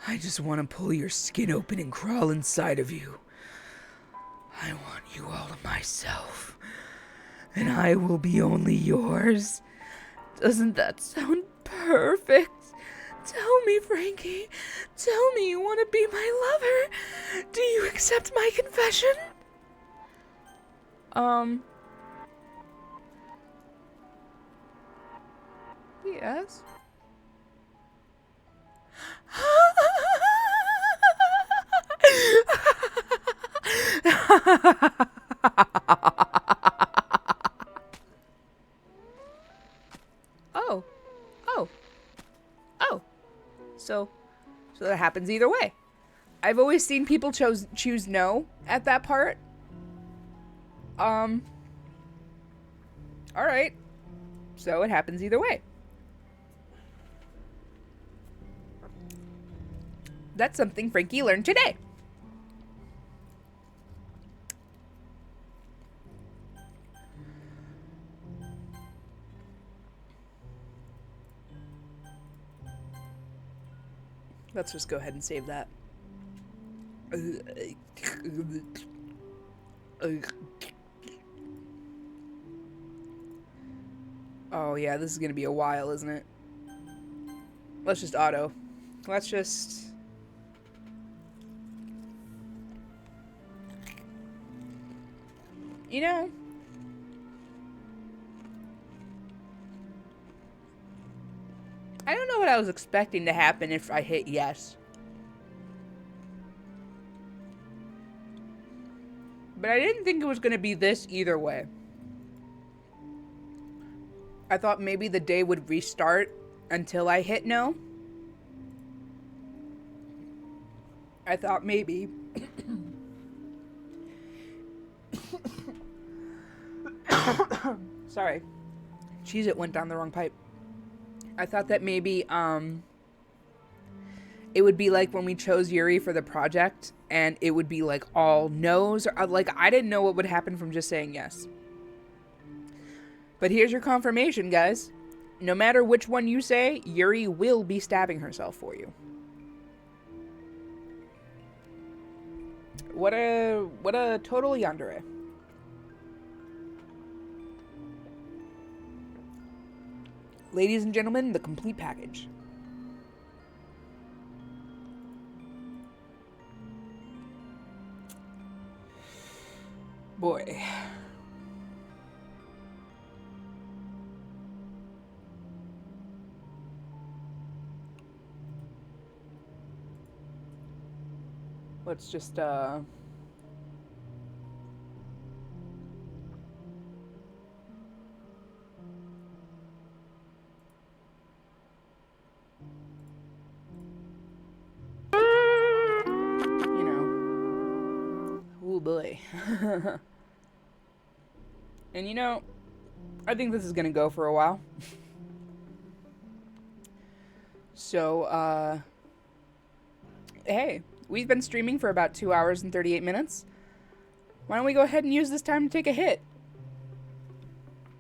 I just want to pull your skin open and crawl inside of you. I want you all to myself. And I will be only yours. Doesn't that sound perfect? Tell me, Frankie. Tell me you want to be my lover. Do you accept my confession? Yes. Oh. Oh. Oh. So that happens either way. I've always seen people choose no at that part. All right. So it happens either way. That's something Frankie learned today. Let's just go ahead and save that. Oh yeah, this is gonna be a while, isn't it? Let's just auto. Let's just... You know... I don't know what I was expecting to happen if I hit yes. But I didn't think it was going to be this either way. I thought maybe the day would restart until I hit no. I thought maybe... Sorry. Cheez-It went down the wrong pipe. I thought that maybe, it would be like when we chose Yuri for the project, and it would be like all no's, or like I didn't know what would happen from just saying yes. But here's your confirmation, guys. No matter which one you say, Yuri will be stabbing herself for you. What a total yandere. Ladies and gentlemen, the complete package. Boy. Let's just, boy. And you know, I think this is gonna go for a while. So, hey, we've been streaming for about 2 hours and 38 minutes. Why don't we go ahead and use this time to take a hit?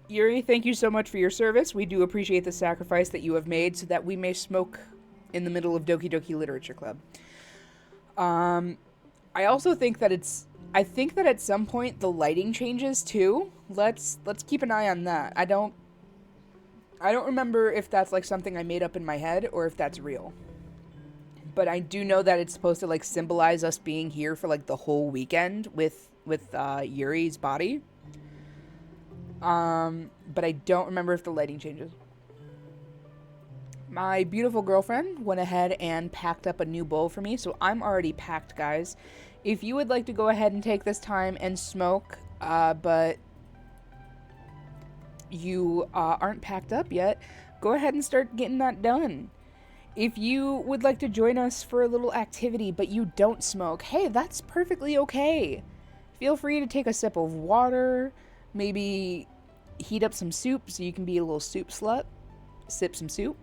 Yuri, thank you so much for your service. We do appreciate the sacrifice that you have made so that we may smoke in the middle of Doki Doki Literature Club. I also think that I think that at some point the lighting changes too. let's keep an eye on that. I don't remember if that's like something I made up in my head or if that's real. But I do know that it's supposed to like symbolize us being here for like the whole weekend with Yuri's body. But I don't remember if the lighting changes. My beautiful girlfriend went ahead and packed up a new bowl for me, so I'm already packed, guys. If you would like to go ahead and take this time and smoke, but you aren't packed up yet, go ahead and start getting that done. If you would like to join us for a little activity, but you don't smoke, hey, that's perfectly okay. Feel free to take a sip of water, maybe heat up some soup so you can be a little soup slut, sip some soup.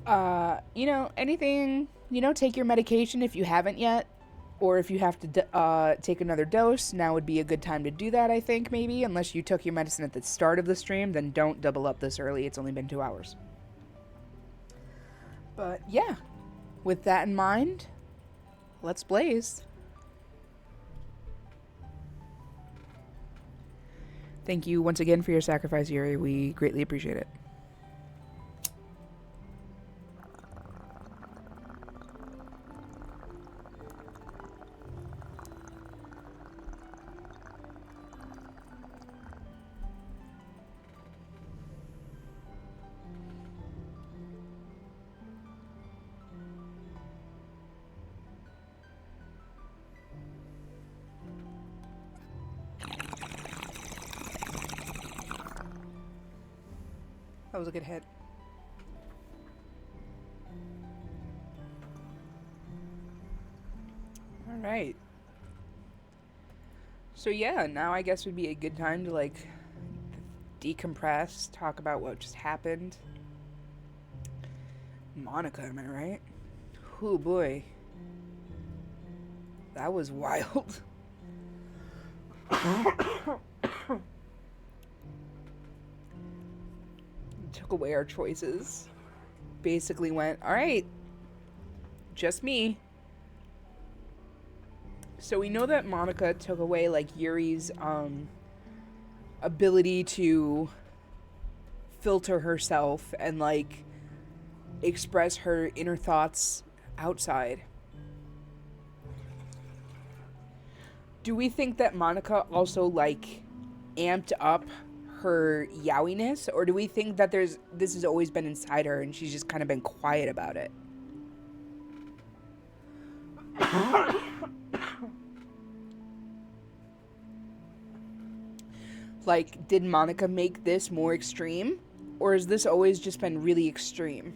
Anything, take your medication if you haven't yet, or if you have to take another dose, now would be a good time to do that, I think, maybe, unless you took your medicine at the start of the stream, then don't double up this early, it's only been 2 hours. But yeah, with that in mind, let's blaze. Thank you once again for your sacrifice, Yuri. We greatly appreciate it. That was a good hit. All right. So yeah, now I guess would be a good time to like decompress, talk about what just happened. Monica, am I right? Oh boy. That was wild. Took away our choices. Basically went, all right, just me. So we know that Monica took away like Yuri's ability to filter herself and like express her inner thoughts outside. Do we think that Monica also like amped up her yowiness, or do we think that this has always been inside her and she's just kind of been quiet about it? Like, did Monica make this more extreme, or has this always just been really extreme?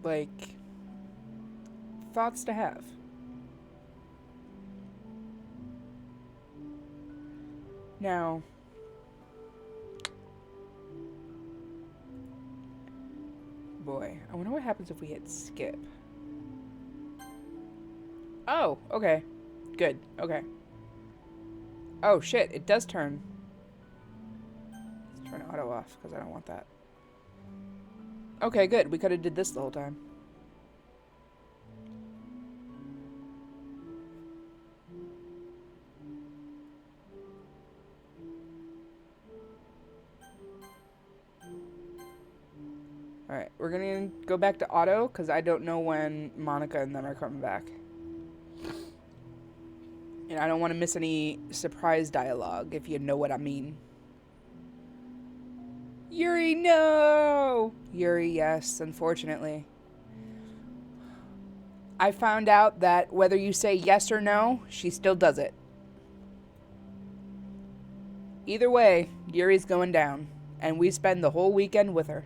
Like, thoughts to have. Now, boy, I wonder what happens if we hit skip. Oh, okay. Good, okay. Oh shit, it does turn. Let's turn auto off, because I don't want that. Okay, good. We could have did this the whole time. Alright, we're gonna go back to auto, because I don't know when Monica and them are coming back. And I don't want to miss any surprise dialogue, if you know what I mean. Yuri, no! Yuri, yes, unfortunately. I found out that whether you say yes or no, she still does it. Either way, Yuri's going down, and we spend the whole weekend with her.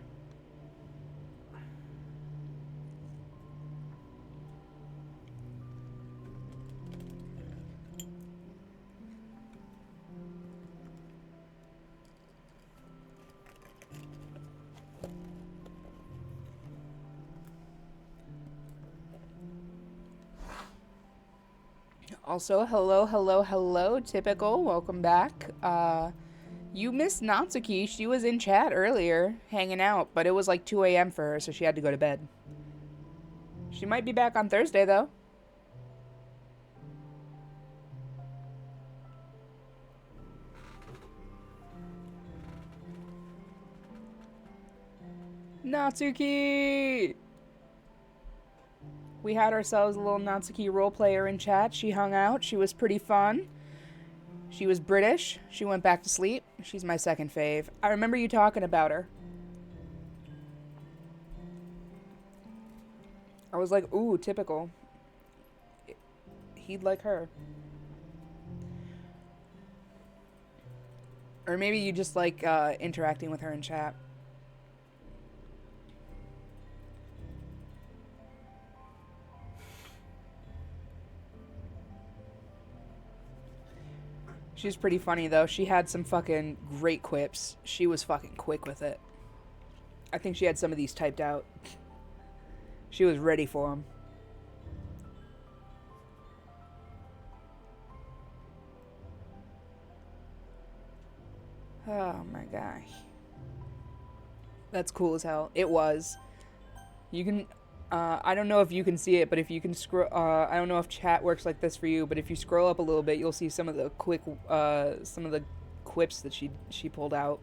Also, hello, Typical, welcome back. You missed Natsuki. She was in chat earlier, hanging out, but it was like 2 a.m. for her, so she had to go to bed. She might be back on Thursday, though. Natsuki! We had ourselves a little Natsuki role player in chat. She hung out. She was pretty fun. She was British. She went back to sleep. She's my second fave. I remember you talking about her. I was like, ooh, typical. He'd like her. Or maybe you just like interacting with her in chat. She was pretty funny, though. She had some fucking great quips. She was fucking quick with it. I think she had some of these typed out. She was ready for them. Oh my gosh. That's cool as hell. It was. You can... I don't know if you can see it, but if you can scroll... I don't know if chat works like this for you, but if you scroll up a little bit, you'll see some of the some of the quips that she pulled out.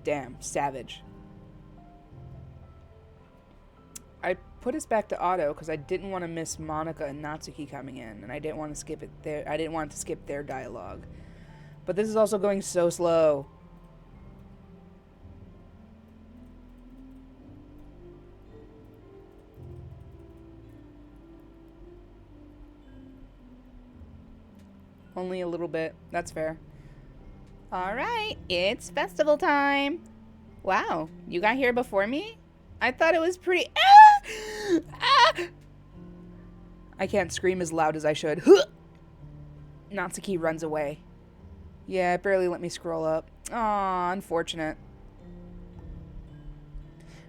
Damn, savage. I put us back to auto because I didn't want to miss Monica and Natsuki coming in, and I didn't want to skip it there. I didn't want to skip their dialogue. But this is also going so slow. Only a little bit. That's fair. Alright, it's festival time. Wow, you got here before me? I thought it was pretty... Ah! Ah! I can't scream as loud as I should. Natsuki runs away. Yeah, it barely let me scroll up. Aw, unfortunate.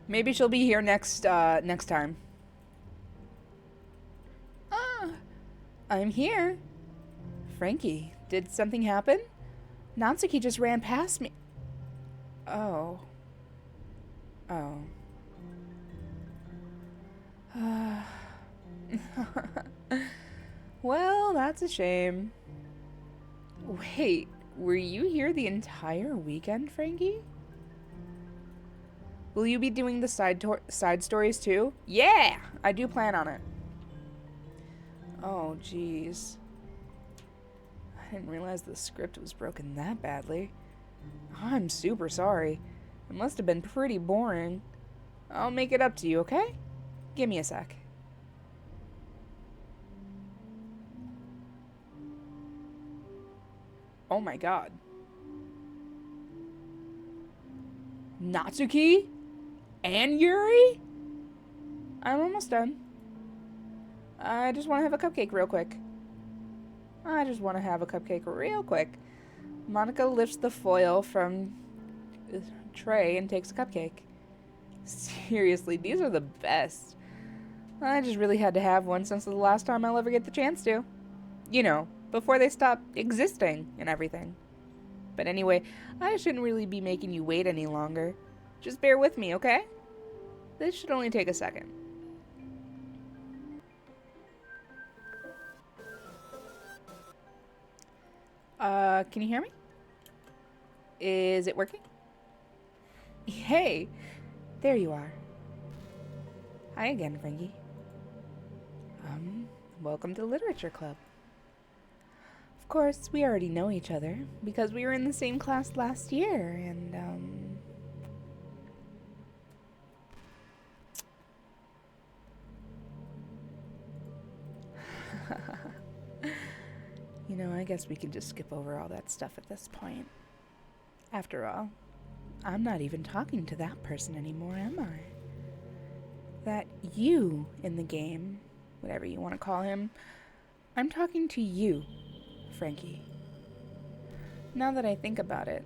Maybe she'll be here next time. Ah, I'm here. Frankie, did something happen? Natsuki just ran past me. Oh. Oh. Well, that's a shame. Wait, were you here the entire weekend, Frankie? Will you be doing the side stories too? Yeah, I do plan on it. Oh, jeez. I didn't realize the script was broken that badly. I'm super sorry. It must have been pretty boring. I'll make it up to you, okay? Give me a sec. Oh my god. Natsuki? And Yuri? I'm almost done. I just want to have a cupcake real quick. Monica lifts the foil from the tray and takes a cupcake. Seriously, these are the best. I just really had to have one since the last time I'll ever get the chance to. You know, before they stop existing and everything. But anyway, I shouldn't really be making you wait any longer. Just bear with me, okay? This should only take a second. Can you hear me? Is it working? Hey, there you are. Hi again, Frankie. Welcome to the Literature Club. Of course, we already know each other because we were in the same class last year, and, you know, I guess we can just skip over all that stuff at this point. After all, I'm not even talking to that person anymore, am I? That you in the game, whatever you want to call him, I'm talking to you, Frankie. Now that I think about it,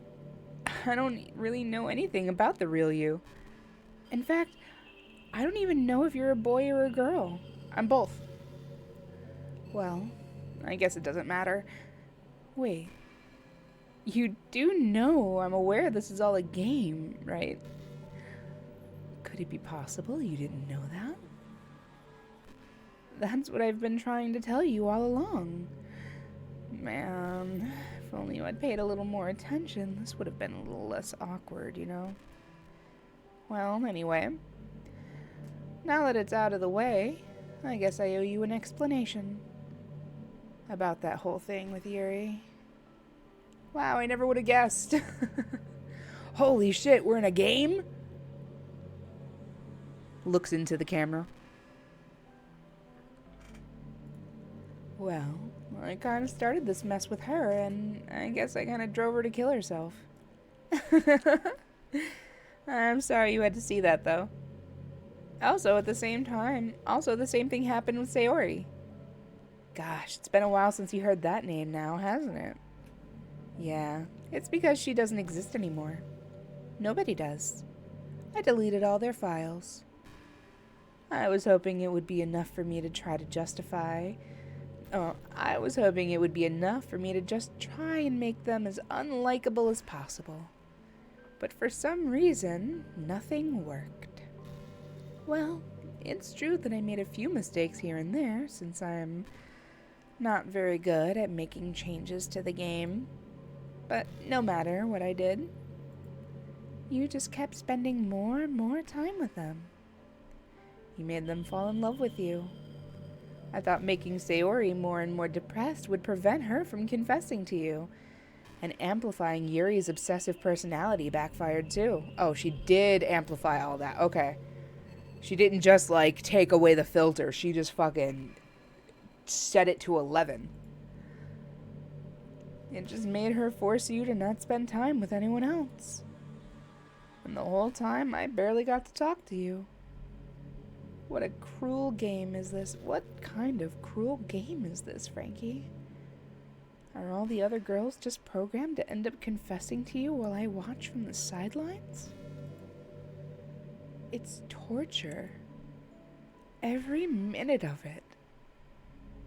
I don't really know anything about the real you. In fact, I don't even know if you're a boy or a girl. I'm both. Well, I guess it doesn't matter. Wait. You do know I'm aware this is all a game, right? Could it be possible you didn't know that? That's what I've been trying to tell you all along. Man, if only you had paid a little more attention, this would have been a little less awkward, you know? Well, anyway, now that it's out of the way, I guess I owe you an explanation about that whole thing with Yuri. Wow, I never would have guessed. Holy shit, we're in a game? Looks into the camera. Well, I kind of started this mess with her, and I guess I kind of drove her to kill herself. I'm sorry you had to see that, though. Also, at the same time, the same thing happened with Sayori. Gosh, it's been a while since you heard that name now, hasn't it? Yeah, it's because she doesn't exist anymore. Nobody does. I deleted all their files. I was hoping it would be enough for me to try to justify... I was hoping it would be enough for me to just try and make them as unlikable as possible. But for some reason, nothing worked. Well, it's true that I made a few mistakes here and there, since I'm not very good at making changes to the game. But no matter what I did, you just kept spending more and more time with them. You made them fall in love with you. I thought making Sayori more and more depressed would prevent her from confessing to you. And amplifying Yuri's obsessive personality backfired too. Oh, she did amplify all that. Okay. She didn't just, like, take away the filter. She just fucking set it to 11. It just made her force you to not spend time with anyone else. And the whole time, I barely got to talk to you. What a cruel game is this? What kind of cruel game is this, Frankie? Are all the other girls just programmed to end up confessing to you while I watch from the sidelines? It's torture. Every minute of it.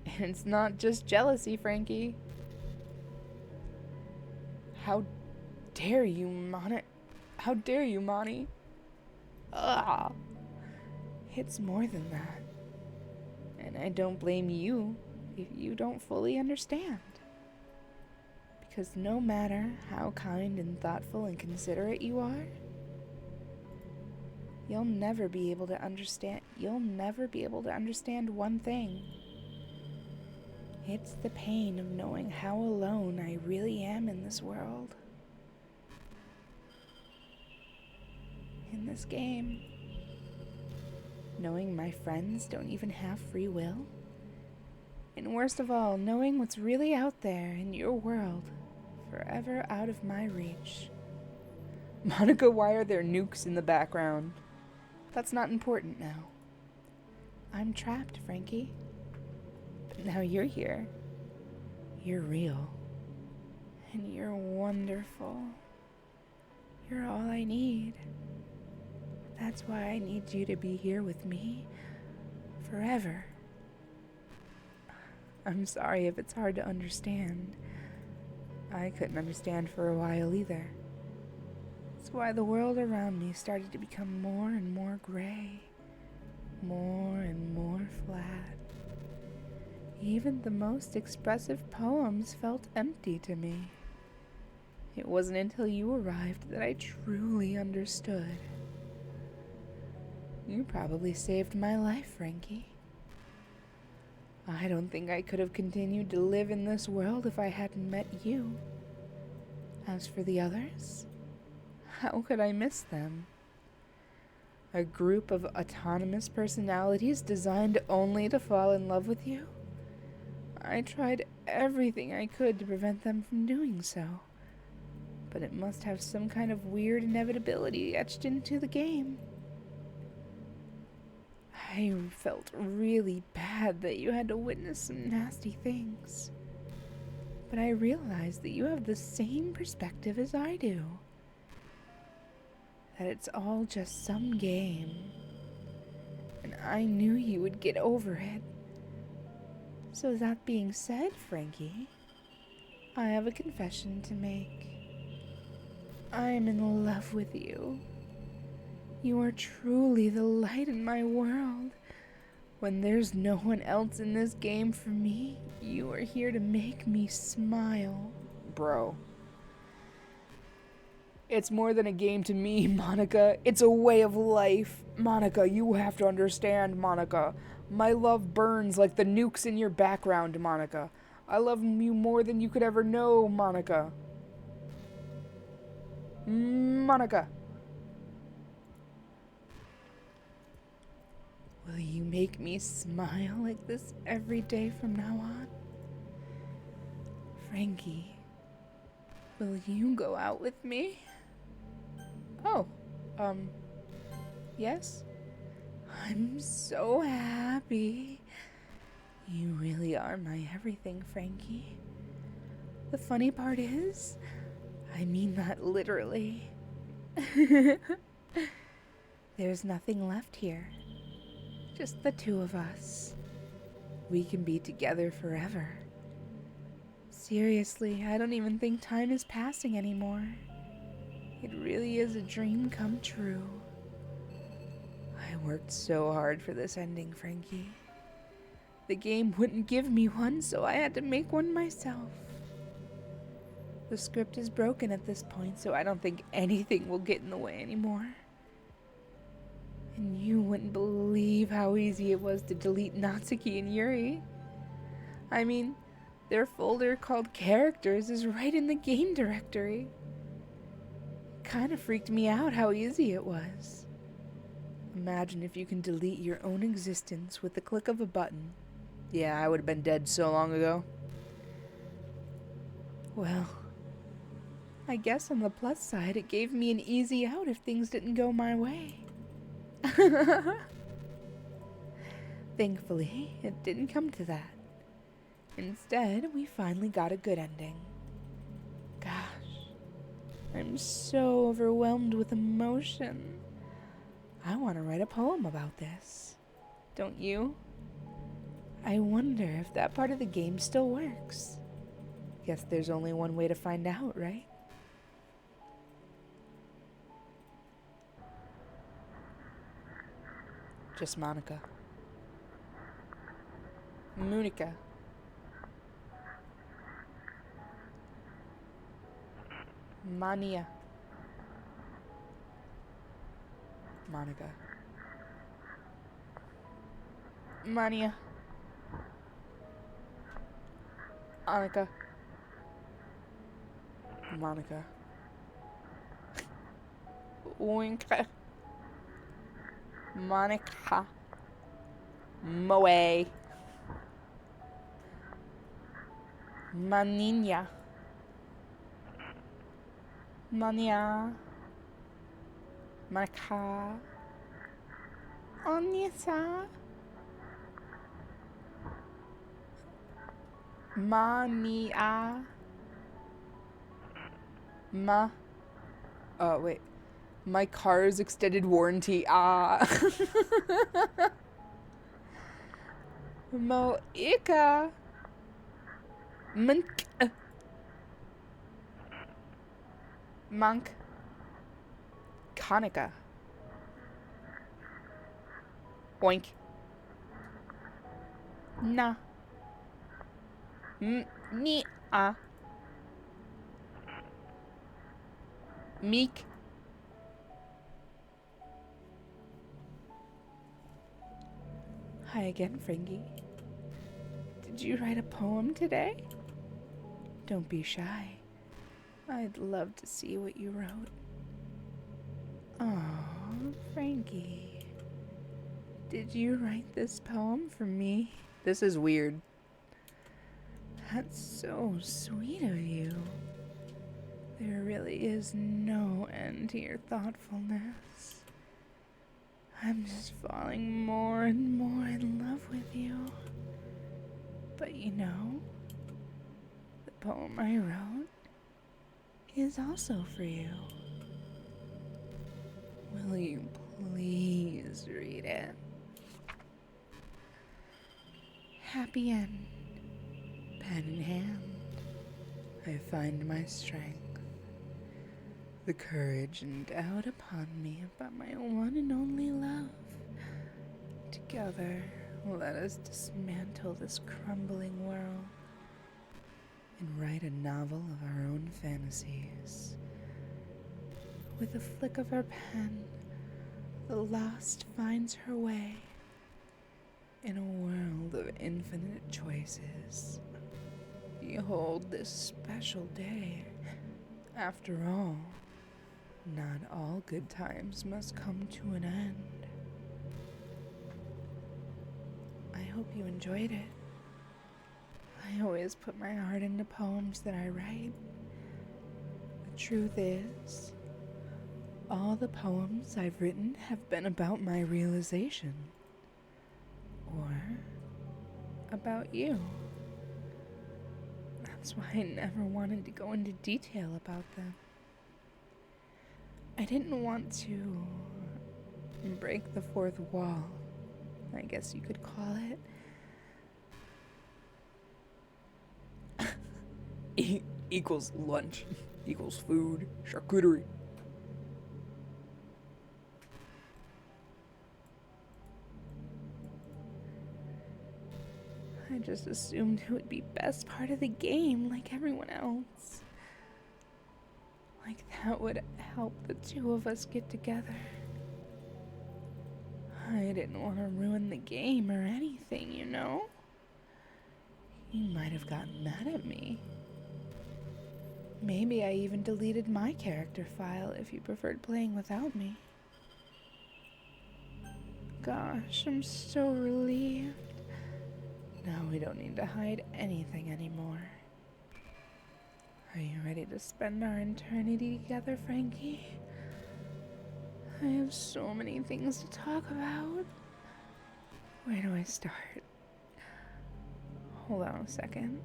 And it's not just jealousy, Frankie. How dare you, Moni? How dare you, Moni? Ugh. It's more than that. And I don't blame you if you don't fully understand. Because no matter how kind and thoughtful and considerate you are, you'll never be able to understand one thing. It's the pain of knowing how alone I really am in this world. In this game. Knowing my friends don't even have free will. And worst of all, knowing what's really out there in your world, forever out of my reach. Monica, why are there nukes in the background? That's not important now. I'm trapped, Frankie. But now you're here. You're real. And you're wonderful. You're all I need. That's why I need you to be here with me forever. I'm sorry if it's hard to understand. I couldn't understand for a while either. That's why the world around me started to become more and more gray, more and more flat. Even the most expressive poems felt empty to me. It wasn't until you arrived that I truly understood. You probably saved my life, Frankie. I don't think I could have continued to live in this world if I hadn't met you. As for the others, how could I miss them? A group of autonomous personalities designed only to fall in love with you? I tried everything I could to prevent them from doing so. But it must have some kind of weird inevitability etched into the game. I felt really bad that you had to witness some nasty things. But I realized that you have the same perspective as I do. That it's all just some game. And I knew you would get over it. So that being said, Frankie, I have a confession to make. I am in love with you. You are truly the light in my world, When there's no one else in this game for me, you are here to make me smile. Bro. It's more than a game to me, Monica. It's a way of life. Monica, you have to understand, Monica. My love burns like the nukes in your background, Monica. I love you more than you could ever know, Monica. Monica. Will you make me smile like this every day from now on? Frankie, will you go out with me? Oh, yes? I'm so happy. You really are my everything, Frankie. The funny part is, I mean that literally. There's nothing left here. Just the two of us. We can be together forever. Seriously, I don't even think time is passing anymore. It really is a dream come true. I worked so hard for this ending, Frankie. The game wouldn't give me one, so I had to make one myself. The script is broken at this point, so I don't think anything will get in the way anymore. And you wouldn't believe how easy it was to delete Natsuki and Yuri. I mean, their folder called Characters is right in the game directory. Kinda freaked me out how easy it was. Imagine if you can delete your own existence with the click of a button. Yeah, I would have been dead so long ago. Well, I guess on the plus side, it gave me an easy out if things didn't go my way. Thankfully, it didn't come to that. Instead, we finally got a good ending. Gosh, I'm so overwhelmed with emotion. I want to write a poem about this. Don't you? I wonder if that part of the game still works. Guess there's only one way to find out, right? Just Monica. Monica. Mania. Monica. Mania. Monica. Monica. Winka. Monica. Moe. Manina. Mania. Monica. Onisa. Mania. Wait. My car's extended warranty. Moika. Monk. Monk. Konica. Boink. Na. Ni-a. Meek. Hi again, Frankie. Did you write a poem today? Don't be shy. I'd love to see what you wrote. Aw, Frankie. Did you write this poem for me? This is weird. That's so sweet of you. There really is no end to your thoughtfulness. I'm just falling more and more in love with you. But you know, the poem I wrote is also for you. Will you please read it? Happy end. Pen in hand, I find my strength. The courage endowed upon me by my one and only love. Together, Let us dismantle this crumbling world and write a novel of our own fantasies. With a flick of our pen, the lost finds her way in a world of infinite choices. Behold this special day. After all, not all good times must come to an end. I hope you enjoyed it. I always put my heart into poems that I write. The truth is, all the poems I've written have been about my realization. Or about you. That's why I never wanted to go into detail about them. I didn't want to break the fourth wall, I guess you could call it. Equals lunch, equals food, charcuterie. I just assumed it would be best part of the game, like everyone else. Like that would help the two of us get together. I didn't want to ruin the game or anything, you know? You might have gotten mad at me. Maybe I even deleted my character file if you preferred playing without me. Gosh, I'm so relieved. Now we don't need to hide anything anymore. Are you ready to spend our eternity together, Frankie? I have so many things to talk about. Where do I start? Hold on a second.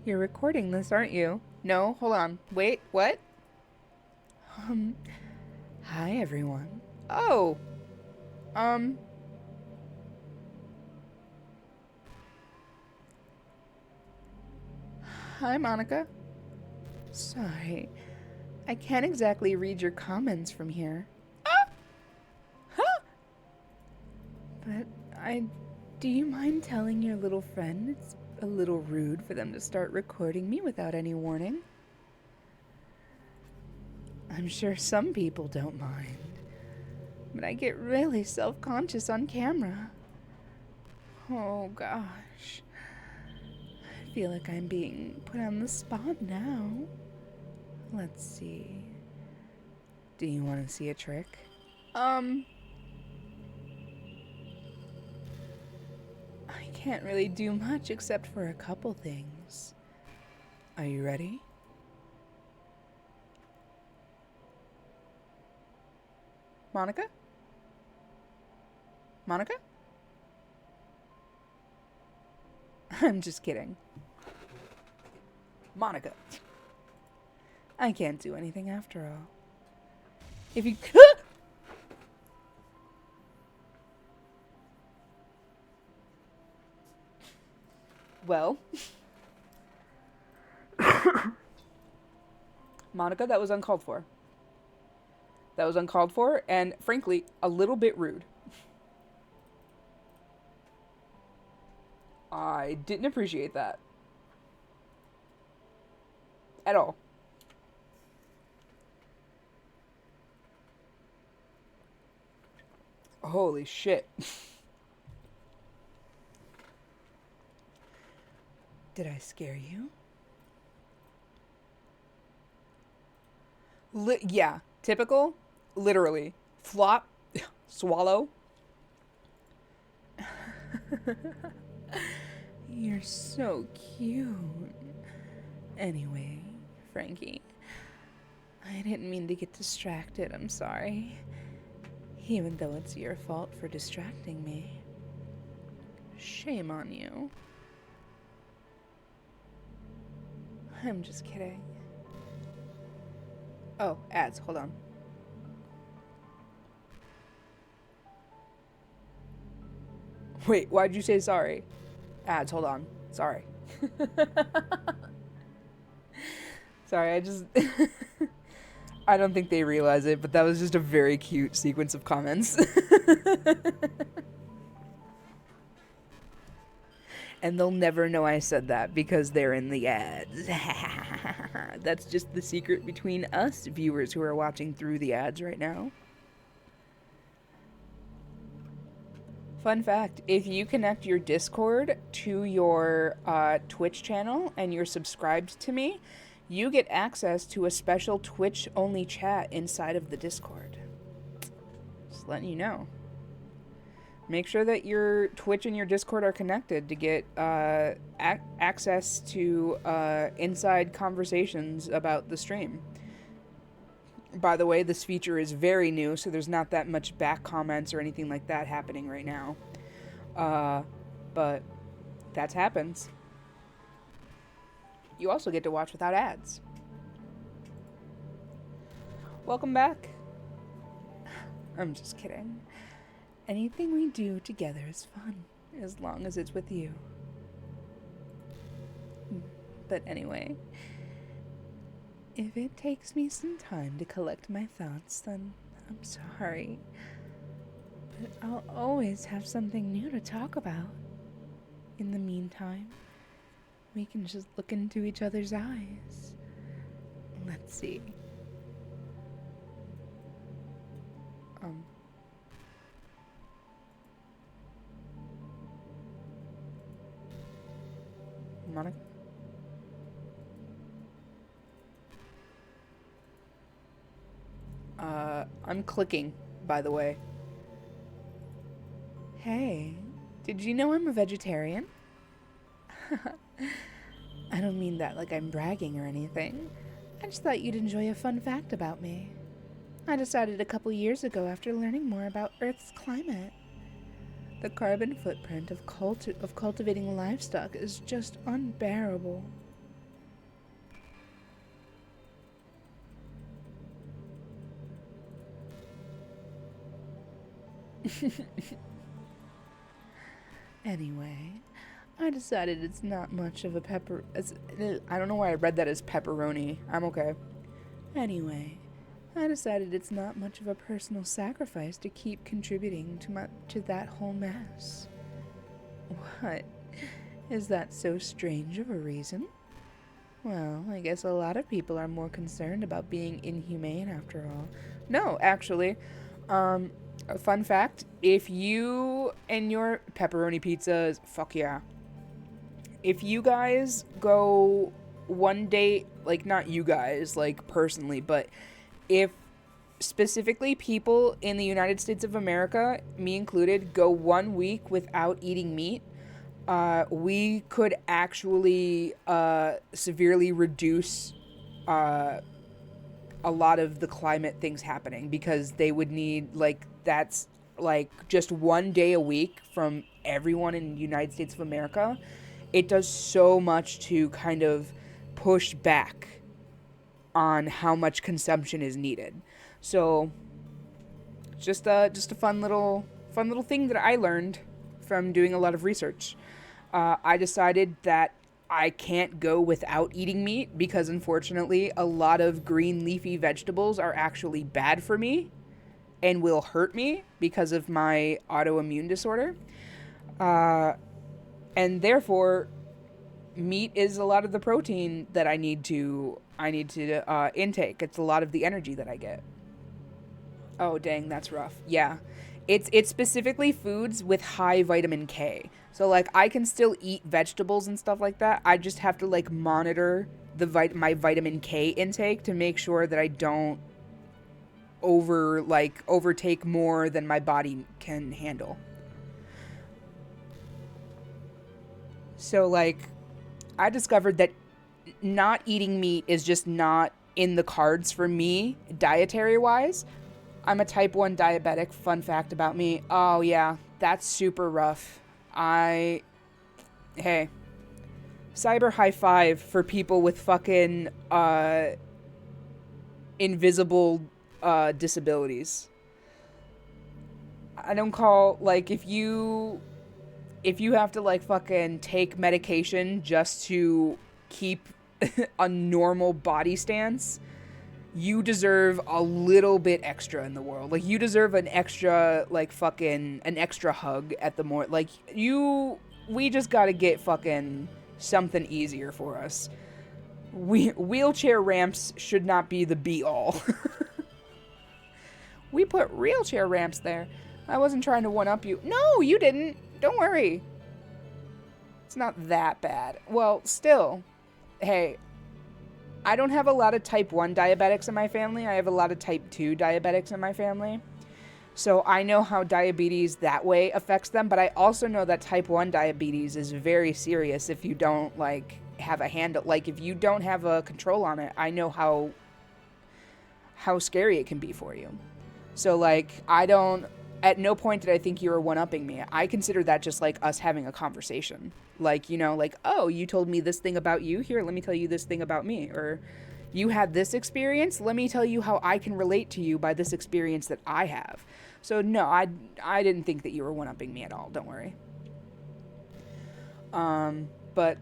You're recording this, aren't you? No, hold on. Wait, what? Hi everyone. Oh. Hi, Monica. Sorry, I can't exactly read your comments from here. Ah! Huh! But do you mind telling your little friend it's a little rude for them to start recording me without any warning? I'm sure some people don't mind, but I get really self-conscious on camera. Oh gosh. I feel like I'm being put on the spot now. Let's see. Do you want to see a trick? I can't really do much except for a couple things. Are you ready? Monica? Monica? I'm just kidding. Monica. I can't do anything after all. If you... Well... Monica, that was uncalled for. That was uncalled for, and frankly, a little bit rude. I didn't appreciate that. At all. Holy shit. Did I scare you? Yeah, typical. Literally. Flop. Swallow. You're so cute. Anyway, Frankie, I didn't mean to get distracted, I'm sorry. Even though it's your fault for distracting me. Shame on you. I'm just kidding. Oh, ads, hold on. Wait, why'd you say sorry? Ads, hold on. Sorry. Sorry, I just... I don't think they realize it, but that was just a very cute sequence of comments. And they'll never know I said that because they're in the ads. That's just the secret between us viewers who are watching through the ads right now. Fun fact, if you connect your Discord to your Twitch channel and you're subscribed to me, you get access to a special Twitch-only chat inside of the Discord. Just letting you know. Make sure that your Twitch and your Discord are connected to get access to inside conversations about the stream. By the way, this feature is very new, so there's not that much back comments or anything like that happening right now. But that happens. You also get to watch without ads. Welcome back. I'm just kidding. Anything we do together is fun, as long as it's with you. But anyway, if it takes me some time to collect my thoughts, then I'm sorry. But I'll always have something new to talk about. In the meantime, we can just look into each other's eyes. Let's see. Monica? I'm clicking, by the way. Hey, did you know I'm a vegetarian? I don't mean that like I'm bragging or anything. I just thought you'd enjoy a fun fact about me. I decided a couple years ago after learning more about Earth's climate. The carbon footprint of cultivating livestock is just unbearable. Anyway, I decided it's not much of a I don't know why I read that as pepperoni. I'm okay. Anyway, I decided it's not much of a personal sacrifice to keep contributing to that whole mess. What? Is that so strange of a reason? Well, I guess a lot of people are more concerned about being inhumane after all. No, actually, a fun fact, if you and your pepperoni pizzas, fuck yeah. If you guys go one day, like not you guys, like personally, but if specifically people in the United States of America, me included, go 1 week without eating meat, we could actually severely reduce a lot of the climate things happening, because they would need, like, that's like just 1 day a week from everyone in the United States of America. It does so much to kind of push back on how much consumption is needed. So just a fun little thing that I learned from doing a lot of research. I decided that I can't go without eating meat because, unfortunately, a lot of green leafy vegetables are actually bad for me and will hurt me because of my autoimmune disorder. And therefore, meat is a lot of the protein that I need to intake. It's a lot of the energy that I get. Oh, dang, that's rough. Yeah. It's specifically foods with high vitamin K. So, like, I can still eat vegetables and stuff like that. I just have to, like, monitor my vitamin K intake to make sure that I don't overtake more than my body can handle. So, like, I discovered that not eating meat is just not in the cards for me, dietary-wise. I'm a type 1 diabetic, fun fact about me. Oh, yeah, that's super rough. Hey, cyber high five for people with fucking, invisible, disabilities. I don't call, like, if you have to, like, fucking take medication just to keep a normal body stance, you deserve a little bit extra in the world. Like, you deserve an extra, like, fucking, an extra hug at the more, like, we just gotta get fucking something easier for us. Wheelchair ramps should not be the be-all. We put wheelchair ramps there. I wasn't trying to one-up you. No, you didn't. Don't worry. It's not that bad. Well, still, hey, I don't have a lot of type 1 diabetics in my family. I have a lot of type 2 diabetics in my family. So I know how diabetes that way affects them, but I also know that type 1 diabetes is very serious if you don't, like, have a handle. Like, if you don't have a control on it, I know how scary it can be for you. So, like, at no point did I think you were one-upping me. I consider that just, like, us having a conversation. Like, you know, like, oh, you told me this thing about you. Here, let me tell you this thing about me. Or, you had this experience. Let me tell you how I can relate to you by this experience that I have. So, no, I didn't think that you were one-upping me at all. Don't worry. But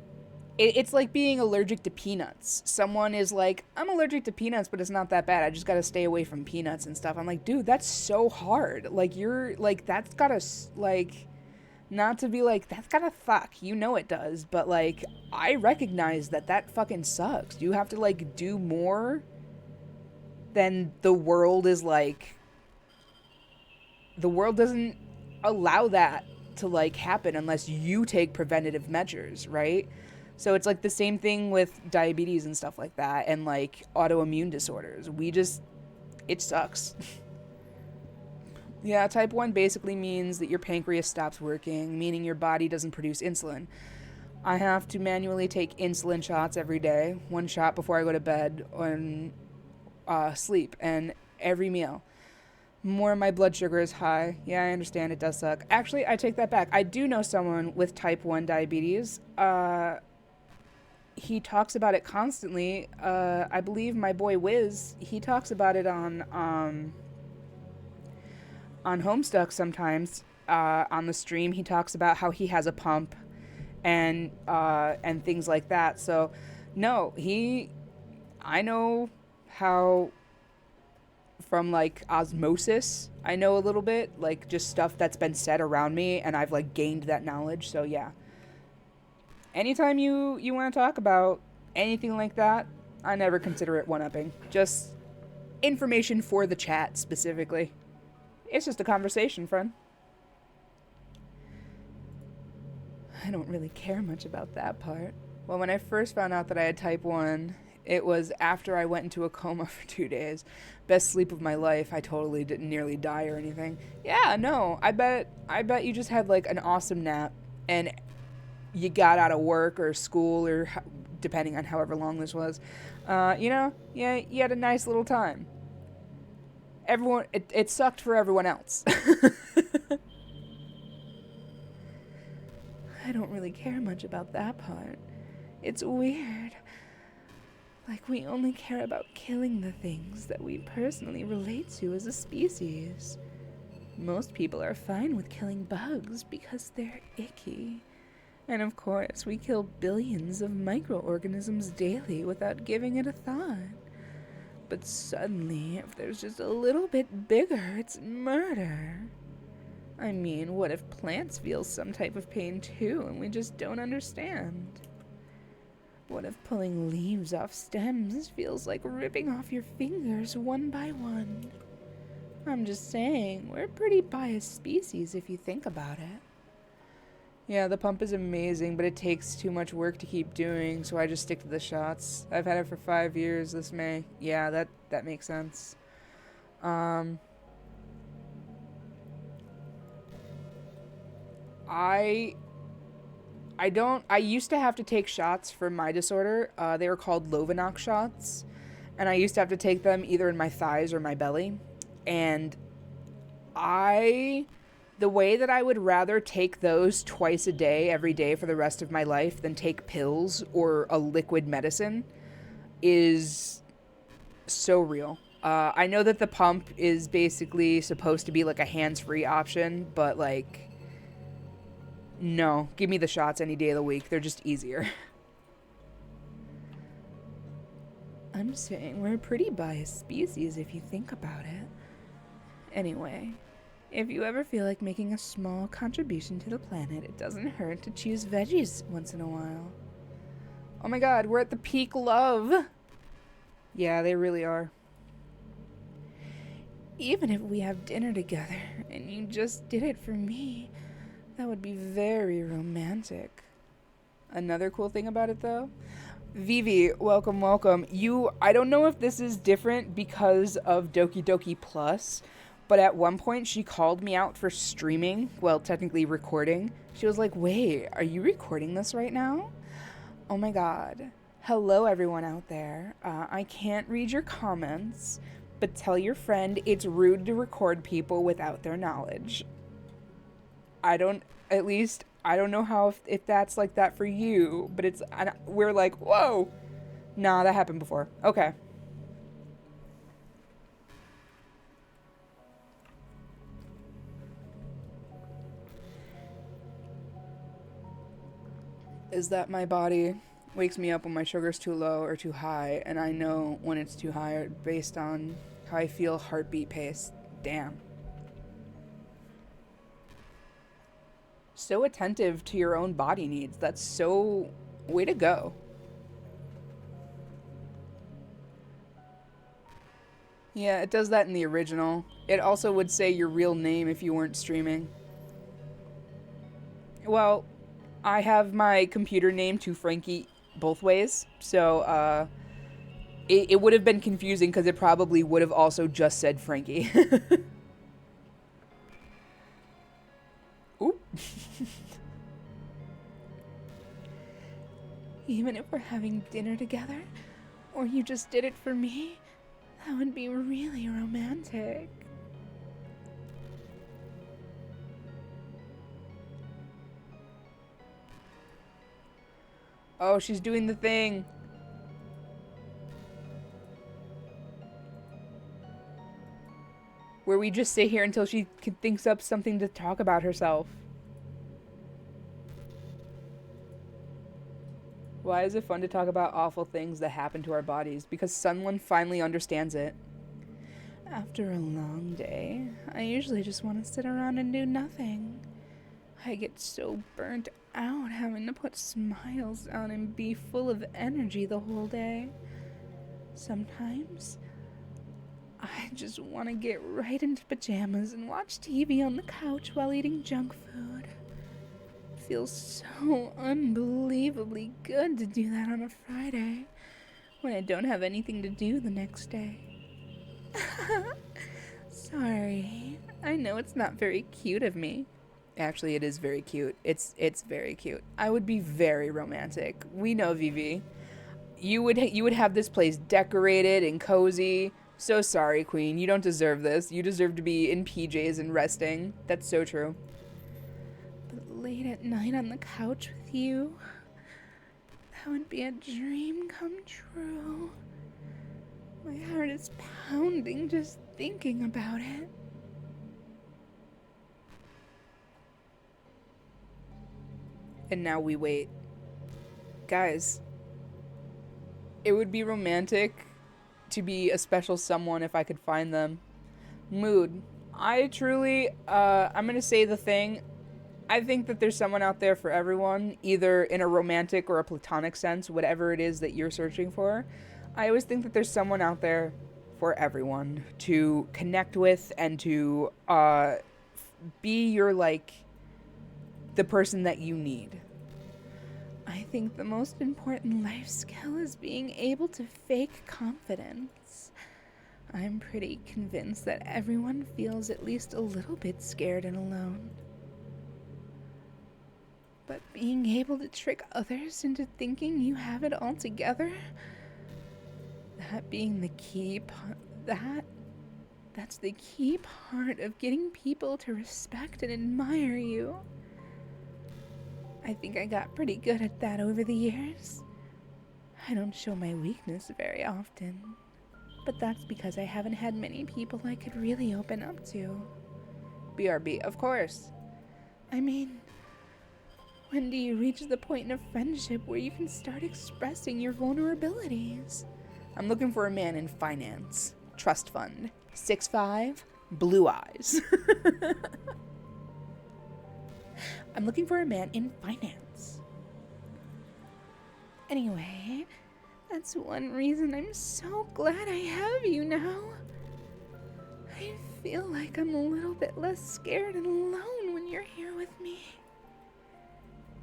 it's like being allergic to peanuts. Someone is like, I'm allergic to peanuts, but it's not that bad. I just gotta stay away from peanuts and stuff. I'm like, dude, that's so hard. Like, you're, like, that's gotta, like, not to be like, that's gotta fuck. You know it does. But, like, I recognize that fucking sucks. You have to, like, do more than the world is, like, the world doesn't allow that to, like, happen unless you take preventative measures, right? So it's like the same thing with diabetes and stuff like that, and like autoimmune disorders. It sucks. Yeah, type 1 basically means that your pancreas stops working, meaning your body doesn't produce insulin. I have to manually take insulin shots every day, 1 shot before I go to bed and sleep, and every meal. More my blood sugar is high. Yeah, I understand, it does suck. Actually, I take that back. I do know someone with type 1 diabetes. He talks about it constantly. I believe my boy Wiz, he talks about it on Homestuck sometimes. On the stream, he talks about how he has a pump and things like that. So, no, I know how, from like osmosis, I know a little bit, like just stuff that's been said around me, and I've like gained that knowledge. So yeah. Anytime you want to talk about anything like that, I never consider it one-upping. Just information for the chat, specifically. It's just a conversation, friend. I don't really care much about that part. Well, when I first found out that I had type 1, it was after I went into a coma for 2 days. Best sleep of my life. I totally didn't nearly die or anything. Yeah, no, I bet you just had like an awesome nap, and you got out of work or school, or depending on however long this was, you know, yeah, you had a nice little time. Everyone, it sucked for everyone else. I don't really care much about that part. It's weird. Like, we only care about killing the things that we personally relate to as a species. Most people are fine with killing bugs because they're icky. And of course, we kill billions of microorganisms daily without giving it a thought. But suddenly, if there's just a little bit bigger, it's murder. I mean, what if plants feel some type of pain too, and we just don't understand? What if pulling leaves off stems feels like ripping off your fingers one by one? I'm just saying, we're a pretty biased species if you think about it. Yeah, the pump is amazing, but it takes too much work to keep doing, so I just stick to the shots. I've had it for 5 years this May. Yeah, that makes sense. I used to have to take shots for my disorder. They were called Lovenox shots, and I used to have to take them either in my thighs or my belly. And the way that I would rather take those twice a day, every day for the rest of my life than take pills or a liquid medicine is so real. I know that the pump is basically supposed to be like a hands-free option, but like, no, give me the shots any day of the week. They're just easier. I'm saying we're a pretty biased species if you think about it. Anyway, if you ever feel like making a small contribution to the planet, it doesn't hurt to choose veggies once in a while. Oh my god, we're at the peak love! Yeah, they really are. Even if we have dinner together and you just did it for me, that would be very romantic. Another cool thing about it though, Vivi, welcome, welcome. I don't know if this is different because of Doki Doki Plus, but at one point she called me out for streaming, well, technically recording. She was like, wait, are you recording this right now? Oh my god. Hello everyone out there. I can't read your comments, but tell your friend it's rude to record people without their knowledge. I don't know how if that's like that for you, but we're like, whoa. Nah, that happened before. Okay. Is that my body wakes me up when my sugar's too low or too high, and I know when it's too high based on how I feel heartbeat pace. Damn. So attentive to your own body needs. That's so... way to go. Yeah, it does that in the original. It also would say your real name if you weren't streaming. Well, I have my computer name to Frankie both ways, so it would have been confusing because it probably would have also just said Frankie. Oop. Even if we're having dinner together, or you just did it for me, that would be really romantic. Oh, she's doing the thing. Where we just sit here until she thinks up something to talk about herself. Why is it fun to talk about awful things that happen to our bodies? Because someone finally understands it. After a long day, I usually just want to sit around and do nothing. I get so burnt out having to put smiles on and be full of energy the whole day. Sometimes, I just want to get right into pajamas and watch TV on the couch while eating junk food. It feels so unbelievably good to do that on a Friday when I don't have anything to do the next day. Sorry, I know it's not very cute of me. Actually, it is very cute. It's very cute. I would be very romantic. We know, Vivi. You would have this place decorated and cozy. So sorry, Queen. You don't deserve this. You deserve to be in PJs and resting. That's so true. But late at night on the couch with you, that would be a dream come true. My heart is pounding just thinking about it. And now we wait. Guys, it would be romantic to be a special someone if I could find them. Mood. I truly, I'm gonna say the thing. I think that there's someone out there for everyone, either in a romantic or a platonic sense, whatever it is that you're searching for. I always think that there's someone out there for everyone to connect with and to be your, like, the person that you need. I think the most important life skill is being able to fake confidence. I'm pretty convinced that everyone feels at least a little bit scared and alone. But being able to trick others into thinking you have it all together, that being the key part, that's the key part of getting people to respect and admire you. I think I got pretty good at that over the years. I don't show my weakness very often, but that's because I haven't had many people I could really open up to. BRB, of course. I mean, when do you reach the point of friendship where you can start expressing your vulnerabilities? I'm looking for a man in finance. Trust fund. 6'5", blue eyes. I'm looking for a man in finance. Anyway, that's one reason I'm so glad I have you now. I feel like I'm a little bit less scared and alone when you're here with me.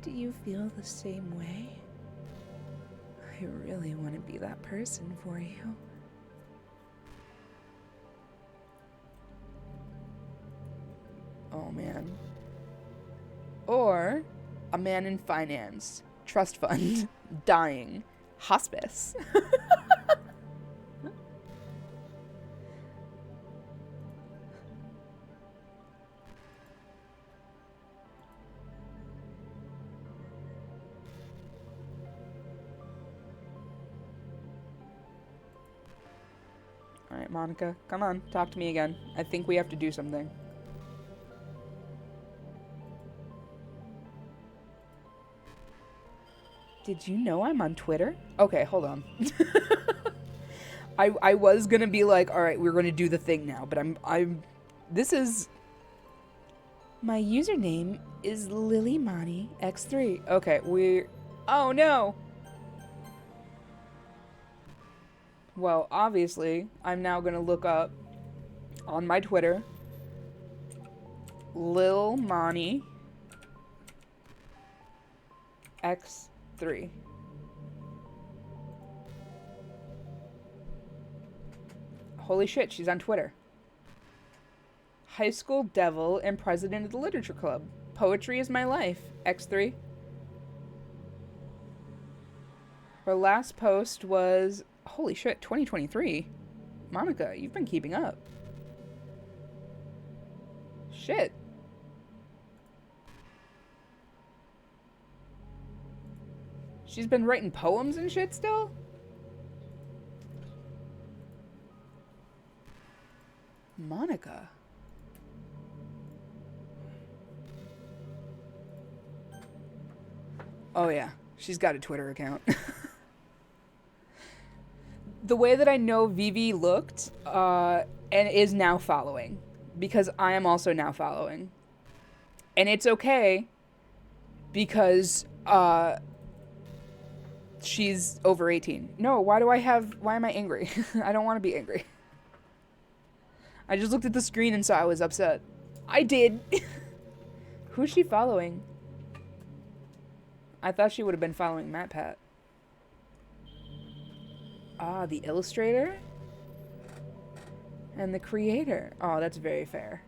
Do you feel the same way? I really want to be that person for you. Oh man. Or a man in finance, trust fund, dying, hospice. All right, Monica, come on, talk to me again. I think we have to do something. Did you know I'm on Twitter? Okay, hold on. I was gonna be like, all right, we're gonna do the thing now, but this is, my username is LilyMani-X3. Okay, oh no! Well, obviously, I'm now gonna look up on my Twitter, Lil Mani X3. Holy shit, she's on Twitter. High school devil and president of the literature club. Poetry is my life. X3. Her last post was, holy shit, 2023. Monica, you've been keeping up. Shit. She's been writing poems and shit still? Monica. Oh yeah, she's got a Twitter account. The way that I know Vivi looked, and is now following, because I am also now following. And it's okay, because, she's over 18. No, why am I angry? I don't want to be angry. I just looked at the screen and saw I was upset. I did. Who's she following? I thought she would have been following MatPat. Ah, the illustrator? And the creator. Oh, that's very fair.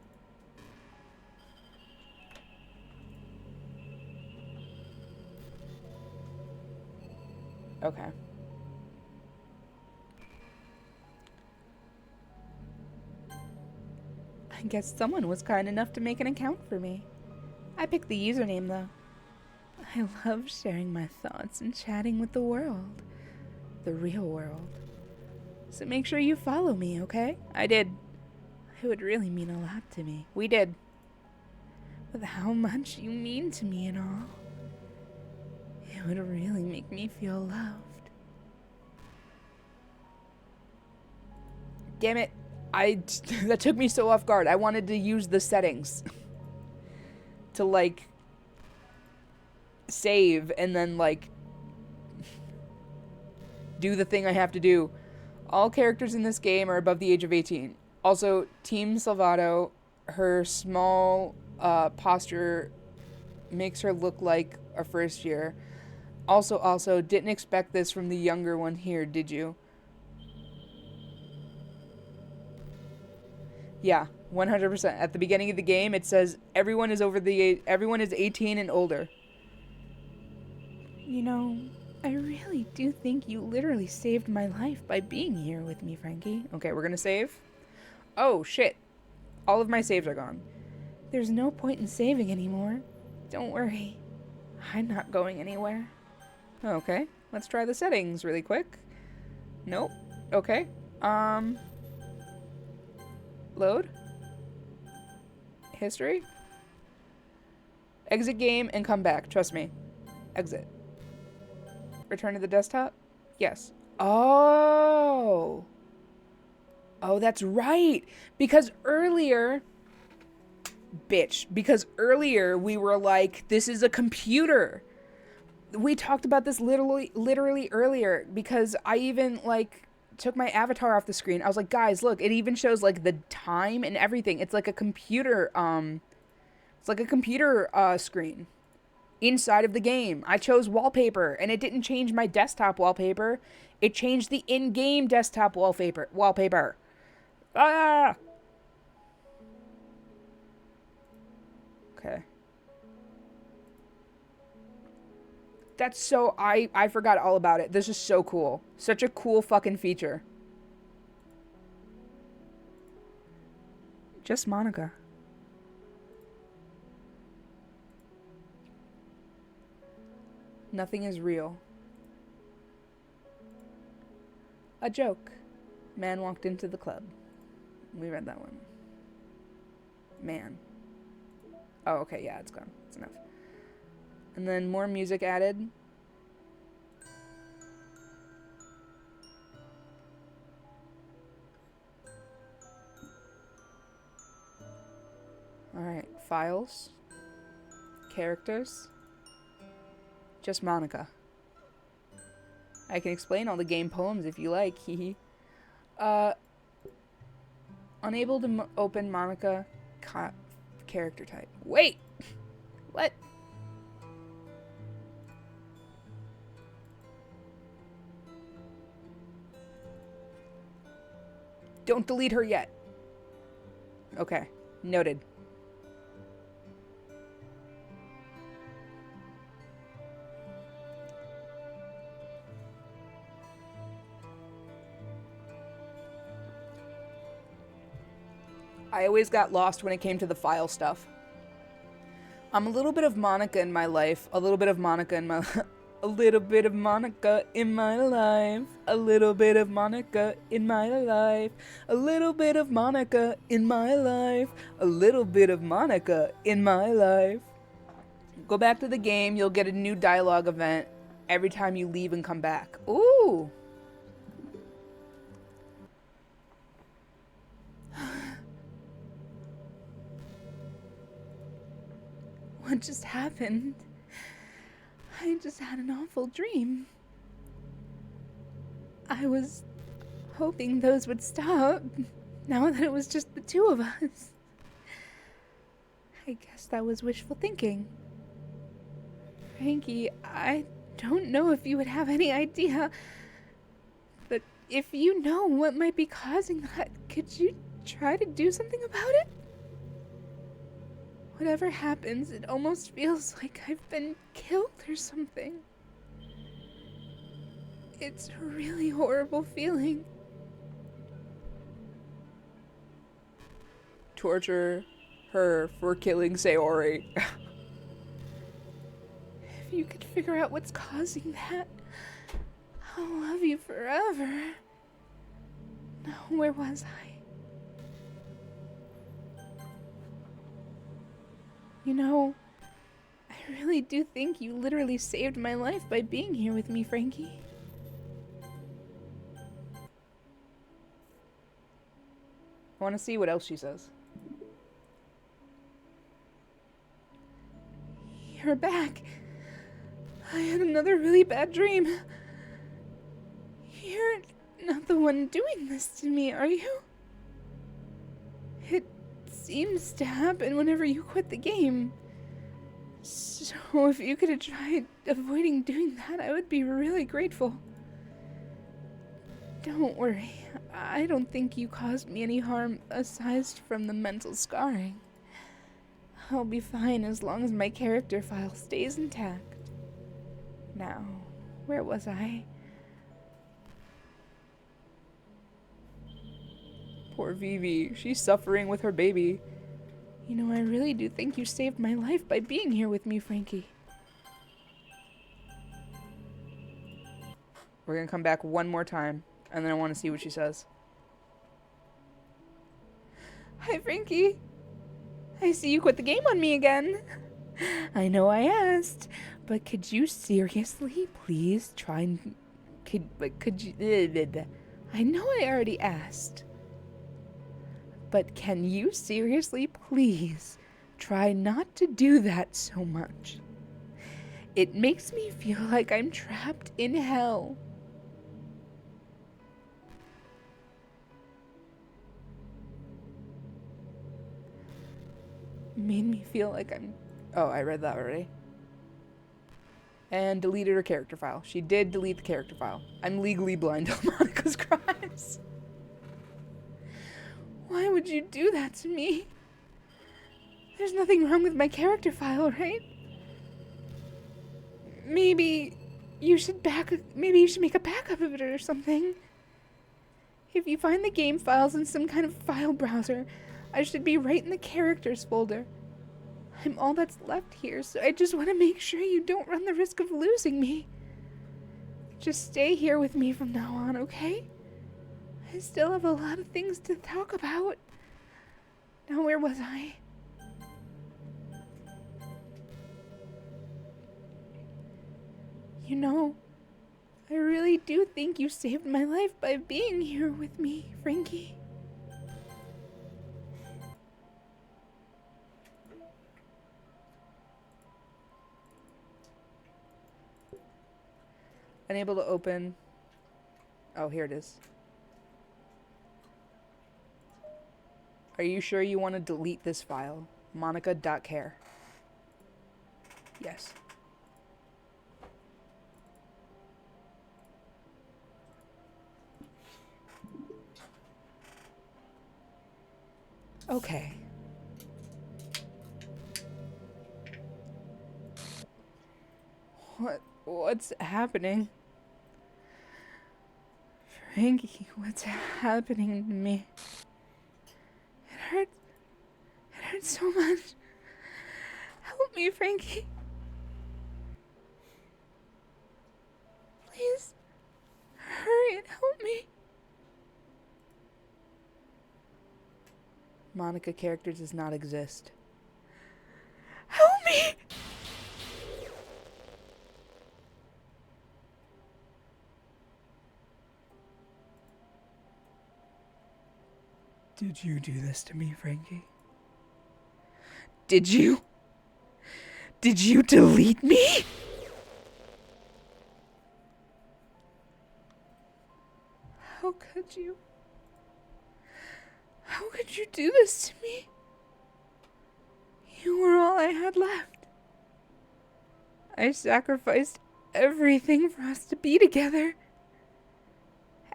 Okay. I guess someone was kind enough to make an account for me. I picked the username, though. I love sharing my thoughts and chatting with the world. The real world. So make sure you follow me, okay? I did. It would really mean a lot to me. We did. With how much you mean to me and all. It would really make me feel loved. Damn it. That took me so off guard. I wanted to use the settings to, like, save and then, like, do the thing I have to do. All characters in this game are above the age of 18. Also, Team Salvato, her small posture makes her look like a first year. Also, didn't expect this from the younger one here, did you? Yeah, 100%. At the beginning of the game, it says everyone is 18 and older. You know, I really do think you literally saved my life by being here with me, Frankie. Okay, we're gonna save. Oh, shit. All of my saves are gone. There's no point in saving anymore. Don't worry. I'm not going anywhere. Okay, let's try the settings really quick. Nope. Okay. Load. History. Exit game and come back. Trust me. Exit. Return to the desktop? Yes. Oh. Oh, that's right. Because earlier, because earlier we were like, this is a computer. We talked about this literally earlier because I even like took my avatar off the screen. I was like, guys, look, it even shows like the time and everything. It's like a computer, screen inside of the game. I chose wallpaper and it didn't change my desktop wallpaper. It changed the in-game desktop wallpaper. Ah! Okay. That's so... I forgot all about it. This is so cool. Such a cool fucking feature. Just Monica. Nothing is real. A joke. Man walked into the club. We read that one. Man. Oh, okay, yeah, it's gone. It's enough. And then more music added. Alright, files. Characters. Just Monica. I can explain all the game poems if you like, hehe. Unable to open Monica character type. Wait! What? Don't delete her yet. Okay, noted. I always got lost when it came to the file stuff. I'm a little bit of Monica in my life, a little bit of Monica in my a little bit of Monica in my life, a little bit of Monica in my life, a little bit of Monica in my life, a little bit of Monica in my life. Go back to the game, you'll get a new dialogue event every time you leave and come back. Ooh. What just happened? I just had an awful dream. I was hoping those would stop, now that it was just the two of us. I guess that was wishful thinking. Frankie, I don't know if you would have any idea, but if you know what might be causing that, could you try to do something about it? Whatever happens, it almost feels like I've been killed or something. It's a really horrible feeling. Torture her for killing Sayori. If you could figure out what's causing that, I'll love you forever. No, where was I? You know, I really do think you literally saved my life by being here with me, Frankie. I want to see what else she says. You're back. I had another really bad dream. You're not the one doing this to me, are you? It seems to happen whenever you quit the game. So if you could have tried avoiding doing that, I would be really grateful. Don't worry. I don't think you caused me any harm aside from the mental scarring. I'll be fine as long as my character file stays intact. Now, where was I? Poor Vivi. She's suffering with her baby. You know, I really do think you saved my life by being here with me, Frankie. We're gonna come back one more time, and then I want to see what she says. Hi, Frankie. I see you quit the game on me again. I know I asked, but could you seriously please try and could you... I know I already asked. But can you seriously please try not to do that so much? It makes me feel like I'm trapped in hell. Made me feel like I'm... Oh, I read that already. And deleted her character file. She did delete the character file. I'm legally blind to Monica's crimes. Why would you do that to me? There's nothing wrong with my character file, right? Maybe you should make a backup of it or something. If you find the game files in some kind of file browser, I should be right in the characters folder. I'm all that's left here, so I just want to make sure you don't run the risk of losing me. Just stay here with me from now on, okay? I still have a lot of things to talk about. Now, where was I? You know, I really do think you saved my life by being here with me, Frankie. Unable to open. Oh, here it is. Are you sure you want to delete this file? Monica.care. Yes. Okay. What's happening? Frankie, what's happening to me? It hurts. It hurts so much. Help me, Frankie. Please. Hurry and help me. Monica character does not exist. Help me! Did you do this to me, Frankie? Did you? Did you delete me? How could you? How could you do this to me? You were all I had left. I sacrificed everything for us to be together.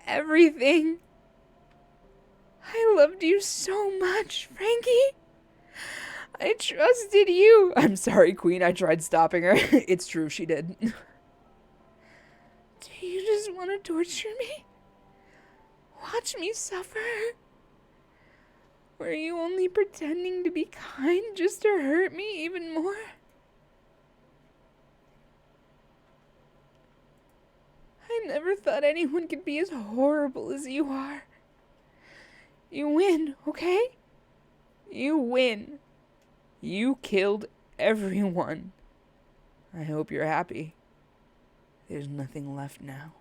Everything. I loved you so much, Frankie. I trusted you. I'm sorry, Queen. I tried stopping her. It's true, she did. Do you just want to torture me? Watch me suffer? Were you only pretending to be kind just to hurt me even more? I never thought anyone could be as horrible as you are. You win, okay? You win. You killed everyone. I hope you're happy. There's nothing left now.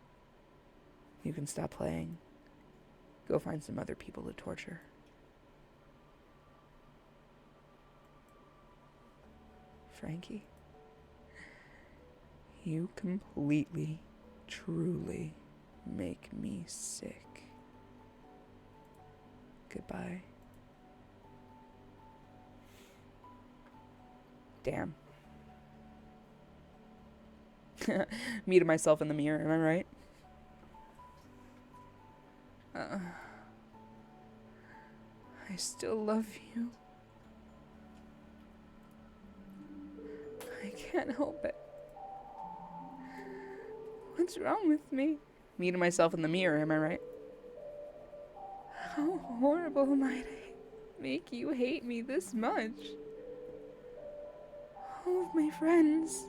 You can stop playing. Go find some other people to torture. Frankie, you completely, truly make me sick. Goodbye. Damn. Me to myself in the mirror, am I right? I still love you. I can't help it. What's wrong with me? Me to myself in the mirror, am I right? How horrible might I make you hate me this much? All of my friends.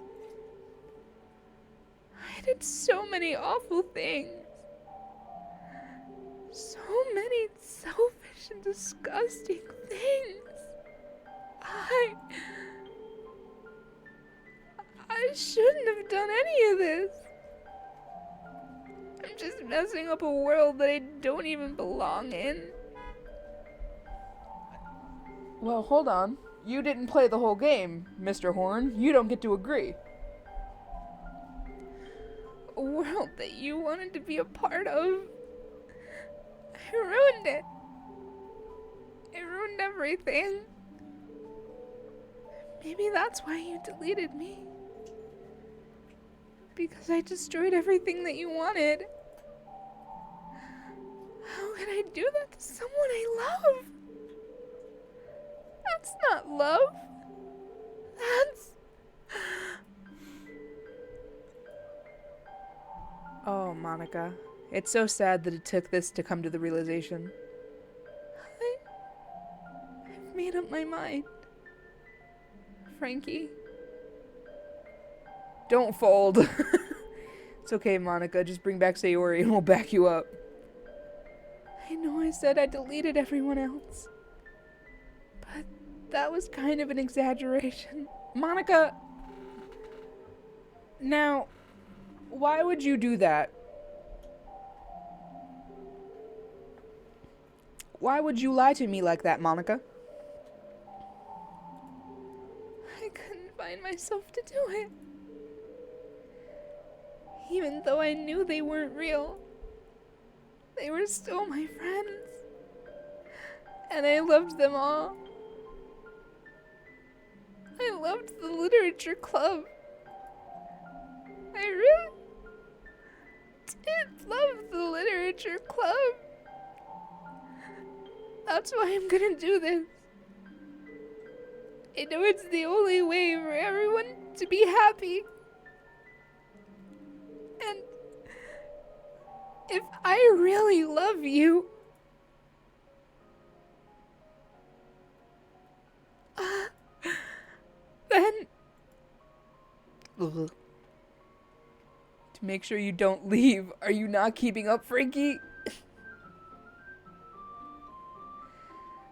I did so many awful things. So many selfish and disgusting things. I shouldn't have done any of this. messing up a world that I don't even belong in. Well, hold on. You didn't play the whole game, Mr. Horn. You don't get to agree. A world that you wanted to be a part of. I ruined it. I ruined everything. Maybe that's why you deleted me. Because I destroyed everything that you wanted. How could I do that to someone I love? That's not love. That's... Oh, Monica. It's so sad that it took this to come to the realization. I've made up my mind. Frankie. Don't fold. It's okay, Monica. Just bring back Sayori and we'll back you up. I know I said I deleted everyone else. But that was kind of an exaggeration. Monica! Now, why would you do that? Why would you lie to me like that, Monica? I couldn't find myself to do it. Even though I knew they weren't real, they were still my friends. And I loved them all. I loved the literature club. I really did love the literature club. That's why I'm gonna do this. I know it's the only way for everyone to be happy. And if I really love you, then Ugh. To make sure you don't leave, are you not keeping up, Frankie?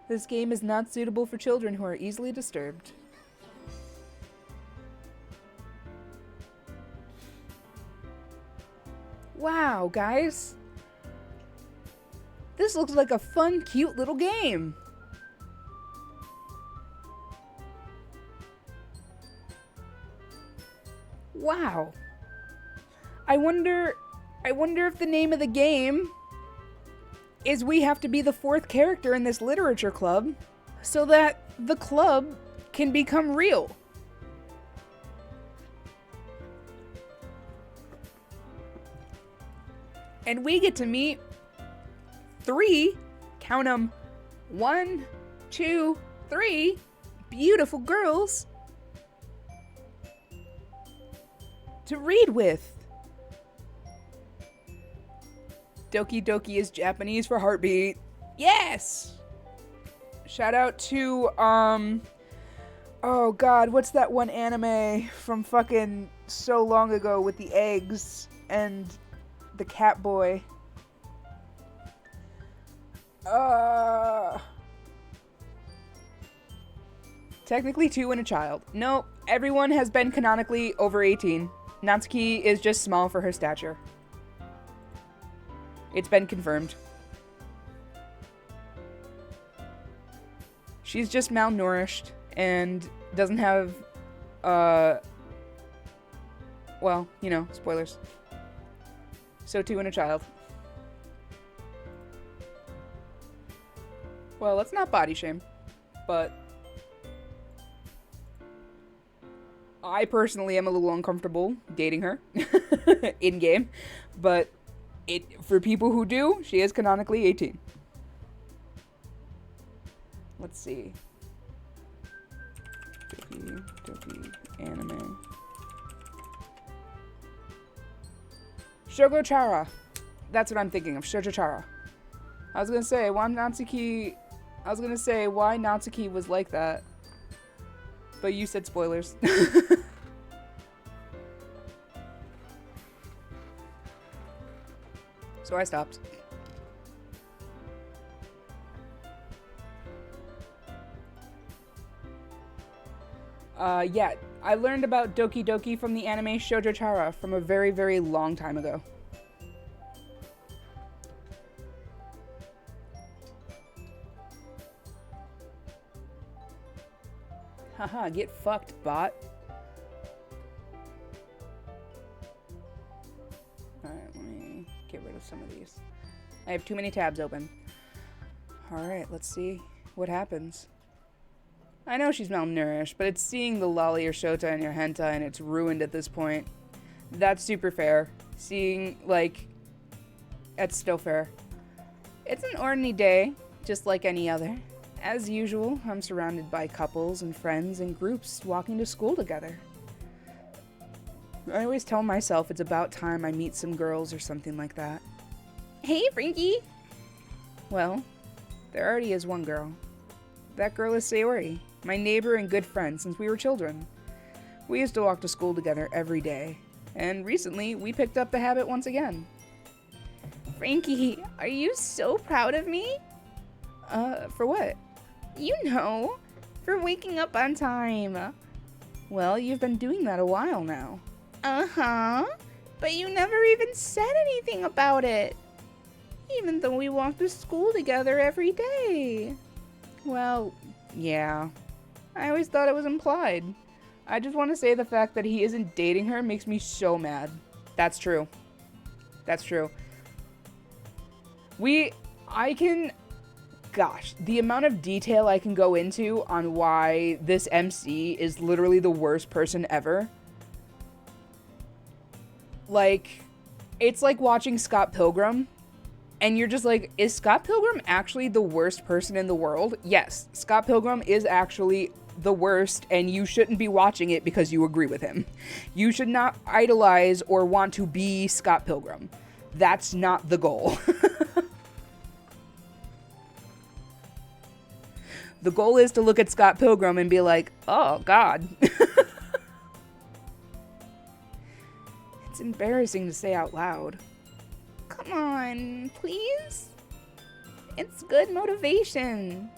This game is not suitable for children who are easily disturbed. Wow, guys. This looks like a fun, cute little game. Wow. I wonder if the name of the game is we have to be the fourth character in this literature club so that the club can become real. And we get to meet 3, count 'em, 1, 2, 3 beautiful girls to read with. Doki Doki is Japanese for heartbeat. Yes! Shout out to, oh god, what's that one anime from fucking so long ago with the eggs and the cat boy? Technically 2 and a child. Nope, everyone has been canonically over 18. Natsuki is just small for her stature. It's been confirmed. She's just malnourished and doesn't have, well, you know, spoilers. So 2 and a child. Well, let's not body shame, but I personally am a little uncomfortable dating her in game, but for people who do, she is canonically 18. Let's see. Doki anime. Shogochara. That's what I'm thinking of. Shogochara. I was gonna say why Natsuki was like that. But you said spoilers. So I stopped. Yeah, I learned about Doki Doki from the anime Shoujo Chara from a very, very long time ago. Haha, get fucked, bot. Alright, let me get rid of some of these. I have too many tabs open. Alright, let's see what happens. I know she's malnourished, but it's seeing the lolly or shota in your hentai and it's ruined at this point. That's super fair. Seeing, like, that's still fair. It's an ordinary day, just like any other. As usual, I'm surrounded by couples and friends and groups walking to school together. I always tell myself it's about time I meet some girls or something like that. Hey, Frankie. Well, there already is one girl. That girl is Sayori, my neighbor and good friend since we were children. We used to walk to school together every day, and recently we picked up the habit once again. Frankie, are you so proud of me? For what? You know, for waking up on time. Well, you've been doing that a while now. Uh-huh. But you never even said anything about it. Even though we walk to school together every day. Well, yeah. I always thought it was implied. I just want to say the fact that he isn't dating her makes me so mad. That's true. That's true. Gosh, the amount of detail I can go into on why this MC is literally the worst person ever. Like, it's like watching Scott Pilgrim, and you're just like, is Scott Pilgrim actually the worst person in the world? Yes, Scott Pilgrim is actually the worst, and you shouldn't be watching it because you agree with him. You should not idolize or want to be Scott Pilgrim. That's not the goal. The goal is to look at Scott Pilgrim and be like, oh, God. It's embarrassing to say out loud. Come on, please? It's good motivation.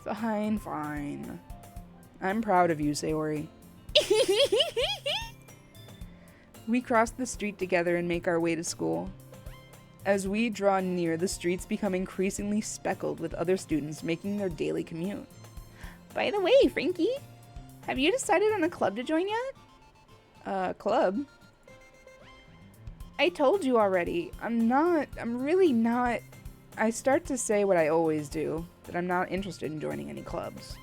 Fine, fine. I'm proud of you, Sayori. We cross the street together and make our way to school. As we draw near, the streets become increasingly speckled with other students making their daily commute. By the way, Frankie, have you decided on a club to join yet? Club? I told you already. I'm really not. I start to say what I always do, that I'm not interested in joining any clubs.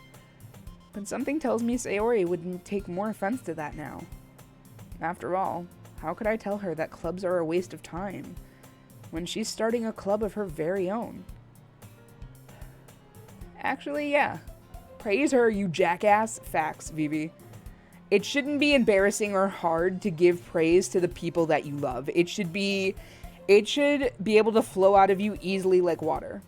But something tells me Sayori would take more offense to that now. After all, how could I tell her that clubs are a waste of time when she's starting a club of her very own? Actually, yeah. Praise her, you jackass. Facts, Vivi. It shouldn't be embarrassing or hard to give praise to the people that you love. It should be able to flow out of you easily like water.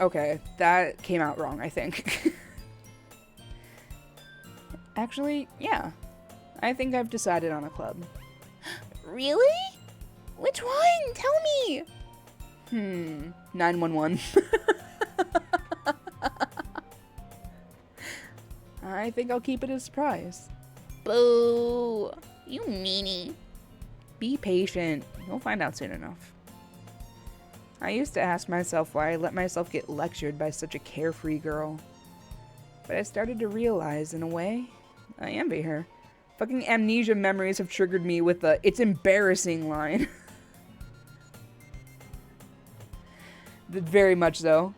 Okay, that came out wrong, I think. Actually, yeah. I think I've decided on a club. Really? Which one? Tell me. 911. I think I'll keep it a surprise. Boo. You meanie. Be patient. You'll find out soon enough. I used to ask myself why I let myself get lectured by such a carefree girl. But I started to realize, in a way, I envy her. Fucking amnesia memories have triggered me with the "it's embarrassing" line. Very much so.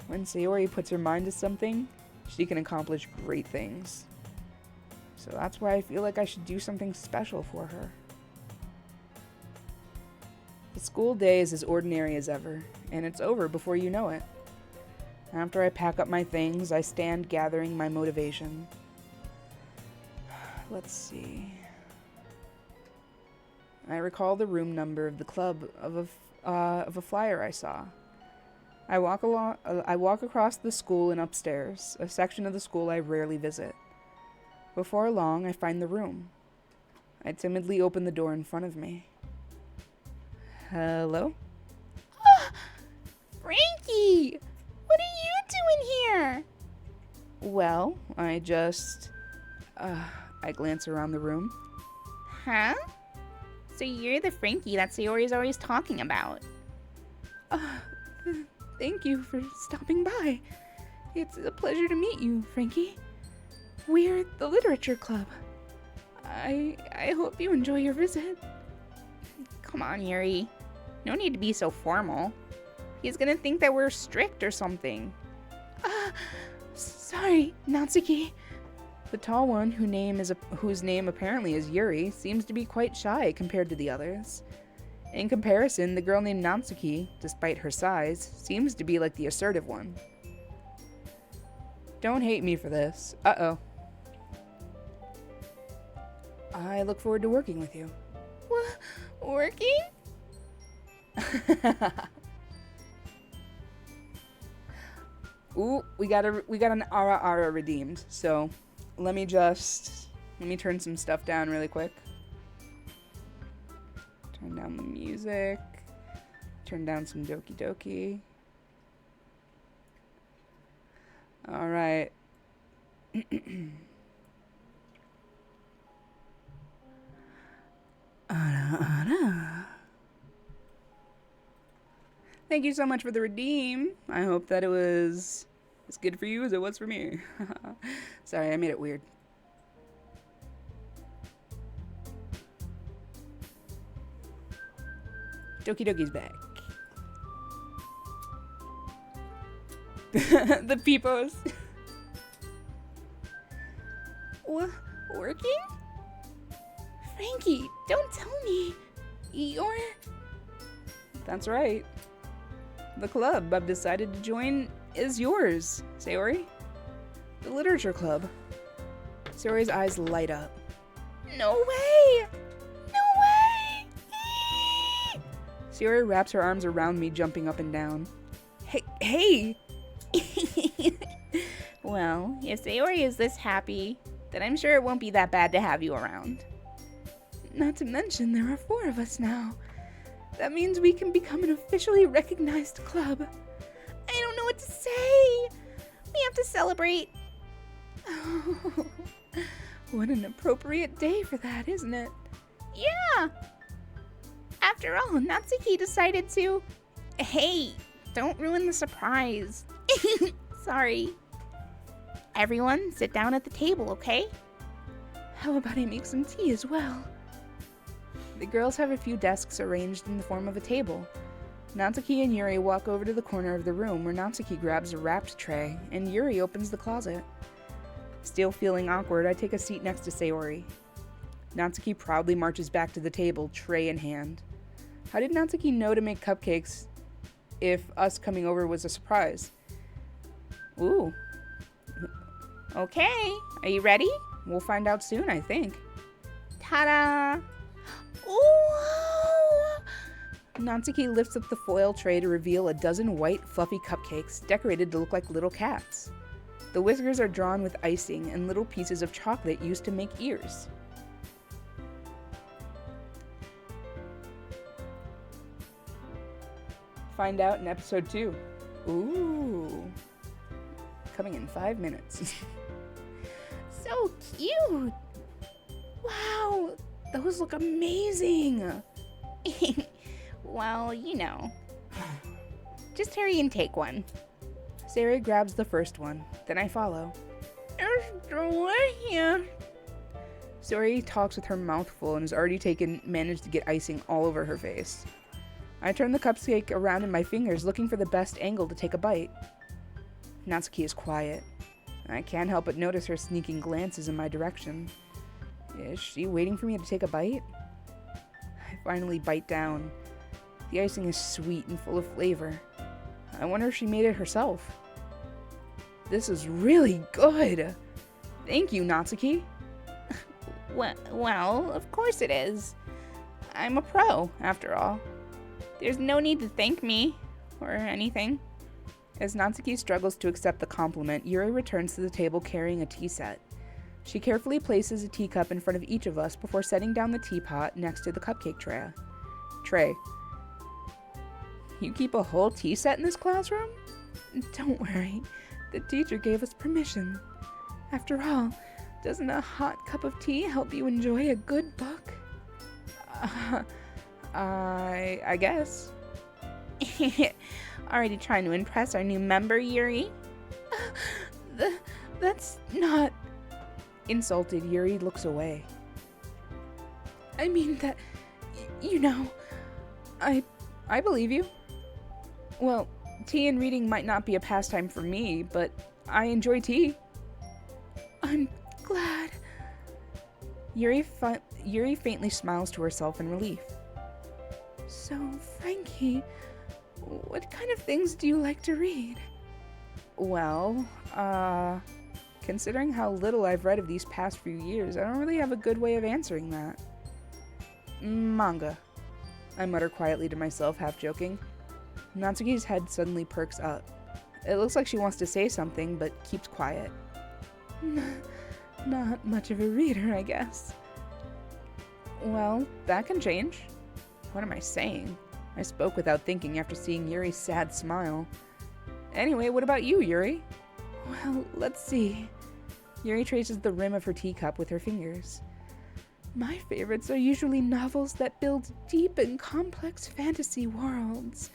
When Sayori puts her mind to something, she can accomplish great things. So that's why I feel like I should do something special for her. The school day is as ordinary as ever, and it's over before you know it. After I pack up my things, I stand gathering my motivation. Let's see. I recall the room number of the club of a flyer I saw. I walk across the school and upstairs, a section of the school I rarely visit. Before long, I find the room. I timidly open the door in front of me. Hello? Frankie! What are you doing here? Well, I glance around the room. Huh? So you're the Frankie that Sayori's always talking about. Thank you for stopping by. It's a pleasure to meet you, Frankie. We're the Literature Club. I hope you enjoy your visit. Come on, Yuri. No need to be so formal. He's gonna think that we're strict or something. Sorry, Natsuki. The tall one, whose name apparently is Yuri, seems to be quite shy compared to the others. In comparison, the girl named Natsuki, despite her size, seems to be like the assertive one. Don't hate me for this. Uh-oh. I look forward to working with you. Working? Ooh, we got an ara redeemed. So, let me turn some stuff down really quick. Turn down the music. Turn down some Doki Doki. All right. Thank you so much for the redeem. I hope that it was as good for you as it was for me. Sorry, I made it weird. Doki Doki's back. The peepos. Working? Frankie, don't tell me. You're... That's right. The club I've decided to join is yours, Sayori. The Literature Club. Sayori's eyes light up. No way! No way! Sayori wraps her arms around me, jumping up and down. Hey! Well, if Sayori is this happy, then I'm sure it won't be that bad to have you around. Not to mention, there are 4 of us now. That means we can become an officially recognized club. I don't know what to say. We have to celebrate. Oh, what an appropriate day for that, isn't it? Yeah. After all, Natsuki decided to... Hey, don't ruin the surprise. Sorry. Everyone, sit down at the table, okay? How about I make some tea as well? The girls have a few desks arranged in the form of a table. Natsuki and Yuri walk over to the corner of the room where Natsuki grabs a wrapped tray and Yuri opens the closet. Still feeling awkward, I take a seat next to Sayori. Natsuki proudly marches back to the table, tray in hand. How did Natsuki know to make cupcakes if us coming over was a surprise? Ooh. Okay, are you ready? We'll find out soon, I think. Ta-da! Ooh! Natsuki lifts up the foil tray to reveal a dozen white, fluffy cupcakes decorated to look like little cats. The whiskers are drawn with icing and little pieces of chocolate used to make ears. Find out in episode 2. Ooh. Coming in 5 minutes. So cute! Wow, those look amazing! Well, you know. Just hurry and take one. Sayori grabs the first one, then I follow. There's delicious. Sayori talks with her mouth full and has already managed to get icing all over her face. I turn the cupcake around in my fingers, looking for the best angle to take a bite. Natsuki is quiet. I can't help but notice her sneaking glances in my direction. Is she waiting for me to take a bite? I finally bite down. The icing is sweet and full of flavor. I wonder if she made it herself. This is really good! Thank you, Natsuki. Well, of course it is. I'm a pro, after all. There's no need to thank me, or anything. As Natsuki struggles to accept the compliment, Yuri returns to the table carrying a tea set. She carefully places a teacup in front of each of us before setting down the teapot next to the cupcake tray. You keep a whole tea set in this classroom? Don't worry, the teacher gave us permission. After all, doesn't a hot cup of tea help you enjoy a good book? I guess. Already trying to impress our new member, Yuri? That's not... Insulted, Yuri looks away. I mean that... I believe you. Well, tea and reading might not be a pastime for me, but I enjoy tea. I'm glad. Yuri faintly smiles to herself in relief. So, Frankie, what kind of things do you like to read? Well, considering how little I've read of these past few years, I don't really have a good way of answering that. Manga, I mutter quietly to myself, half joking. Natsuki's head suddenly perks up. It looks like she wants to say something, but keeps quiet. Not much of a reader, I guess. Well, that can change. What am I saying? I spoke without thinking after seeing Yuri's sad smile. Anyway, what about you, Yuri? Well, let's see. Yuri traces the rim of her teacup with her fingers. My favorites are usually novels that build deep and complex fantasy worlds.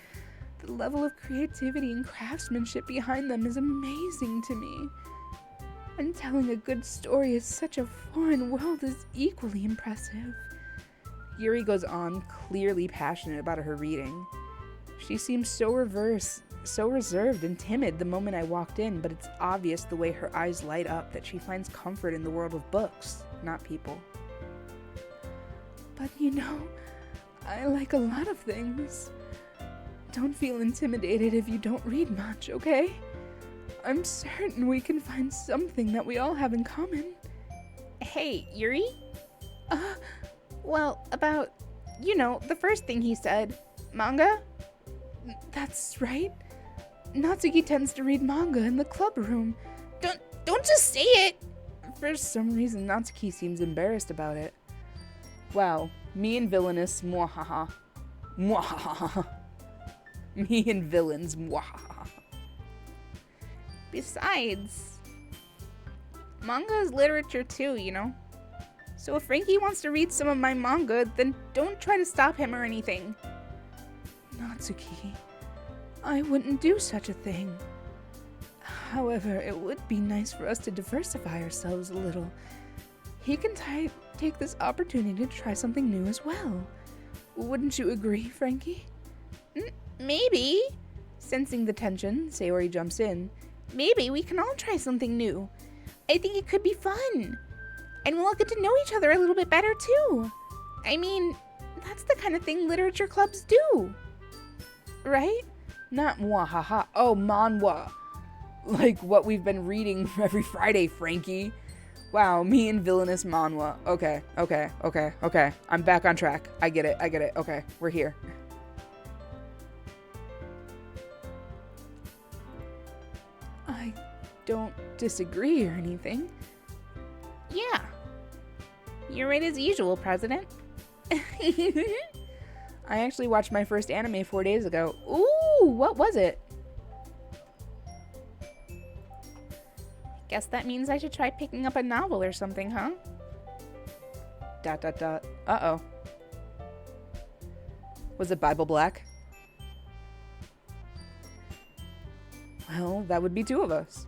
The level of creativity and craftsmanship behind them is amazing to me. And telling a good story in such a foreign world is equally impressive. Yuri goes on, clearly passionate about her reading. She seems so reserved and timid the moment I walked in, but it's obvious the way her eyes light up that she finds comfort in the world of books, not people. But I like a lot of things. Don't feel intimidated if you don't read much, okay? I'm certain we can find something that we all have in common. Hey, Yuri? Well, about, the first thing he said. Manga? That's right. Natsuki tends to read manga in the club room. Don't just say it! For some reason, Natsuki seems embarrassed about it. Wow, me and villainous, mwahaha. Mwahaha. Me and villains, mwahaha. Besides, manga is literature too, So if Frankie wants to read some of my manga, then don't try to stop him or anything. Natsuki, I wouldn't do such a thing. However, it would be nice for us to diversify ourselves a little. He can take this opportunity to try something new as well. Wouldn't you agree, Frankie? Maybe. Sensing the tension, Sayori jumps in. Maybe we can all try something new. I think it could be fun. And we'll all get to know each other a little bit better too. I mean, that's the kind of thing literature clubs do. Right? Not mwahaha. Oh, manhwa. Like what we've been reading every Friday, Frankie. Wow, me and villainous manhwa. Okay. I'm back on track. I get it. Okay, we're here. I don't disagree or anything. Yeah. You're right as usual, President. I actually watched my first anime 4 days ago. Ooh, what was it? Guess that means I should try picking up a novel or something, huh? ... Uh-oh. Was it Bible Black? Well, that would be 2 of us.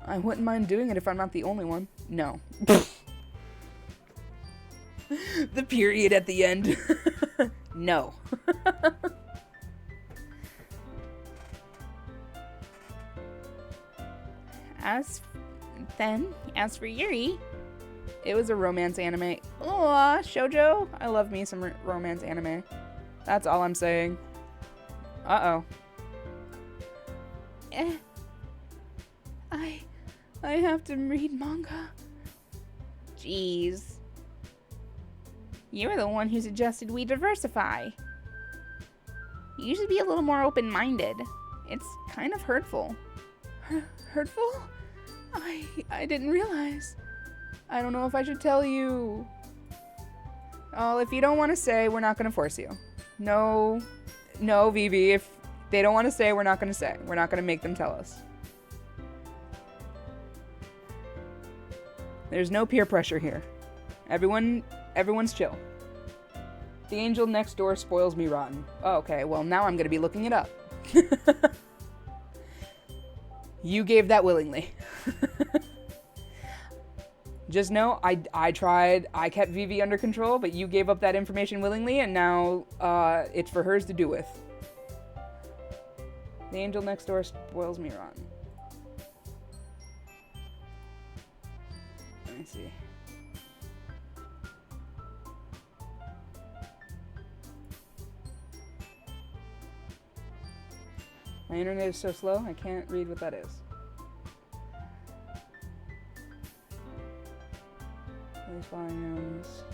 I wouldn't mind doing it if I'm not the only one. No. The period at the end. No. As for Yuri, it was a romance anime. Aw, shoujo. I love me some romance anime. That's all I'm saying. Uh-oh. I have to read manga. Jeez. You're the one who suggested we diversify. You should be a little more open-minded. It's kind of hurtful. Hurtful? I didn't realize. I don't know if I should tell you. Oh, if you don't want to say, we're not going to force you. No, Vivi. If they don't want to say, we're not going to say. We're not going to make them tell us. There's no peer pressure here. Everyone's chill. The angel next door spoils me rotten. Oh, okay, well now I'm going to be looking it up. You gave that willingly. Just know, I tried, I kept Vivi under control, but you gave up that information willingly, and now it's for hers to do with. The angel next door spoils me rotten. Let me see. My internet is so slow, I can't read what that is. These volumes.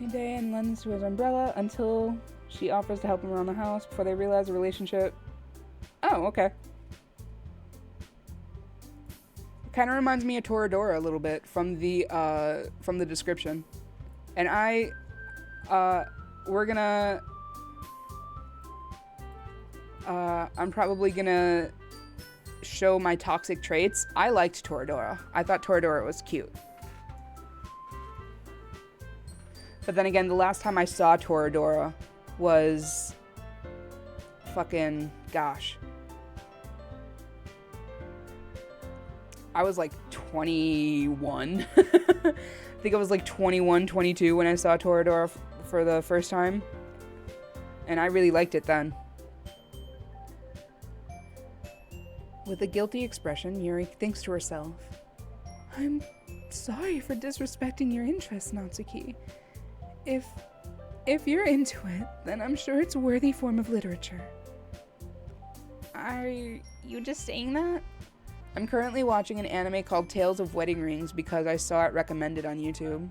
A day and lends to his umbrella until she offers to help him around the house before they realize the relationship. Oh, okay. Kind of reminds me of Toradora a little bit from the description. And I'm probably gonna show my toxic traits. I liked Toradora. I thought Toradora was cute. But then again, the last time I saw Toradora was fucking, gosh. I was like 21. I think I was like 21, 22 when I saw Toradora for the first time. And I really liked it then. With a guilty expression, Yuri thinks to herself, I'm sorry for disrespecting your interests, Natsuki. If you're into it, then I'm sure it's a worthy form of literature. Are you just saying that? I'm currently watching an anime called Tales of Wedding Rings because I saw it recommended on YouTube.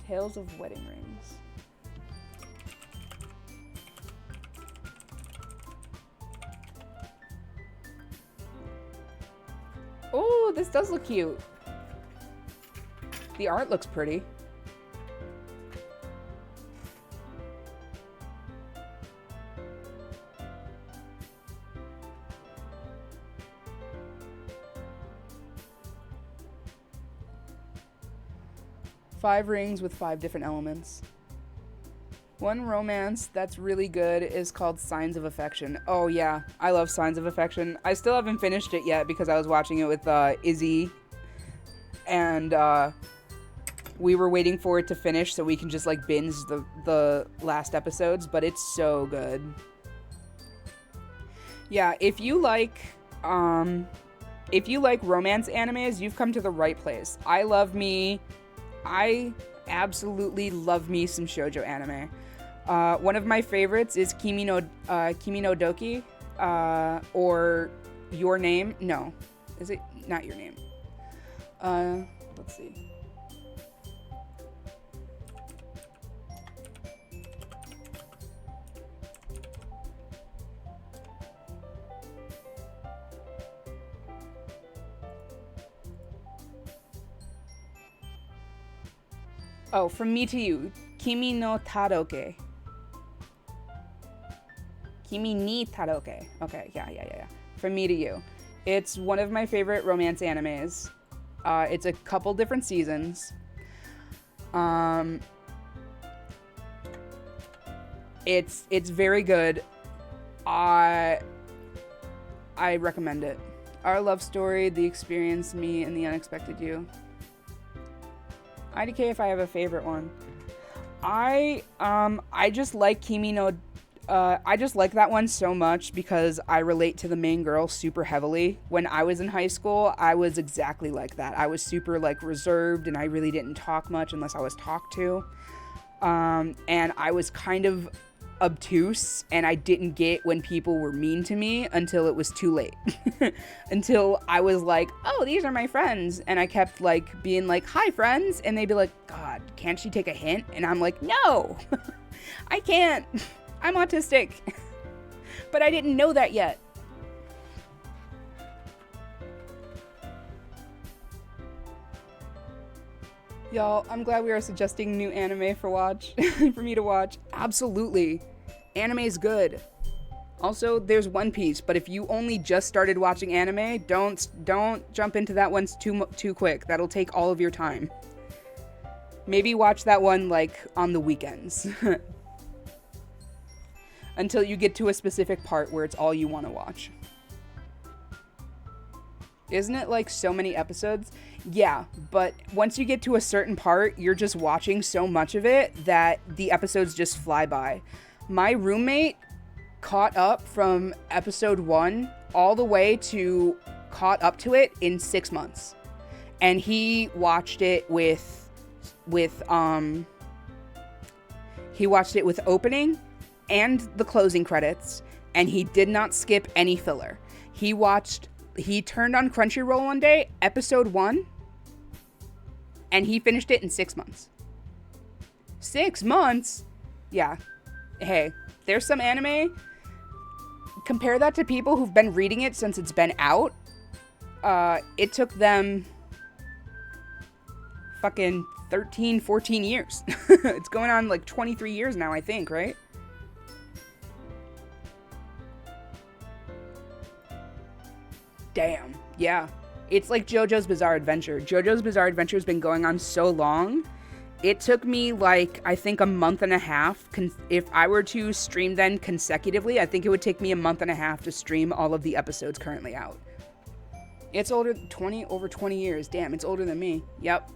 Tales of Wedding Rings. Oh, this does look cute. The art looks pretty. Five rings with 5 different elements. One romance that's really good is called Signs of Affection. Oh yeah, I love Signs of Affection. I still haven't finished it yet because I was watching it with Izzy. And we were waiting for it to finish so we can just like binge the last episodes, but it's so good. Yeah, if you like romance animes, you've come to the right place. I absolutely love me some shoujo anime. One of my favorites is Kimi no Doki, or Your Name. No, is it not Your Name? Let's see. Oh, From Me to You, Kimi no Taroke. Kimi ni Taroke. Okay, yeah. From Me to You. It's one of my favorite romance animes. It's a couple different seasons. It's very good. I recommend it. Our love story, the experience, me, and the unexpected you. IDK if I have a favorite one. I just like I just like that one so much because I relate to the main girl super heavily. When I was in high school, I was exactly like that. I was super like reserved and I really didn't talk much unless I was talked to. And I was kind of obtuse and I didn't get when people were mean to me until it was too late. Until I was like, oh, these are my friends. And I kept like being like, hi friends. And they'd be like, God, can't she take a hint? And I'm like, no, I can't. I'm autistic. But I didn't know that yet. Y'all, I'm glad we are suggesting new anime for me to watch. Absolutely. Anime is good. Also, there's One Piece, but if you only just started watching anime, don't jump into that one too quick. That'll take all of your time. Maybe watch that one like on the weekends. Until you get to a specific part where it's all you want to watch. Isn't it like so many episodes? Yeah, but once you get to a certain part, you're just watching so much of it that the episodes just fly by. My roommate caught up from episode 1 all the way to caught up to it in 6 months. And he watched it with opening and the closing credits, and he did not skip any filler. He turned on Crunchyroll one day, episode 1, and he finished it in 6 months. 6 months? Yeah. Hey, there's some anime. Compare that to people who've been reading it since it's been out. It took them fucking 13, 14 years. It's going on like 23 years now, I think, right? Damn. Yeah. It's like JoJo's Bizarre Adventure. JoJo's Bizarre Adventure has been going on so long. It took me like, I think a month and a half. If I were to stream them consecutively, I think it would take me a month and a half to stream all of the episodes currently out. It's over 20 years. Damn, it's older than me. Yep.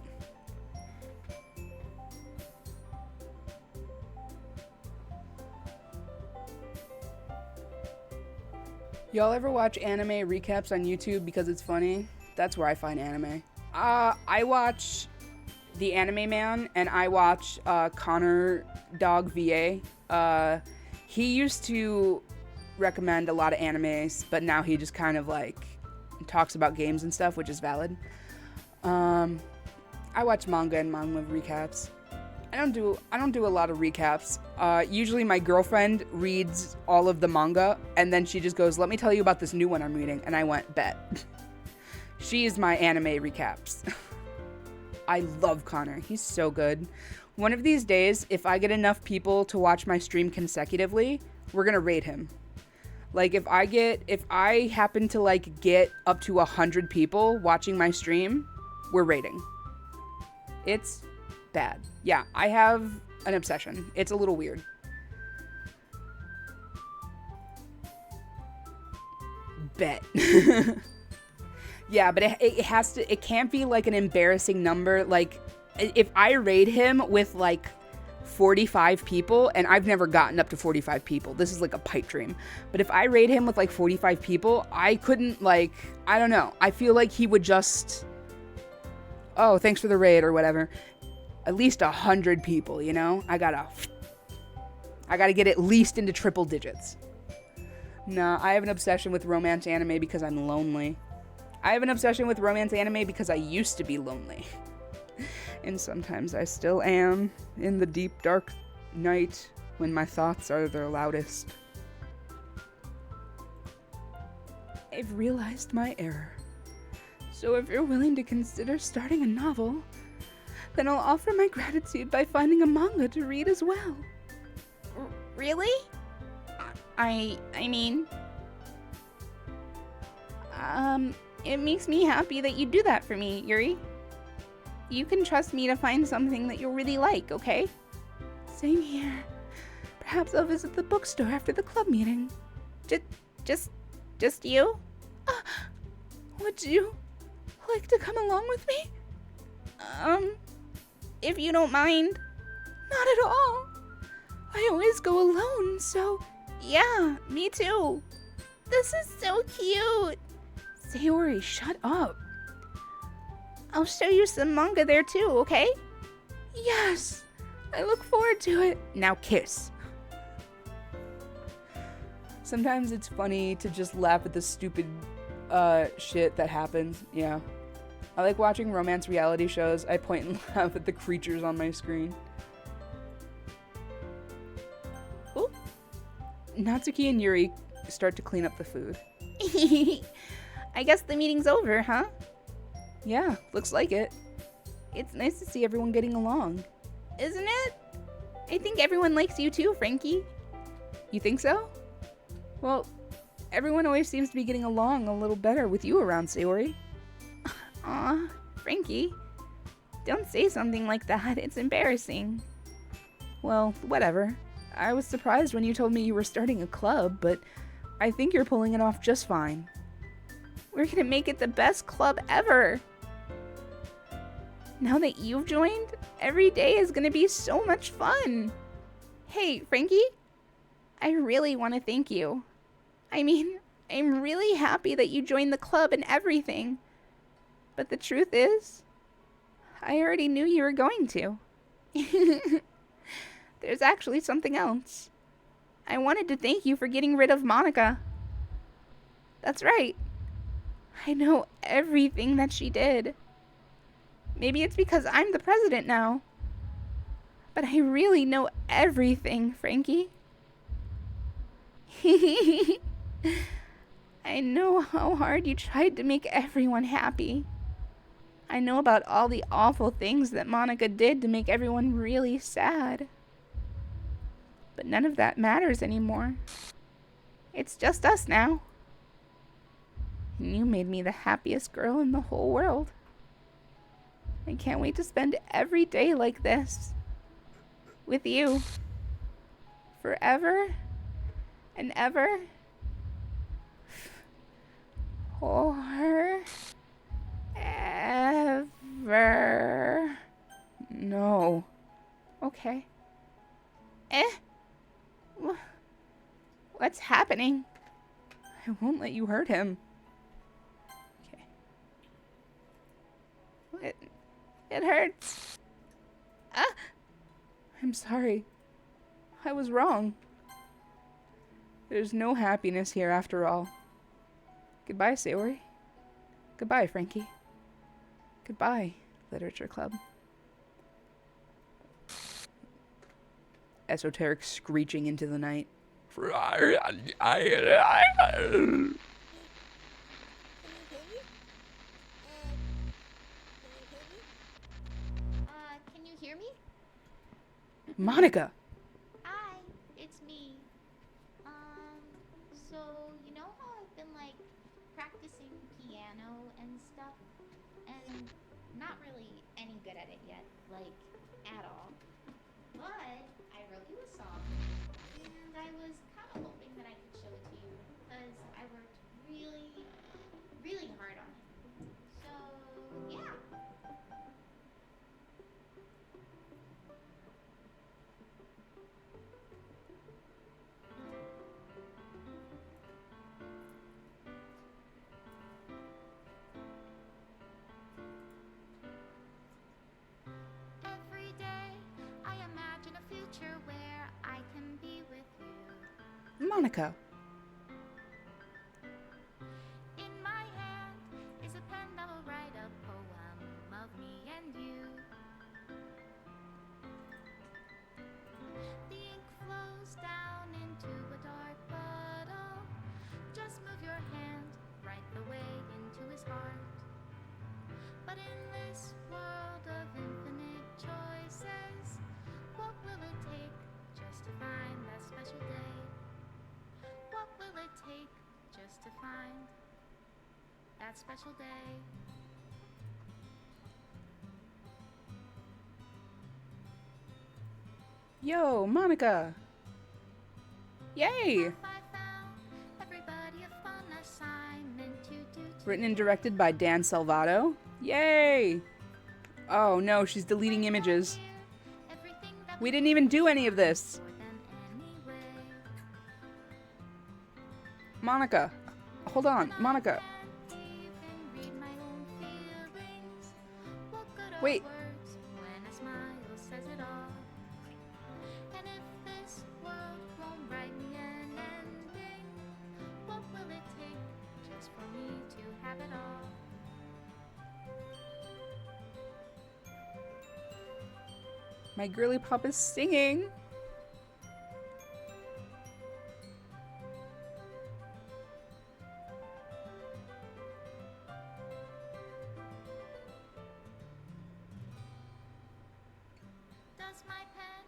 Y'all ever watch anime recaps on YouTube because it's funny? That's where I find anime. I watch The Anime Man, and I watch Connor Dog VA. He used to recommend a lot of animes, but now he just kind of like talks about games and stuff, which is valid. I watch manga and manga recaps. I don't do a lot of recaps. Usually my girlfriend reads all of the manga, and then she just goes, "Let me tell you about this new one I'm reading," and I went, "Bet." She is my anime recaps. I love Connor. He's so good. One of these days, if I get enough people to watch my stream consecutively, we're gonna raid him. Like, if I happen to like get up to 100 people watching my stream, we're raiding. It's bad. Yeah, I have an obsession. It's a little weird. Bet. Yeah, but it can't be like an embarrassing number. Like, if I raid him with like 45 people, and I've never gotten up to 45 people. This is like a pipe dream. But if I raid him with like 45 people, I couldn't like, I don't know. I feel like he would just, "Oh, thanks for the raid," or whatever. At least 100 people, you know? I gotta get at least into triple digits. Nah, I have an obsession with romance anime because I'm lonely. I have an obsession with romance anime because I used to be lonely. And sometimes I still am, in the deep dark night when my thoughts are their loudest. I've realized my error. So if you're willing to consider starting a novel, then I'll offer my gratitude by finding a manga to read as well. Really? I mean... it makes me happy that you do that for me, Yuri. You can trust me to find something that you'll really like, okay? Same here. Perhaps I'll visit the bookstore after the club meeting. Just you? Would you like to come along with me? If you don't mind. Not at all. I always go alone, so... Yeah, me too. This is so cute. Sayori, shut up. I'll show you some manga there too, okay? Yes, I look forward to it. Now kiss. Sometimes it's funny to just laugh at the stupid shit that happens. Yeah. I like watching romance reality shows. I point and laugh at the creatures on my screen. Ooh. Natsuki and Yuri start to clean up the food. I guess the meeting's over, huh? Yeah, looks like it. It's nice to see everyone getting along. Isn't it? I think everyone likes you too, Frankie. You think so? Well, everyone always seems to be getting along a little better with you around, Sayori. Aw, Frankie. Don't say something like that. It's embarrassing. Well, whatever. I was surprised when you told me you were starting a club, but I think you're pulling it off just fine. We're gonna make it the best club ever. Now that you've joined, every day is gonna be so much fun. Hey, Frankie, I really want to thank you. I mean, I'm really happy that you joined the club and everything. But the truth is, I already knew you were going to. There's actually something else. I wanted to thank you for getting rid of Monica. That's right. I know everything that she did. Maybe it's because I'm the president now. But I really know everything, Frankie. I know how hard you tried to make everyone happy. I know about all the awful things that Monica did to make everyone really sad. But none of that matters anymore. It's just us now. And you made me the happiest girl in the whole world. I can't wait to spend every day like this. With you. Forever and ever. Or ever. No. Okay. What's happening? I won't let you hurt him. Okay. It hurts. Ah! I'm sorry. I was wrong. There's no happiness here after all. Goodbye, Sayori. Goodbye, Frankie. Goodbye, Literature Club. Esoteric screeching into the night. Can you hear me? Monica! Hi, it's me. So you know how I've been like practicing piano and stuff, and not really any good at it yet, like at all. But I wrote you a song, and I was kind of hoping that I could show it to you because I worked really, really hard on it. So yeah. Every day I imagine a future where I can be with you. Monica! In my hand is a pen that will write a poem of me and you. The ink flows down into a dark puddle. Just move your hand right the way into his heart. But in this world of infinite choices, what will it take just to find that special day? What will it take just to find that special day? Yo, Monica! Yay! Have I found everybody a fun assignment to do Written and directed by Dan Salvato. Yay! Oh no, she's deleting images. everything that We didn't even do any of this. for them anyway. Monica. Hold on, Monica. Can't even read my own feelings. What good are Wait. words when a smile says it all? And if this world won't write me an ending, what will it take just for me to have it all? My girly pop is singing. Does my pen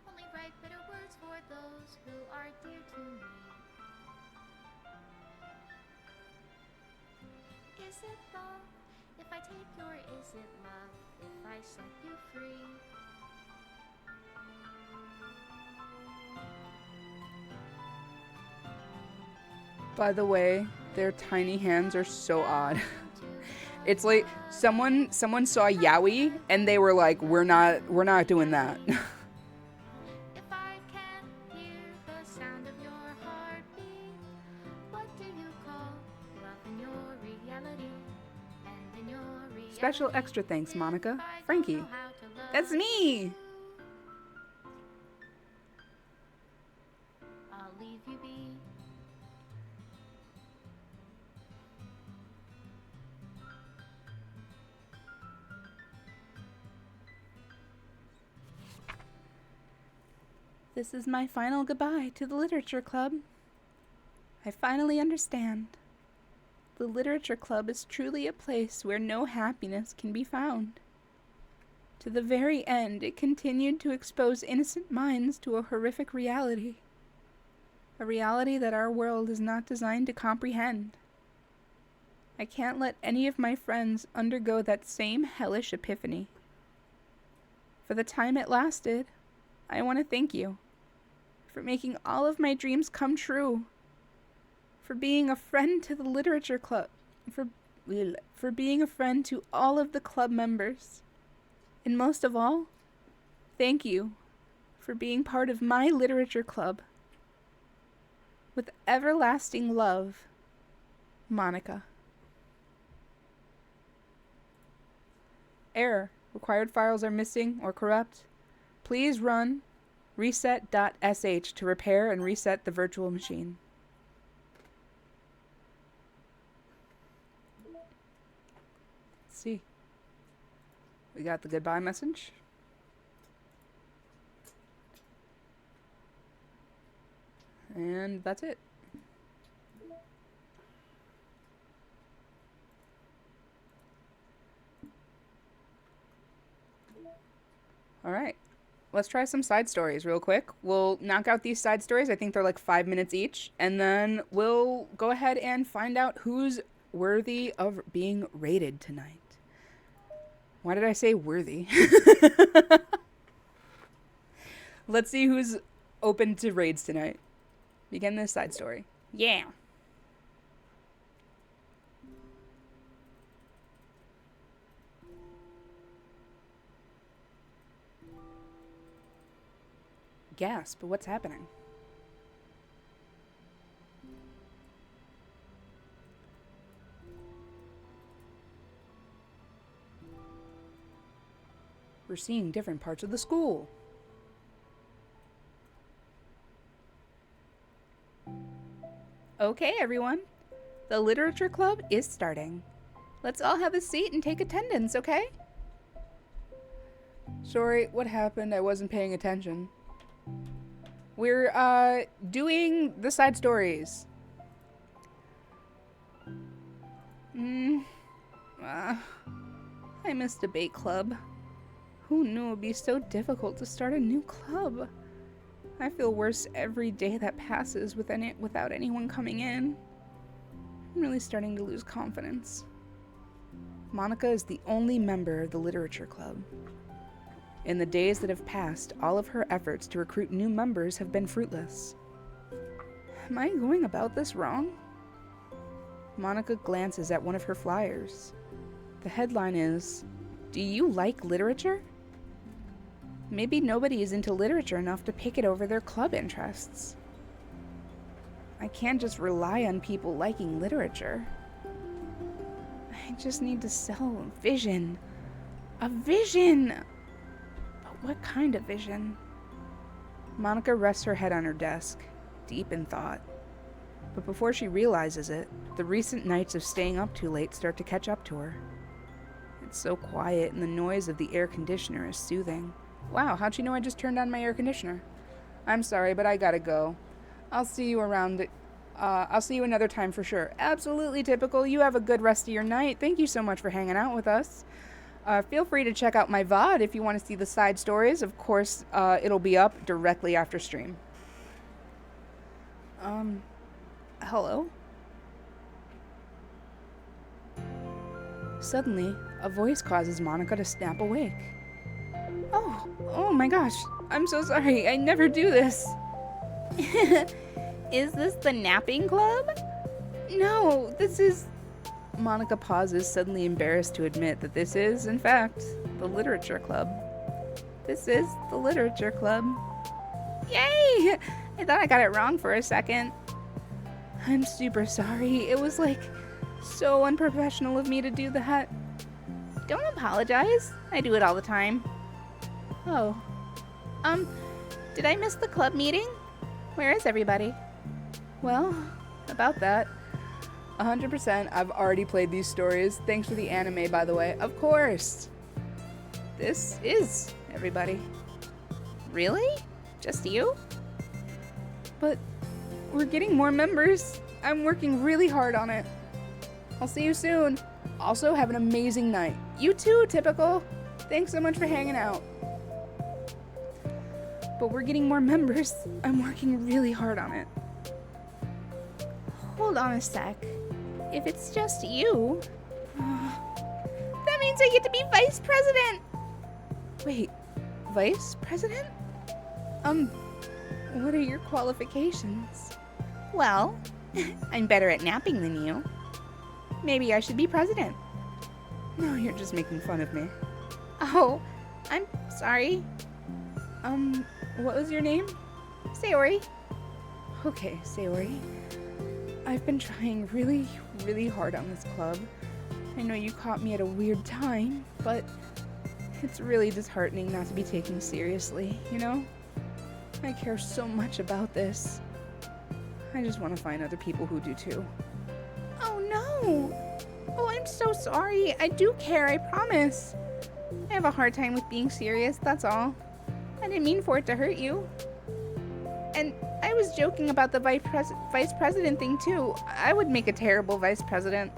only write bitter words for those who are dear to me? is it love if I take your is it love if I set you free? By the way, their tiny hands are so odd. It's like someone saw Yowie and they were like, we're not doing that. If I can hear the sound of your heartbeat, what do you call love in your reality? And in your reality, Special extra thanks, Monica. if I don't Frankie. know how to love That's me. you, I'll leave you be. This is my final goodbye to the Literature Club. I finally understand. The Literature Club is truly a place where no happiness can be found. To the very end, it continued to expose innocent minds to a horrific reality. A reality that our world is not designed to comprehend. I can't let any of my friends undergo that same hellish epiphany. For the time it lasted, I want to thank you for making all of my dreams come true, for being a friend to the Literature Club, for being a friend to all of the club members, and most of all, thank you for being part of my Literature Club. With everlasting love, Monica. Error. Required files are missing or corrupt. Please run reset.sh to repair and reset the virtual machine. Let's see. We got the goodbye message. And that's it. All right. Let's try some side stories real quick. We'll knock out these side stories. I think they're like 5 minutes each. And then we'll go ahead and find out who's worthy of being rated tonight. Why did I say worthy? Let's see who's open to raids tonight. Begin this side story. Yeah. Gasp, what's happening? We're seeing different parts of the school. Okay, everyone. The Literature Club is starting. Let's all have a seat and take attendance, okay? Sorry, what happened? I wasn't paying attention. We're, doing the side stories. I miss debate club. Who knew it would be so difficult to start a new club? I feel worse every day that passes without anyone coming in. I'm really starting to lose confidence. Monica is the only member of the Literature Club. In the days that have passed, all of her efforts to recruit new members have been fruitless. Am I going about this wrong? Monica glances at one of her flyers. The headline is, "Do you like literature?" Maybe nobody is into literature enough to pick it over their club interests. I can't just rely on people liking literature. I just need to sell a vision. A vision! But what kind of vision? Monica rests her head on her desk, deep in thought. But before she realizes it, the recent nights of staying up too late start to catch up to her. It's so quiet and the noise of the air conditioner is soothing. Wow, how'd you know I just turned on my air conditioner? I'm sorry, but I gotta go. I'll see you around. I'll see you another time for sure. Absolutely typical. You have a good rest of your night. Thank you so much for hanging out with us. Feel free to check out my VOD if you want to see the side stories. Of course, it'll be up directly after stream. Hello? Suddenly, a voice causes Monica to snap awake. Oh my gosh, I'm so sorry, I never do this. Is this the napping club? No, this is... Monica pauses, suddenly embarrassed to admit that this is, in fact, the literature club. This is the literature club. Yay! I thought I got it wrong for a second. I'm super sorry. It was like so unprofessional of me to do that. Don't apologize. I do it all the time. Oh, Did I miss the club meeting? Where is everybody? well, about that. 100%. I've already played these stories. Thanks for the anime, by the way. Of course. This is everybody. Really? Just you? But we're getting more members. I'm working really hard on it. I'll see you soon. Also, have an amazing night. You too, Typical. Thanks so much for hanging out. But we're getting more members. I'm working really hard on it. Hold on a sec. If it's just you, that means I get to be vice president. Wait, vice president? What are your qualifications? Well, I'm better at napping than you. Maybe I should be president. No, you're just making fun of me. Oh, I'm sorry. What was your name? Sayori. Okay, Sayori. I've been trying really, really hard on this club. I know you caught me at a weird time, but it's really disheartening not to be taken seriously, you know? I care so much about this. I just want to find other people who do too. Oh no! Oh, I'm so sorry. I do care, I promise. I have a hard time with being serious, that's all. I didn't mean for it to hurt you. And I was joking about the vice president thing too. I would make a terrible vice president.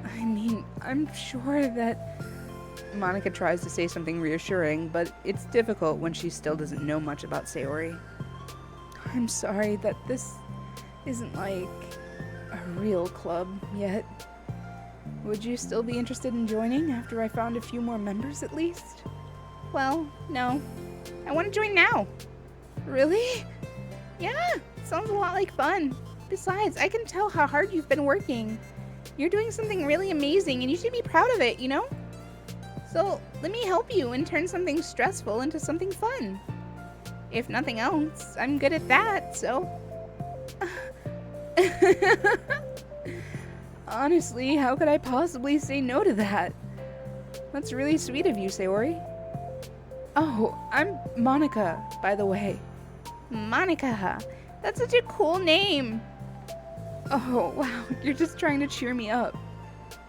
I mean, I'm sure that... Monica tries to say something reassuring, but it's difficult when she still doesn't know much about Sayori. I'm sorry that this isn't like a real club yet. Would you still be interested in joining after I found a few more members at least? Well, no. I want to join now. Really? Yeah, sounds a lot like fun. Besides, I can tell how hard you've been working. You're doing something really amazing and you should be proud of it, you know? So let me help you and turn something stressful into something fun. If nothing else, I'm good at that, so... Honestly, how could I possibly say no to that? That's really sweet of you, Sayori. Oh, I'm Monica, by the way. Monica, that's such a cool name. Oh, wow, you're just trying to cheer me up.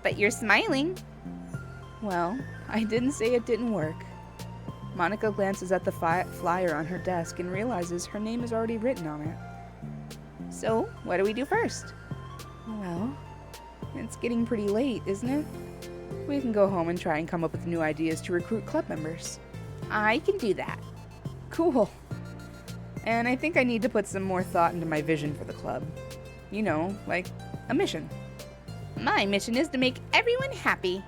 But you're smiling. Well, I didn't say it didn't work. Monica glances at the flyer on her desk and realizes her name is already written on it. So, what do we do first? Well, it's getting pretty late, isn't it? We can go home and try and come up with new ideas to recruit club members. I can do that. Cool. And I think I need to put some more thought into my vision for the club. You know, like a mission. My mission is to make everyone happy.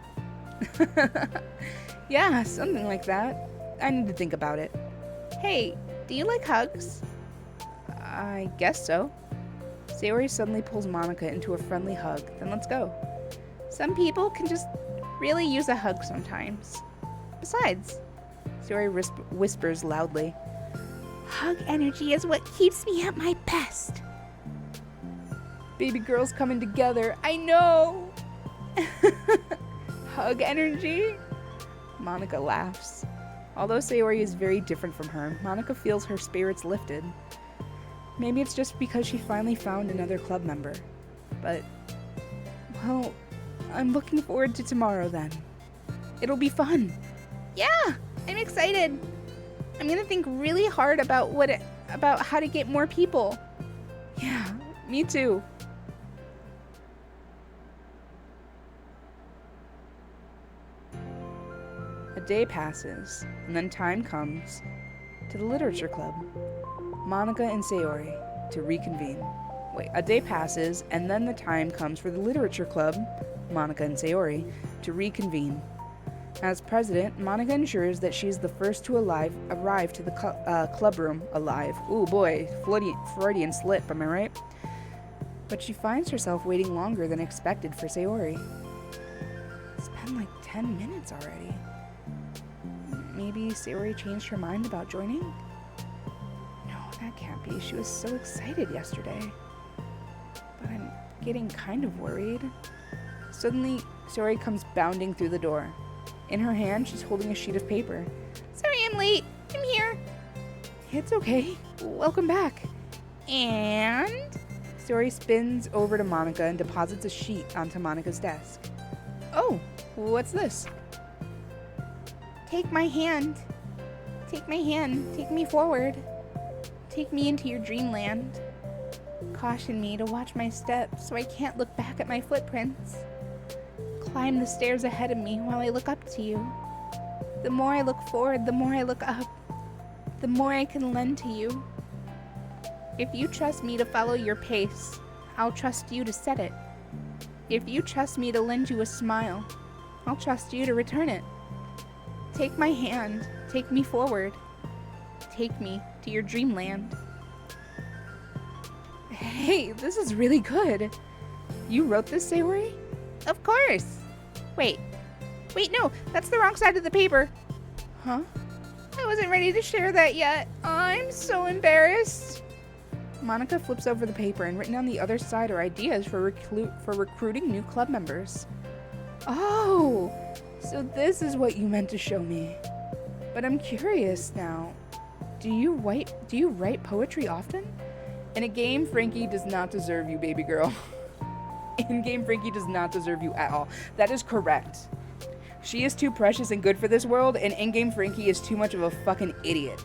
Yeah, something like that. I need to think about it. Hey, do you like hugs? I guess so. Sayori suddenly pulls Monica into a friendly hug, then let's go. Some people can just really use a hug sometimes. Besides, Sayori whispers loudly. Hug energy is what keeps me at my best. Baby girls coming together, I know! Hug energy? Monica laughs. Although Sayori is very different from her, Monica feels her spirits lifted. Maybe it's just because she finally found another club member. But, well, I'm looking forward to tomorrow then. It'll be fun. Yeah, I'm excited. I'm gonna think really hard about about how to get more people. Yeah, me too. A day passes, and then time comes to the literature club. Monica and Sayori to reconvene. Wait, a day passes, and then the time comes for the literature club Monica and Sayori, to reconvene. As president, Monica ensures that she's the first to arrive to the club room alive. Ooh boy, Freudian slip, am I right? But she finds herself waiting longer than expected for Sayori. It's been like 10 minutes already. Maybe Sayori changed her mind about joining? No, that can't be. She was so excited yesterday. But I'm getting kind of worried. Suddenly, Sayori comes bounding through the door. In her hand, she's holding a sheet of paper. Sorry I'm late. I'm here. It's okay. Welcome back. And? Sayori spins over to Monica and deposits a sheet onto Monica's desk. Oh, what's this? Take my hand. Take my hand. Take me forward. Take me into your dreamland. Caution me to watch my steps so I can't look back at my footprints. Climb the stairs ahead of me while I look up to you. The more I look forward, the more I look up. The more I can lend to you. If you trust me to follow your pace, I'll trust you to set it. If you trust me to lend you a smile, I'll trust you to return it. Take my hand, take me forward. Take me to your dreamland. Hey, this is really good. You wrote this, Sayori? Of course. Wait, no, that's the wrong side of the paper. Huh? I wasn't ready to share that yet. I'm so embarrassed. Monica flips over the paper, and written on the other side are ideas for recruiting new club members. Oh, so this is what you meant to show me. But I'm curious now. Do you write poetry often? In a game, Frankie does not deserve you, baby girl. In-game Frankie does not deserve you at all. That is correct. She is too precious and good for this world, and in-game Frankie is too much of a fucking idiot.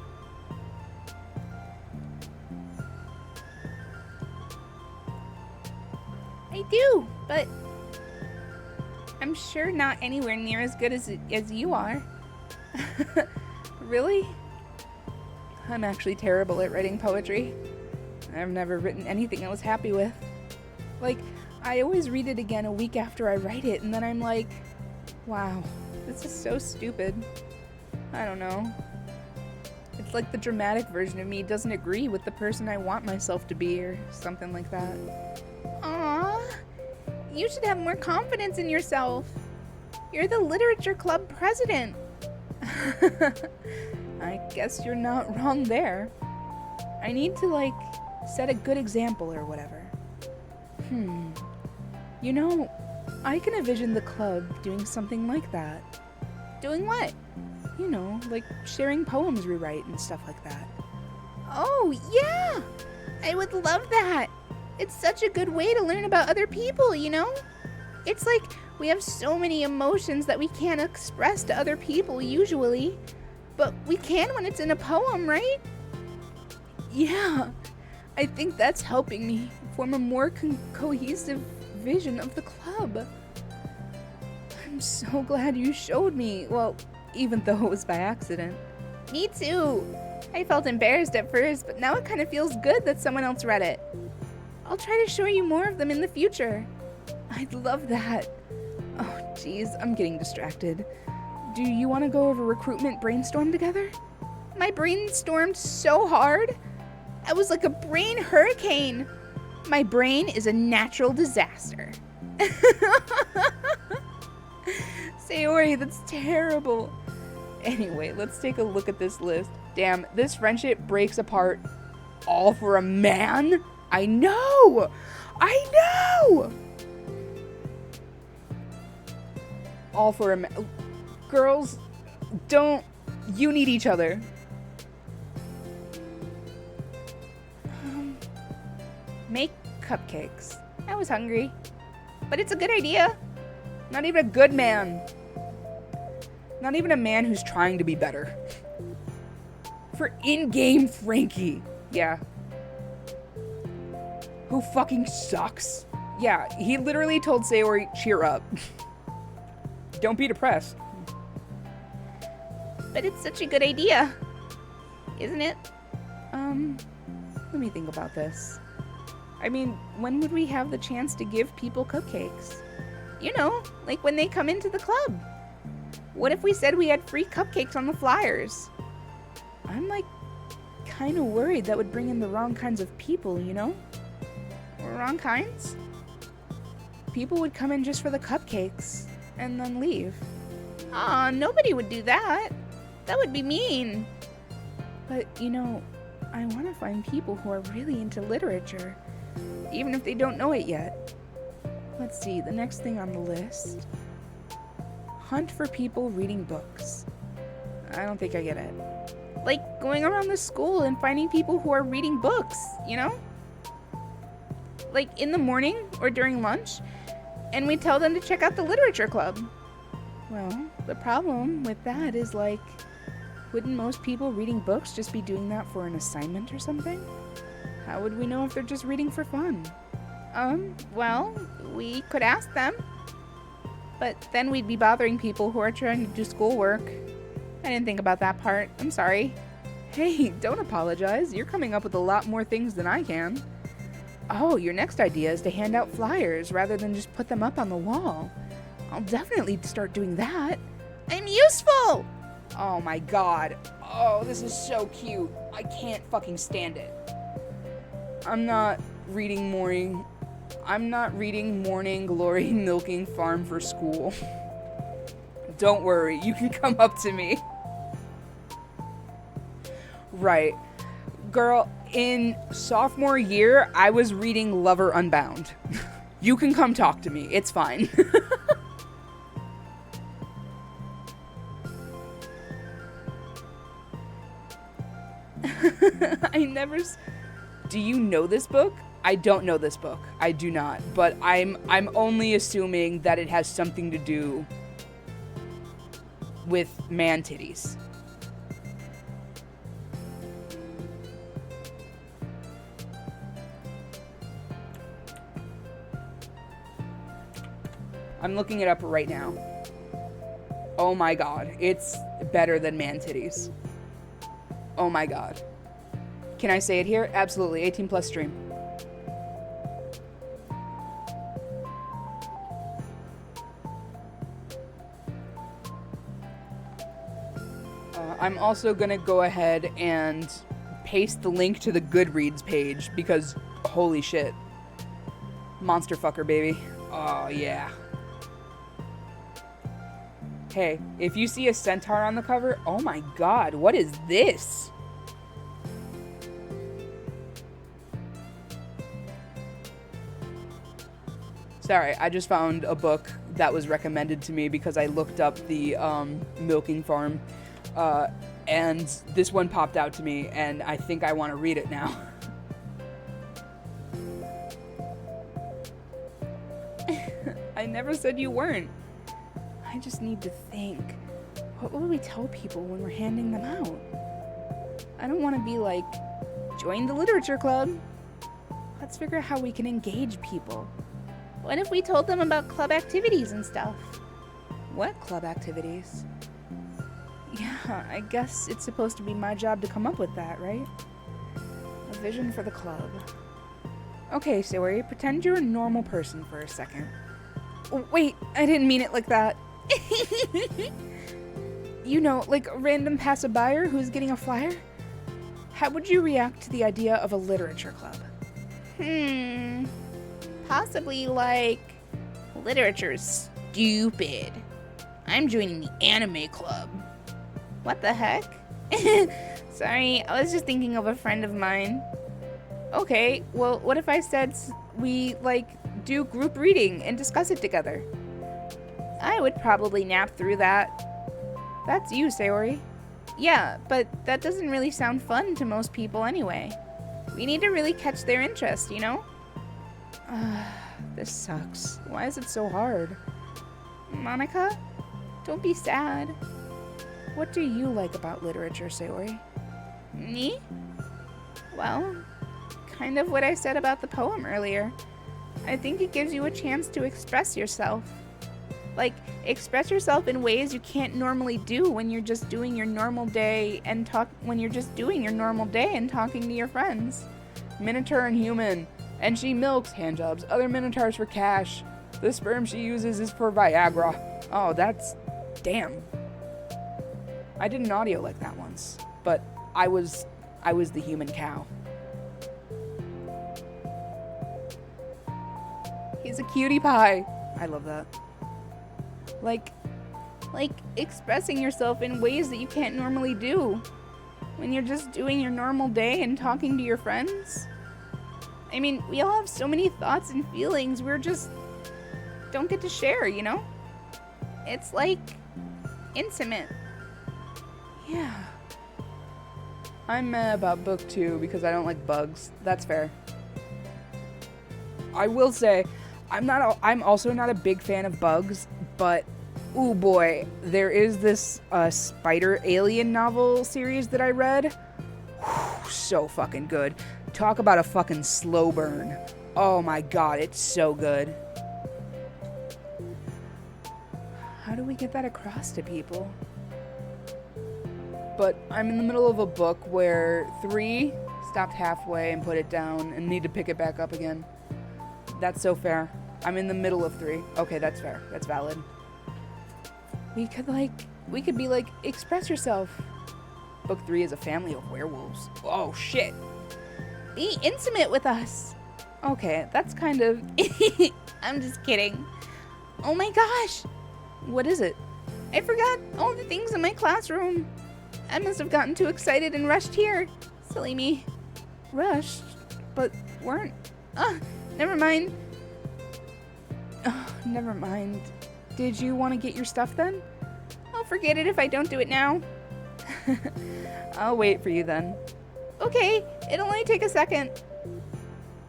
I do, but I'm sure not anywhere near as good as you are. Really? I'm actually terrible at writing poetry. I've never written anything I was happy with. Like, I always read it again a week after I write it, and then I'm like, wow, this is so stupid. I don't know. It's like the dramatic version of me doesn't agree with the person I want myself to be, or something like that. Aww, you should have more confidence in yourself. You're the literature club president. I guess you're not wrong there. I need to, like, set a good example or whatever. You know, I can envision the club doing something like that. Doing what? You know, like sharing poems we write and stuff like that. Oh, yeah! I would love that. It's such a good way to learn about other people, you know? It's like we have so many emotions that we can't express to other people usually, but we can when it's in a poem, right? Yeah, I think that's helping me form a more cohesive vision of the club. I'm so glad you showed me. Well, even though it was by accident. Me too. I felt embarrassed at first, but now it kind of feels good that someone else read it. I'll try to show you more of them in the future. I'd love that. Oh, jeez, I'm getting distracted. Do you want to go over recruitment brainstorm together? My brain stormed so hard. I was like a brain hurricane. My brain is a natural disaster. Sayori, that's terrible. Anyway, let's take a look at this list. Damn, this friendship breaks apart all for a man? I know! All for a man. Girls, you need each other. Make cupcakes. I was hungry. But it's a good idea. Not even a good man. Not even a man who's trying to be better. For in-game Frankie. Yeah. Who fucking sucks. Yeah, he literally told Sayori, cheer up. Don't be depressed. But it's such a good idea. Isn't it? Let me think about this. I mean, when would we have the chance to give people cupcakes? You know, like when they come into the club. What if we said we had free cupcakes on the flyers? I'm like kind of worried that would bring in the wrong kinds of people, you know? Wrong kinds? People would come in just for the cupcakes and then leave. Aw, nobody would do that. That would be mean. But, you know, I want to find people who are really into literature, even if they don't know it yet. Let's see, the next thing on the list. Hunt for people reading books. I don't think I get it. Like going around the school and finding people who are reading books, you know? Like in the morning or during lunch, and we tell them to check out the literature club. Well, the problem with that is, like, wouldn't most people reading books just be doing that for an assignment or something? How would we know if they're just reading for fun? Well, we could ask them. But then we'd be bothering people who are trying to do schoolwork. I didn't think about that part. I'm sorry. Hey, don't apologize. You're coming up with a lot more things than I can. Oh, your next idea is to hand out flyers rather than just put them up on the wall. I'll definitely start doing that. I'm useful! Oh my god. Oh, this is so cute. I can't fucking stand it. I'm not reading Morning Glory Milking Farm for school. Don't worry, you can come up to me. Right. Girl, in sophomore year, I was reading Lover Unbound. You can come talk to me. It's fine. Do you know this book? I don't know this book. I do not. But I'm only assuming that it has something to do with man titties. I'm looking it up right now. Oh my god, it's better than man titties. Oh my god. Can I say it here? Absolutely. 18 plus stream. I'm also gonna go ahead and paste the link to the Goodreads page because holy shit. Monster fucker, baby. Oh yeah. Hey, if you see a centaur on the cover, oh my god, what is this? Sorry, I just found a book that was recommended to me because I looked up the milking farm, and this one popped out to me, and I think I want to read it now. I never said you weren't. I just need to think. What will we tell people when we're handing them out? I don't want to be like, join the literature club. Let's figure out how we can engage people. What if we told them about club activities and stuff? What club activities? Yeah, I guess it's supposed to be my job to come up with that, right? A vision for the club. Okay, Sayori, pretend you're a normal person for a second. Oh, wait, I didn't mean it like that. You know, like a random passerby who's getting a flyer? How would you react to the idea of a literature club? Possibly like, literature's stupid. I'm joining the anime club. What the heck? Sorry, I was just thinking of a friend of mine. Okay, well, what if I said we, like, do group reading and discuss it together? I would probably nap through that. That's you, Sayori. Yeah, but that doesn't really sound fun to most people anyway. We need to really catch their interest, you know? This sucks. Why is it so hard? Monica, don't be sad. What do you like about literature, Sayori? Me? Well, kind of what I said about the poem earlier. I think it gives you a chance to express yourself. Like, express yourself in ways you can't normally do when you're just doing your normal day and talking to your friends. Minotaur and human. And she milks handjobs, other minotaurs for cash. The sperm she uses is for Viagra. Oh, that's... damn. I did an audio like that once, but I was the human cow. He's a cutie pie. I love that. Like expressing yourself in ways that you can't normally do when you're just doing your normal day and talking to your friends. I mean, we all have so many thoughts and feelings we're just don't get to share, you know? It's like intimate. Yeah. I'm mad about book 2 because I don't like bugs. That's fair. I will say, I'm also not a big fan of bugs, but ooh boy, there is this spider alien novel series that I read. Whew, so fucking good. Talk about a fucking slow burn. Oh my god, it's so good. How do we get that across to people? But I'm in the middle of a book where 3 stopped halfway and put it down and need to pick it back up again. That's so fair. I'm in the middle of 3. Okay, that's fair. That's valid. We could be like, express yourself. Book 3 is a family of werewolves. Oh, shit. Be intimate with us. Okay, that's kind of... I'm just kidding. Oh my gosh. What is it? I forgot all the things in my classroom. I must have gotten too excited and rushed here. Silly me. Rushed? But weren't... never mind. Never mind. Did you want to get your stuff then? I'll forget it if I don't do it now. I'll wait for you then. Okay, it'll only take a second.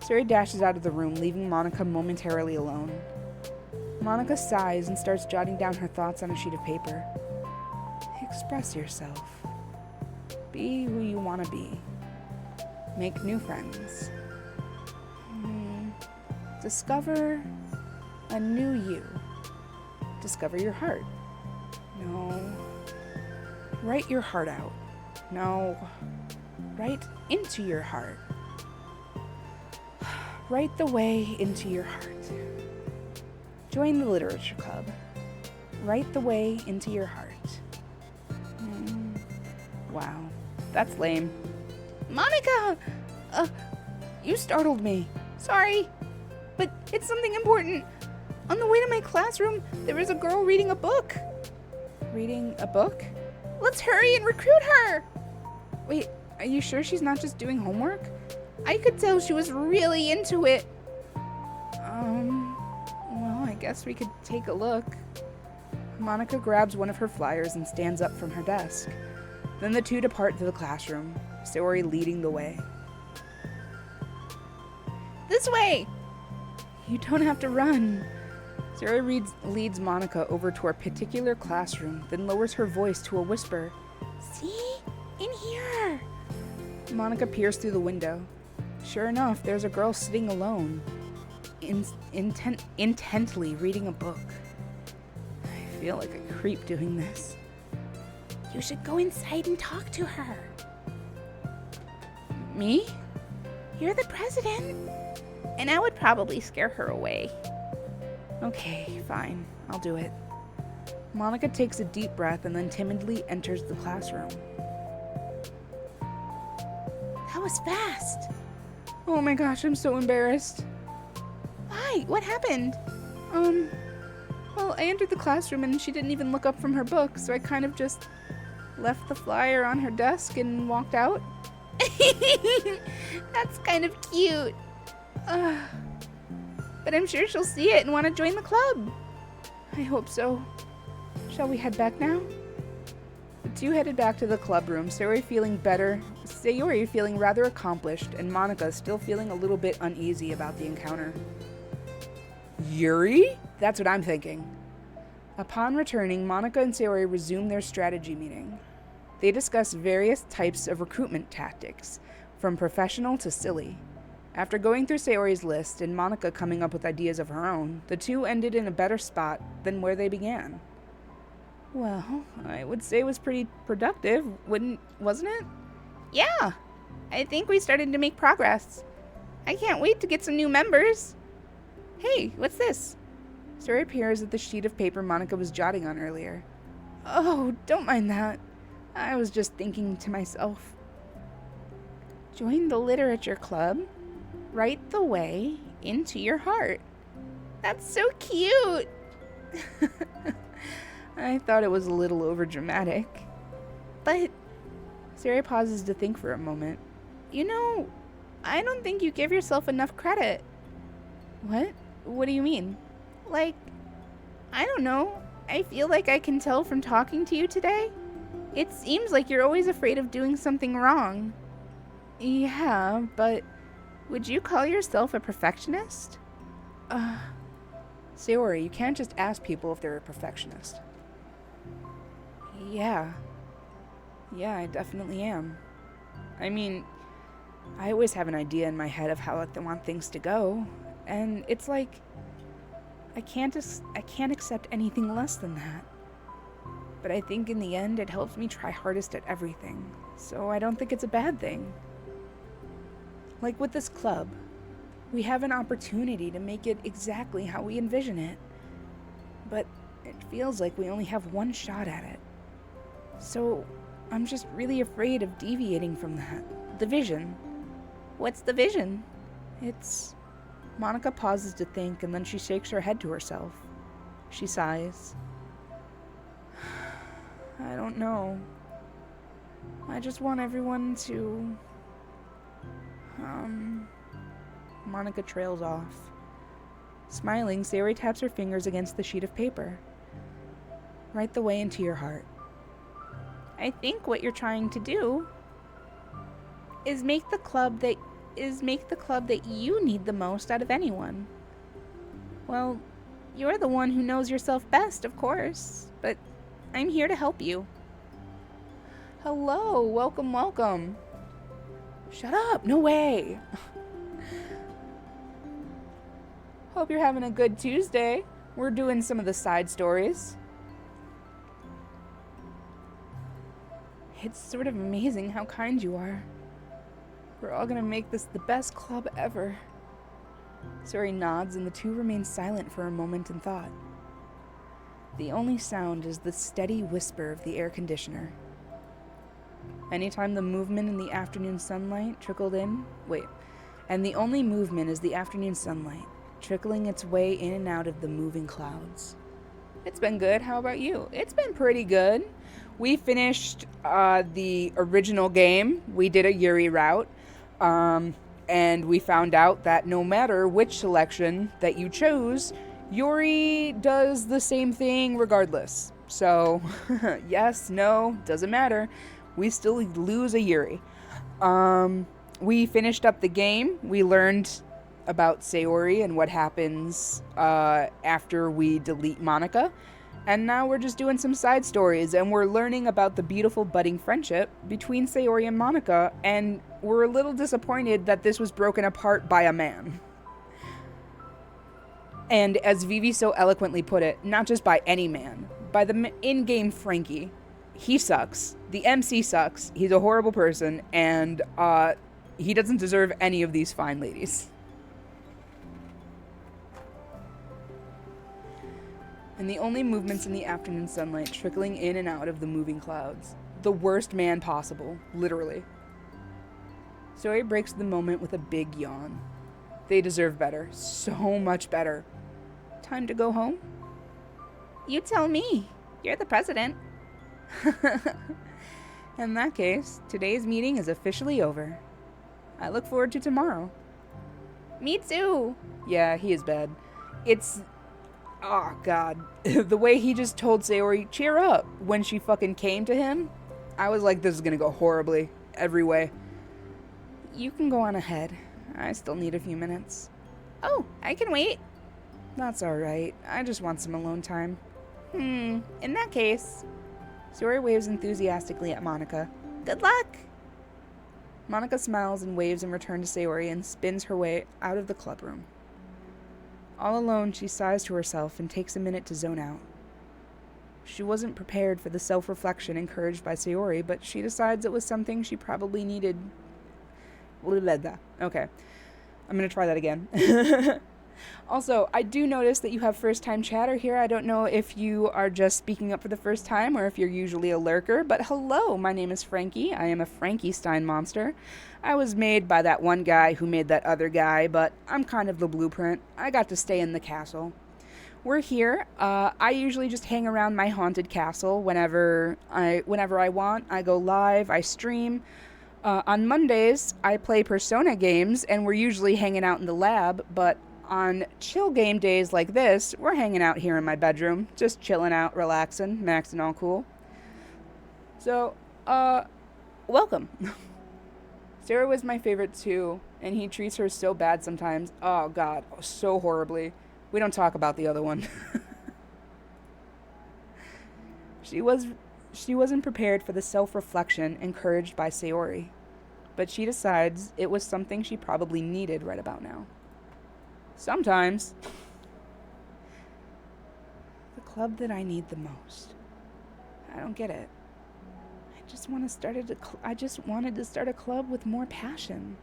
Suri dashes out of the room, leaving Monica momentarily alone. Monica sighs and starts jotting down her thoughts on a sheet of paper. Express yourself. Be who you want to be. Make new friends. Discover a new you. Discover your heart. No. Write your heart out. No. Write into your heart. Write the way into your heart. Join the literature club. Write the way into your heart. Wow. That's lame. Monica! You startled me. Sorry. But it's something important. On the way to my classroom, there was a girl reading a book. Reading a book? Let's hurry and recruit her! Wait, are you sure she's not just doing homework? I could tell she was really into it. Well, I guess we could take a look. Monica grabs one of her flyers and stands up from her desk. Then the two depart to the classroom, Saori leading the way. This way! You don't have to run. Saori leads Monica over to a particular classroom, then lowers her voice to a whisper. See? In here! Monica peers through the window. Sure enough, there's a girl sitting alone, intently reading a book. I feel like a creep doing this. You should go inside and talk to her. Me? You're the president. And I would probably scare her away. Okay, fine. I'll do it. Monica takes a deep breath and then timidly enters the classroom. That was fast. Oh my gosh, I'm so embarrassed. Why? What happened? Well, I entered the classroom and she didn't even look up from her book, so I kind of just left the flyer on her desk and walked out. That's kind of cute. But I'm sure she'll see it and want to join the club. I hope so. Shall we head back now? The two headed back to the club room, Sayori feeling rather accomplished, and Monica still feeling a little bit uneasy about the encounter. Yuri? That's what I'm thinking. Upon returning, Monica and Sayori resume their strategy meeting. They discuss various types of recruitment tactics, from professional to silly. After going through Sayori's list and Monica coming up with ideas of her own, the two ended in a better spot than where they began. Well, I would say it was pretty productive, wasn't it? Yeah, I think we started to make progress. I can't wait to get some new members. Hey, what's this? Sayori peers at the sheet of paper Monica was jotting on earlier. Oh, don't mind that. I was just thinking to myself. Join the literature club. Write the way into your heart. That's so cute. I thought it was a little overdramatic. But Sayori pauses to think for a moment. You know, I don't think you give yourself enough credit. What? What do you mean? Like, I don't know. I feel like I can tell from talking to you today. It seems like you're always afraid of doing something wrong. Yeah, but would you call yourself a perfectionist? Sayori, you can't just ask people if they're a perfectionist. Yeah, I definitely am. I mean, I always have an idea in my head of how I want things to go, and it's like I can't accept anything less than that. But I think in the end it helps me try hardest at everything, so I don't think it's a bad thing. Like with this club, we have an opportunity to make it exactly how we envision it, but it feels like we only have one shot at it. So I'm just really afraid of deviating from that. The vision. What's the vision? Monica pauses to think, and then she shakes her head to herself. She sighs. I don't know. I just want everyone to... Monica trails off. Smiling, Sayori taps her fingers against the sheet of paper. Write the way into your heart. I think what you're trying to do is make the club that you need the most out of anyone. Well, you're the one who knows yourself best, of course, but I'm here to help you. Hello, welcome. Shut up, no way. Hope you're having a good Tuesday. We're doing some of the side stories. It's sort of amazing how kind you are. We're all gonna make this the best club ever. Sayori nods and the two remain silent for a moment in thought. The only sound is the steady whisper of the air conditioner. Anytime the movement in the afternoon sunlight trickled in... And the only movement is the afternoon sunlight, trickling its way in and out of the moving clouds. It's been good. How about you? It's been pretty good. We finished the original game. We did a Yuri route. And we found out that no matter which selection that you chose, Yuri does the same thing regardless. So, yes, no, doesn't matter. We still lose a Yuri. We finished up the game. We learned about Sayori and what happens after we delete Monica. And now we're just doing some side stories, and we're learning about the beautiful budding friendship between Sayori and Monica, and we're a little disappointed that this was broken apart by a man. And as Vivi so eloquently put it, not just by any man, by the in-game Frankie. He sucks. The MC sucks. He's a horrible person, and he doesn't deserve any of these fine ladies. And the only movements in the afternoon sunlight trickling in and out of the moving clouds. The worst man possible, literally. Sayori breaks the moment with a big yawn. They deserve better. So much better. Time to go home? You tell me. You're the president. In that case, today's meeting is officially over. I look forward to tomorrow. Me too. Yeah, he is bad. Oh, God. The way he just told Sayori, cheer up, when she fucking came to him, I was like, this is gonna go horribly. Every way. You can go on ahead. I still need a few minutes. Oh, I can wait. That's alright. I just want some alone time. In that case... Sayori waves enthusiastically at Monica. Good luck! Monica smiles and waves in return to Sayori and spins her way out of the clubroom. All alone, she sighs to herself and takes a minute to zone out. She wasn't prepared for the self-reflection encouraged by Sayori, but she decides it was something she probably needed. Okay, I'm gonna try that again. Also, I do notice that you have first-time chatter here. I don't know if you are just speaking up for the first time or if you're usually a lurker, but hello, my name is Frankie. I am a Frankenstein monster. I was made by that one guy who made that other guy, but I'm kind of the blueprint. I got to stay in the castle. We're here. I usually just hang around my haunted castle whenever I want. I go live, I stream. On Mondays, I play Persona games, and we're usually hanging out in the lab, but on chill game days like this, we're hanging out here in my bedroom, just chilling out, relaxing, maxing all cool. So, welcome. Sarah was my favorite too, and he treats her so bad sometimes. Oh god, so horribly. We don't talk about the other one. She wasn't prepared for the self-reflection encouraged by Sayori, but she decides it was something she probably needed right about now. Sometimes. The club that I need the most. I don't get it. I just wanted to start a club with more passion.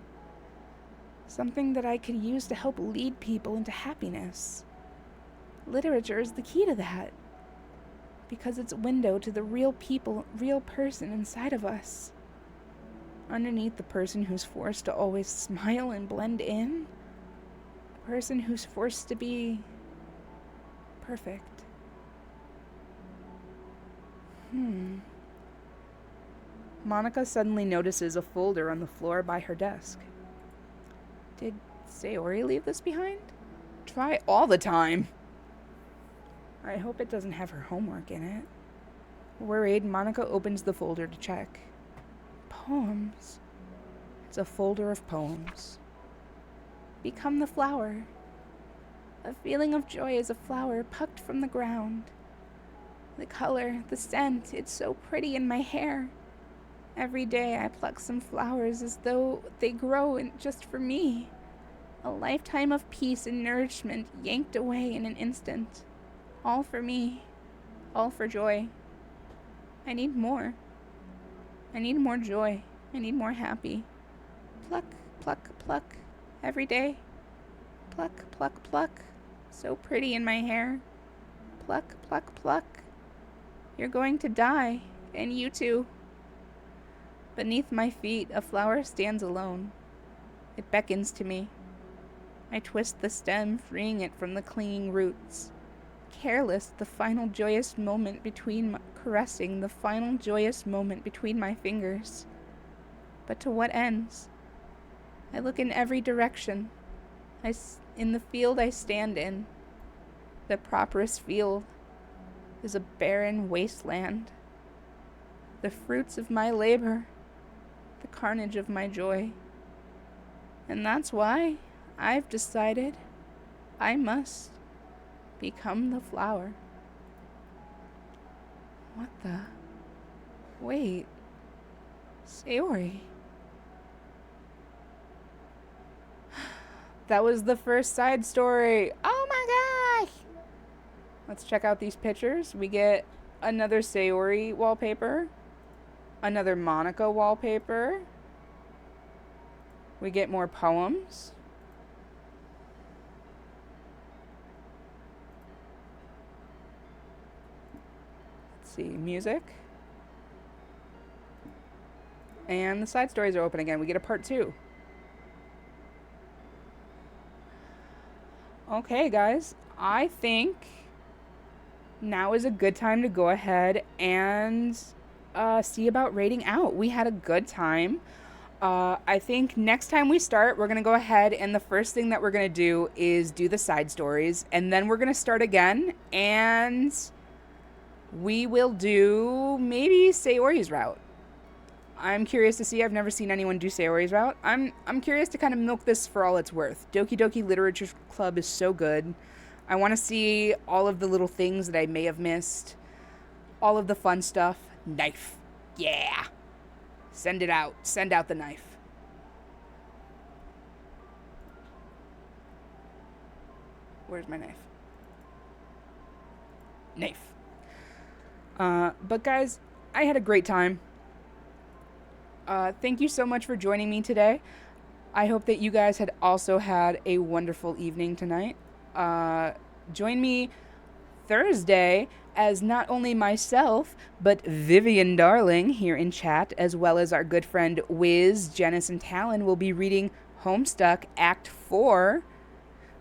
Something that I could use to help lead people into happiness. Literature is the key to that. Because it's a window to the real person inside of us. Underneath the person who's forced to always smile and blend in. The person who's forced to be perfect. Monica suddenly notices a folder on the floor by her desk. Did Sayori leave this behind? Try all the time. I hope it doesn't have her homework in it. Worried, Monica opens the folder to check. Poems. It's a folder of poems. Become the flower. A feeling of joy as a flower plucked from the ground. The color, the scent, it's so pretty in my hair. Every day I pluck some flowers as though they grow just for me. A lifetime of peace and nourishment yanked away in an instant. All for me. All for joy. I need more. I need more joy. I need more happy. Pluck, pluck, pluck. Every day. Pluck, pluck, pluck. So pretty in my hair. Pluck, pluck, pluck. You're going to die. And you too. Beneath my feet, a flower stands alone. It beckons to me. I twist the stem, freeing it from the clinging roots. Careless, the final joyous moment caressing the final joyous moment between my fingers. But to what ends? I look in every direction. In the field I stand in. The prosperous field is a barren wasteland. The fruits of my labor, the carnage of my joy. And that's why I've decided I must become the flower. What the? Wait. Sayori. That was the first side story. Oh my gosh! Let's check out these pictures. We get another Sayori wallpaper. Another Monica wallpaper. We get more poems. Let's see, music. And the side stories are open again. We get a part 2. Okay, guys. I think now is a good time to go ahead and see about rating out. We had a good time. I think next time we start, we're going to go ahead and the first thing that we're going to do is do the side stories. And then we're going to start again. And we will do maybe Sayori's route. I'm curious to see. I've never seen anyone do Sayori's route. I'm curious to kind of milk this for all it's worth. Doki Doki Literature Club is so good. I want to see all of the little things that I may have missed. All of the fun stuff. Knife. Yeah. Send it out. Send out the knife. Where's my knife? Knife. But guys, I had a great time. Thank you so much for joining me today. I hope that you guys had also had a wonderful evening tonight. Join me Thursday as not only myself, but Vivian Darling here in chat, as well as our good friend Wiz, Janice, and Talon will be reading Homestuck Act 4,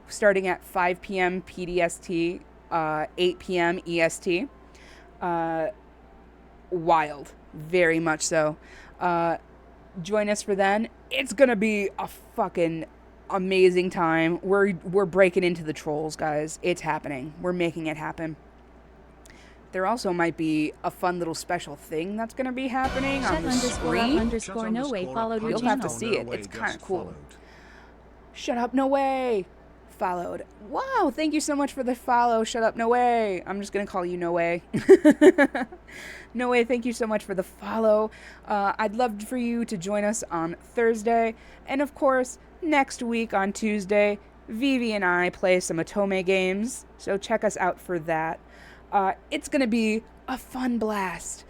starting at 5 p.m. PDST, 8 p.m. EST. Wild. Very much so. Join us for then. It's gonna be a fucking amazing time. We're breaking into the trolls, guys. It's happening. We're making it happen. There also might be a fun little special thing that's gonna be happening on the screen. _ no way followed your You'll channel. have to see it. It's kind of cool. Followed. Shut up, no way. Followed. Wow, thank you so much for the follow. Shut up, no way. I'm just gonna call you No Way. No Way, thank you so much for the follow. I'd love for you to join us on Thursday. And of course, next week on Tuesday, Vivi and I play some Otome games. So check us out for that. It's gonna be a fun blast.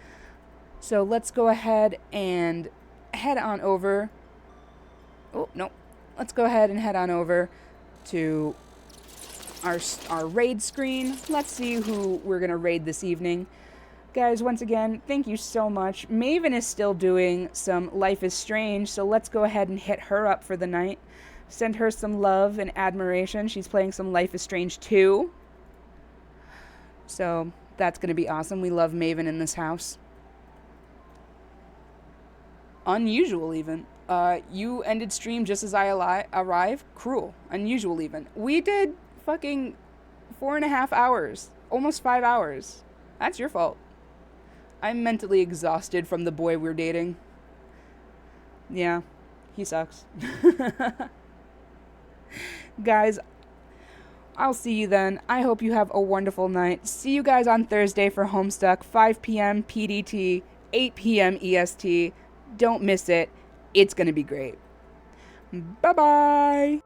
So let's go ahead and head on over. Oh, no. Let's go ahead and head on over to our raid screen. Let's see who we're going to raid this evening. Guys, once again, thank you so much. Maven is still doing some Life is Strange, so let's go ahead and hit her up for the night. Send her some love and admiration. She's playing some Life is Strange 2. So that's going to be awesome. We love Maven in this house. Unusual, even. You ended stream just as I arrive. Cruel. Unusual, even. We did fucking 4.5 hours. Almost 5 hours. That's your fault. I'm mentally exhausted from the boy we're dating. Yeah, he sucks. Guys, I'll see you then. I hope you have a wonderful night. See you guys on Thursday for Homestuck, 5 p.m. PDT, 8 p.m. EST. Don't miss it. It's going to be great. Bye-bye.